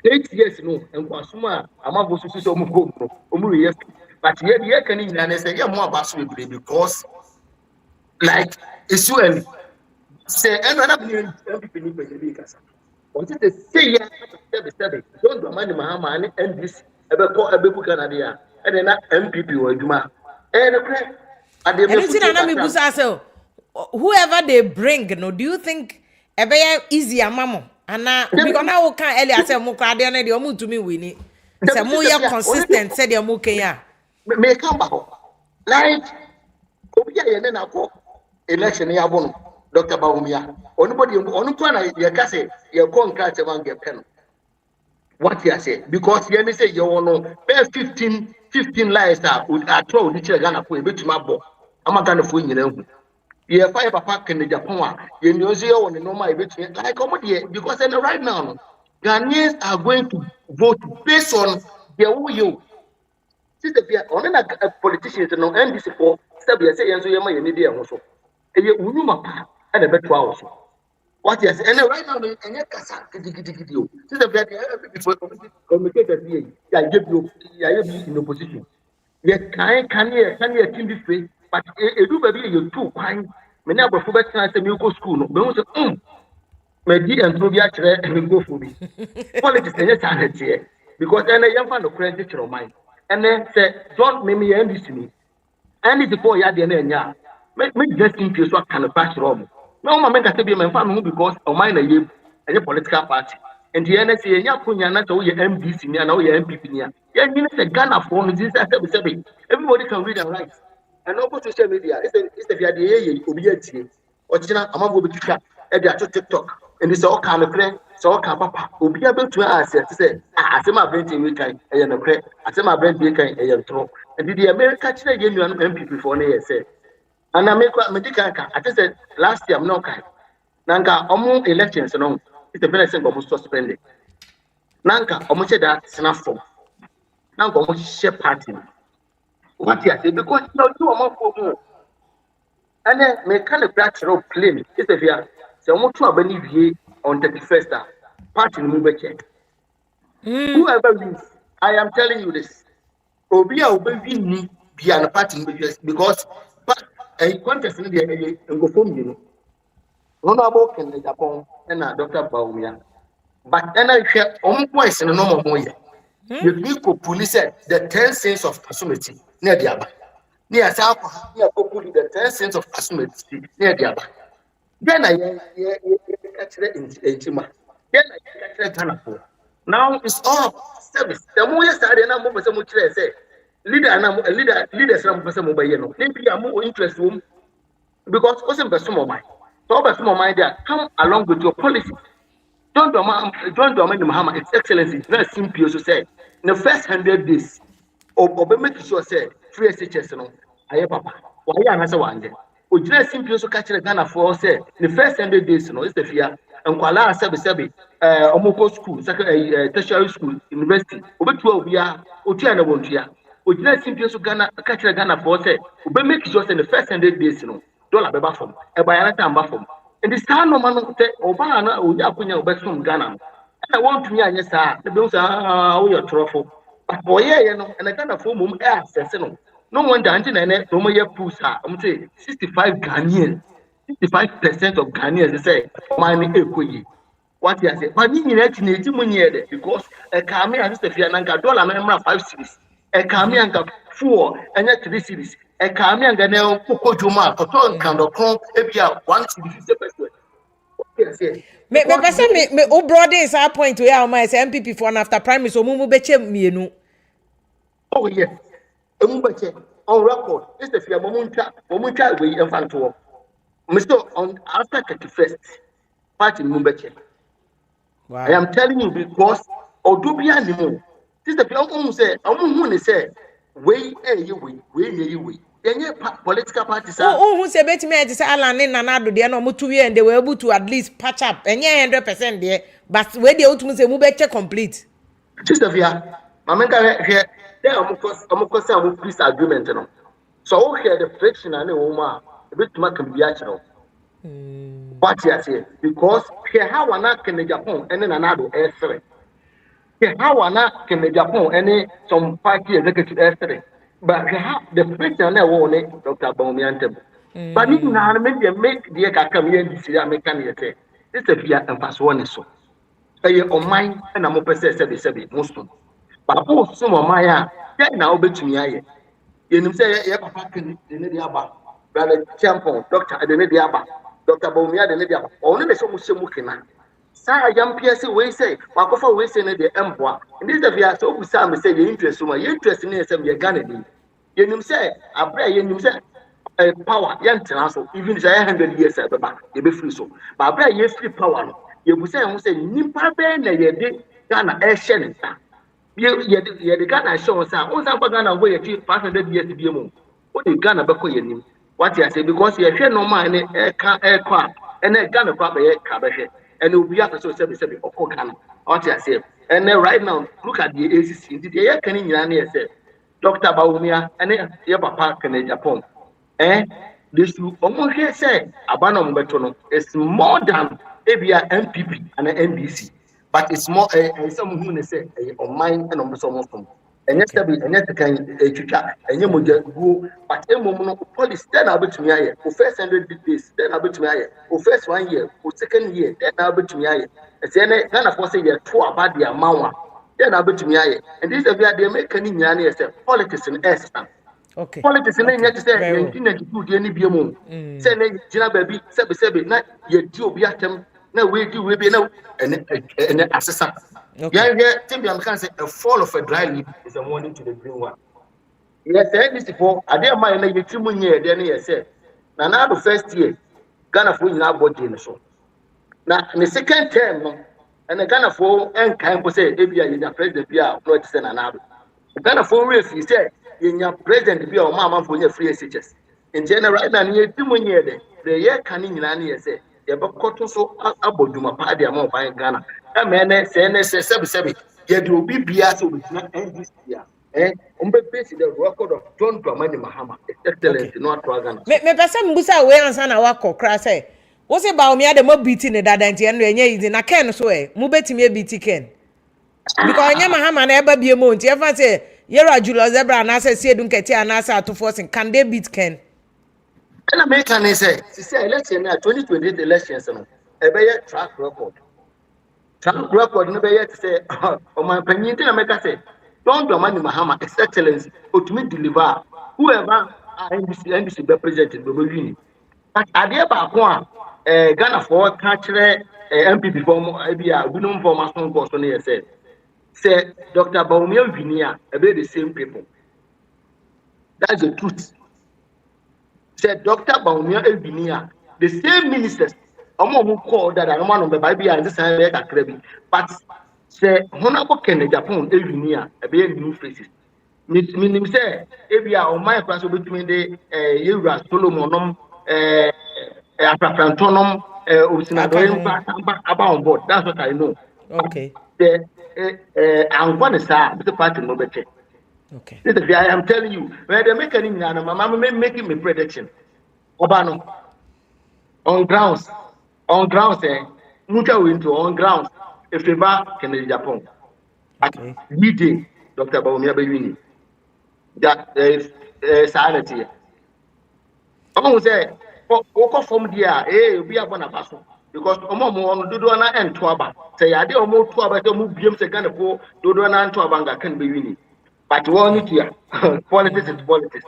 8 years no and kwasuma amabo so so mu ko no omu ye but ye kan nyina ne say ye mo abaso be because like issue and say and na be NPP ni be kasa until they say ya don't do money Mahama and NBC ebe ku Ghana dia and na MPP wa adwuma and anything na me busa say whoever they bring no do you think ebe easy amamo ana because na wo kan earlier say mo kwa de na de o mu tumi wini say mo ye consistent say de mo kan ya me kan ba ho like obi ya ne na ko election ya bo no Dr. Bawumia onybody onu kwa na ye ka say ye ko nka che man get pen what you say because ye me say ye wono be 15 lies that would atro di che Ghana ko e betuma bo amaka na fo nyina hu ye fire papa can Japan ye nyozi ye won no ma e betuma like omode because right now Ghanaians are going to vote based on their who you see the on na politicians no NDC for sabi say yenso ye ma ye ne dia ho so eye unuma pa e na beto awo so what you say and right now enye kasa gidi o see the before communicate here ya ye in opposition ye can ye team be free but edu ba bi ye two kwan me na abofo betina say me go school no be hu say me di entro bi a kire me go for bi politics enye challenge here because ene yam fa no credit kire o mind ene say don't me NDC ni NDC for ya de na enya me just in case so can pass wrong no ma me ka say bi me fa no because o mind na ye enye political party and the ene say enya kunya na so ye MDC ni na o ye MPP ni ya ni say Ghana for no this say everybody can read and write and over social media it's the via the obi atie original amabo be twitwa e dey to TikTok and this all kind of friend so ka papa obi abetu ase say asema brand we kan e na kre asema brand we kan e ntro and the America chire ye nua MPP for na ye say and me dika ka I say last year no kai nanka omo elections no it's the benefit of suspended nanka omo che that snafo nanka omo share party what you say because no do omo for and then me kind of practical claim it's the via say omo to abani vie on 31st party no be check whoever wins I am telling you this obi a obi ni bia na party no be because a contest in the go form you know honorable can the Japan and Dr. Bawumia but then I share omo voice no more more you need to police the 10 cents of asumeti near the aba near south near populi the 10 cents of asumeti near the aba then I catch it in Chima then I catch it Ghana now it's all service the more yesterday na mo person mo kire say leaders na mo person mo baye no maybe am mo interest wom because person person mo mind so person mo mind there come along with your policy John Dramani Mahama, His Excellency, very simple to say. In the first 100 days, or make sure say free SHS no, aye papa. Why answer one day? O just simple to catch the Ghana for say the first 100 days no is the fear. And kwala sabi omoko school, tertiary school, university. Obetu obia, otia na wontia. O just simple to Ghana catch the Ghana for say. Obe make sure say the first 100 days no, dollar beba from. E bayana tamba from. And the star no man Obana or Yakunya Besum Ghana. And I want to hear yes, sir. The bills are your truffle. But boy, you know, and I can't afford mum air, no one dancing and it, no more pusa. I'm saying 65 Ghanaians, 65% of Ghanaians, they say, mine equally. What you say, but you need to need money because a Kami and the Fiananga dollar member 5 cities, a Kami and 4 and 3 cities. A Kami and Ganel Poko Juma, Coton, Kando, Ebia, 1 city, 50%. Yes, yes. Me person me o broad is our point where am say NPP for after primary so mumu beche mienu. Oh yes. Emubache on record. It's the fear momunta we infanto. Mr. On after 31st party Mumbache. I Wow. am telling you because Odubia Nimo. This the people say, Amu say, way we. Any political parties are. Who say bet me to say Alan in Nanado there no mutu and they were able to at least patch up and 100% there, but where they ultimately say mubeche complete. Just the fear. Mamenka here, there almost a peace agreement. So, okay, the friction and the woman, a bit more can be actual. What you say? Because here, how one can the Japan and then another air. How can the Japan any some party executive yesterday? But the president won Dr. Bawumia. But you know, maybe make the come here this year, make can say this is a and pass one so. On mine and I'm open say Muslim. But both some of my now bet me. You say, Papa can the Nidiaba, Brother Acheampong, Doctor the Nidiaba, Dr. Bawumia the Nidiaba, only the Somushamukina. Sa young PSC we say, Wakofa we say the Emperor. And this we are so Sam say the interest in some Ganadi. You say, I pray you say power, young Tanaso, even 100 years at the back, you be free so. But I pray you free power. You will say, Nimpa Ben, you did Ghana air shelling. You the Ghana show us out. Once I'm Ghana way 500 years to be a moon. What the Ghana Bako Yenim? What you say, because you have no mind aircraft and a Ghana proper air and it will be after so 77 or Ghana. What you say, and then right now, look at the ACC. The air can in say, Dr. Bawumia and your papa can in Japan. This will almost here say, Abanom Betono is more than ABR NPP and NBC. But it's more someone who say on mine and on some of them. And yes, and yes, can and you go, but a moment police then I'll be to me. For first 100 days, then I'll be to me. For first 1 year, for second year, then I'll be to me. It's any kind of say you're too about the amount, then I'll be to me. And this is where they make any yanny politics in Esther. Okay. Politics in any say, 1992, the NPP. Say, Jina baby, Sebi, not yet, you be at them. No, we be now and assessor. Yeah, Timbian can say a fall of a dry leaf is a warning to the green one. Yes, this before I didn't mind a 2 year, then he said. Now, the first year, Ghana for now body in the show. Now, in the second term, and the Ghana for and kind of say, if you are the president, you are not send another. Ghana for real, he said, in your president, be our mamma for your free SHS. In general, right now, near 2 years, the year canning in any say. Yabako so aboduma pa de amon ban Ghana amene say sebi ye do bibia so be na NDC ya umbe base the record of John Dramani Mahama excellent no atwa Ghana Me pese mbusa we ansa na wakokra say wo se Bawumia de mo beat ne dada nti eno enye easy na Ken so mu betimi e beat Ken because anya Mahama na eba bie mo nti e fa say yera Julius Zebra na say Siedu Nketi na say atofo sin can they beat Ken. And American say election 2028 elections no e be track record no be yet say o man panyin tin America say don't Dramani Mahama excellence ultimate deliver whoever NDC be president be win but ade ba ko a Ghana for country MPP form e bia binum form ason course no ye say Dr. Bawumia Vinia e be the same people. That's the truth. Said Dr. Bawumia Vinia, the same ministers, who called that I one of the Bible and this I but say Honorable Kennedy Japan Vinia, a very new faces. Meaning say, if you are on my class between the Yura Solomon, Afrantonum, about board. That's what I know. Okay. I'm going to say the party no better. Okay. I am telling you, where they make any my mama making me prediction. Obano on grounds, Muta into on grounds. If you back Kennedy Japan, Okay. we did Dr. Bawumia Bewini. That is sanity. I'm say, walk from there, we are going to pass because Omo on Dudwana and Twaba. Say, I did almost Twaba to move James again for Dudwana and Twabanga can be winning. But one here, politics is politics.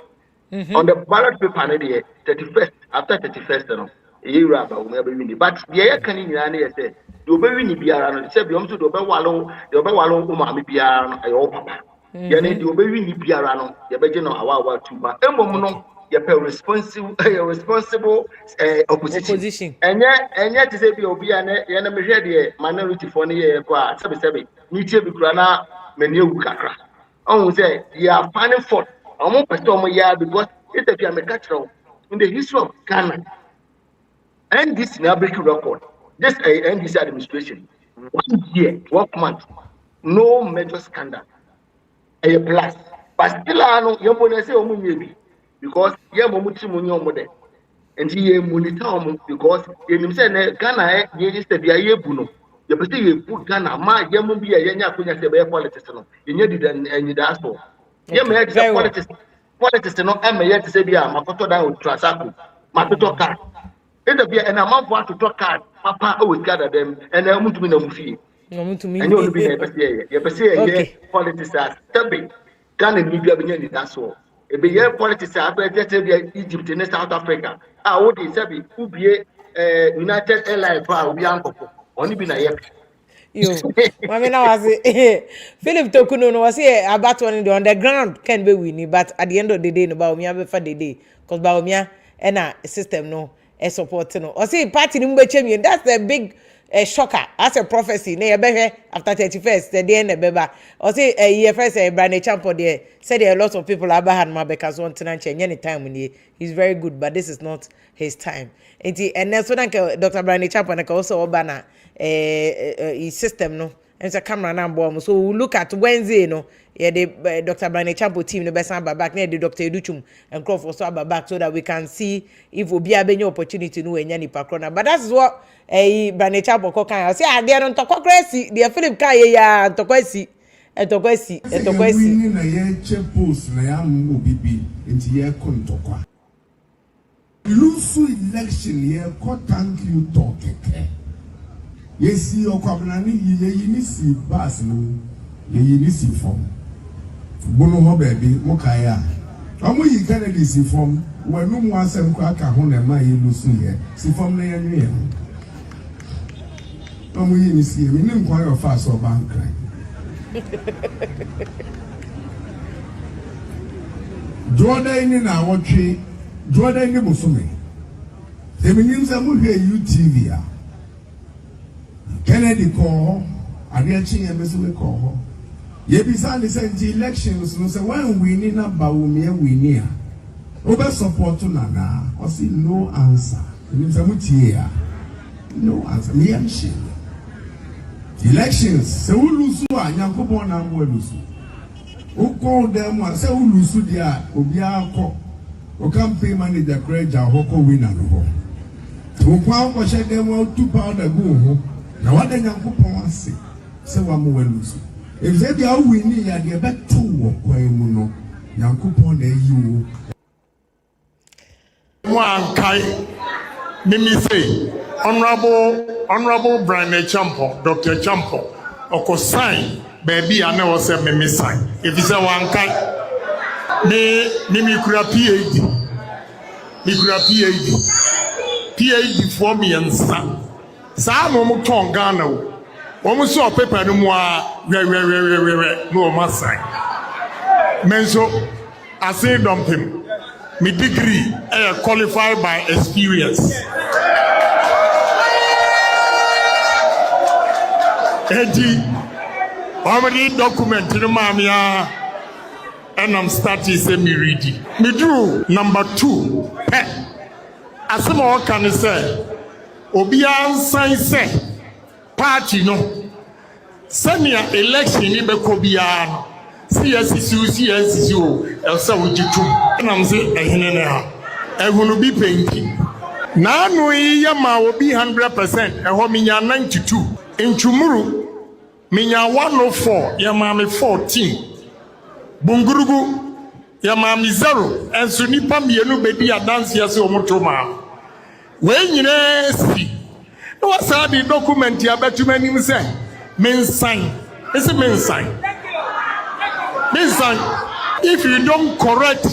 On the ballot paper, 31st, after 31st, Era Bawumia be win, but the air can in any say, you be win Biara, and say, you to the Bewallow, the Bewallow, Umami Biara, a old papa. Yanni, you be win Biara, the Begino, our two, but Emono, your responsible opposition. And yet, to say, you'll be an enemy, minority for the year, 77, Nietzsche Grana, Menu Kakra. Oh, say, you are finding fault. I'm on Pastor Yard because it's a Piamacatro in the history of Ghana. And this now breaking record. This NDC administration, 1 year, 12 months, no major scandal. A plus. But still, I know you're going to say, maybe because you're money and he monitor because in say Ghana, you used to be a year buno. You put Ghana, my young be a young politics. You did and you asked for. You may have politics, no, I may yet say, my photo down with Trasaku, my photo card. And I'm want to talk card, Papa always gather them, and I want to be no fee. And you'll be a politics as Tabby. Ghana need to be that's all. If the politics are Egypt and South Africa, I would say, who be United Airlines for we uncle. Only been a year. Yo, Mami na was Philip Tokuno no was here about one on the ground can be winning, but at the end of the day, no Bawumia be for the day, because Bawumia and a system no a support no. Or say party no be champion. That's the big shocker. That's a prophecy. Ne be after 31st, the day end beba. Or say a year first Bryan Acheampong there said there are lots of people Abraham Mabeka so on tenant any time when he's very good, but this is not his time. And then so Dr. Bryan Acheampong also obana system no and a camera number so we look at Wednesday no yeah the Dr. Bryan Acheampong team the best back near the Dr. Educhum and Crawford also back so that we can see if we be a benny opportunity no any pakrona but that's what Bryan Acheampong can say they don't talk crazy they Philip Kai ya to kwesi na ye chepos na ya obibi nti ye kontokwa lose election ye ko thank you talk yes, you come you see bus no, you see form. Bono baby, Mokaya. Amu yi Kennedy see form. When no one sem crack a home and my lose here. See form na ya. Amu yi see me nim kwai of us or bank cry. Jordan in our tree, Jordan in Musume. The means I will hear UTV. Kennedy call, Ariachi and Missile call. Ye beside the elections, no say when we need not Bawumia we near. Over support to Nana, or see no answer. No answer. Me and she. Elections, so who lose one, Yankopon and Wolusu. Who call them one, say who lose dia, Obiako, or campaign manager, Craig, Hoko winner. Who found what she them out 2 pound ago. Now what the Yankopon say? Say one more lose. If they be all winning, you get back 2 Muno. Yankopon you. One kai, Mimi say, Honorable Bryan Acheampong, Dr. Acheampong, Oko sign, baby, I never say Mimi sign. If you say one kai, Mimi kura PhD, PhD for me and son. Some of them Ghana. One saw paper no more. No more sign. Menso, I say dump him. My degree, qualified by experience. Already documented, mamia, and I'm starting say me ready. Me drew number 2. As someone can say. Obian sign say party no senior election ni be ko bia CSCU elsa wujitu na mse ehene ne ha ehunu bi penki na anu yi ya ma obi 100% eho minya 92 ntwumuru minya 104 ya ma me 14 bungurugu ya ma me 0 enso nipa mienu bedi adanse ya se omotoma when you see, no what's the document you bet you many say, men sign. It's a men sign. Men sign. If you don't correct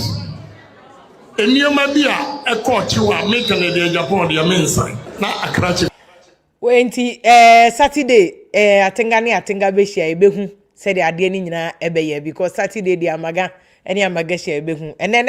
Enioma bi a ekọ me Canada Japan dia mensan na akrache. Wenti Saturday atenga be share ebehu said ade ni nyina ebeye because Saturday the amaga any amaga share ebehu and then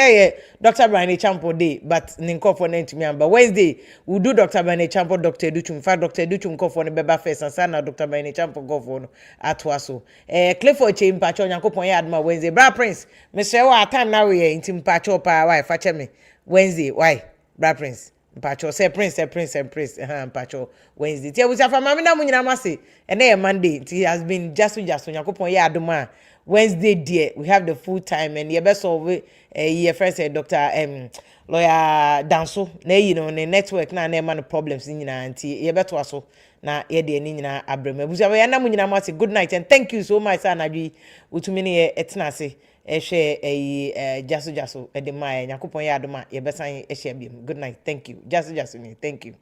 Dr. Bryan Acheampong day but ninkofo na ntimi amba Wednesday we do Dr. Bryan Acheampong Dr. Educhum fa Dr. Educhum nkofo no beba first and sana Dr. Bryan Acheampong nkofo no atwa so Clifford Chimpa cho Nyankopon ya adma Wednesday Bra Prince me say wa time na we ntim pa cho pa why fa che me Wednesday why Bra Prince Pacho say prince Pacho Wednesday. Tia busa fa mama na munyina mase. Ene Monday. It has been just Yakopon ya adoma. Wednesday dear. We have the full time and ye best solve your friend say Dr. Lawyer Danso. Na you know the network na man problems nyina anti ye beto aso na ye de ni nyina abrema. Busa ya na munyina mase. Good night and thank you so much sana adwi utumi ne etna se. Jaso de Maya, Yakupon Yadoma, Yebesan Eshabium. Good night, thank you. Jaso, thank you.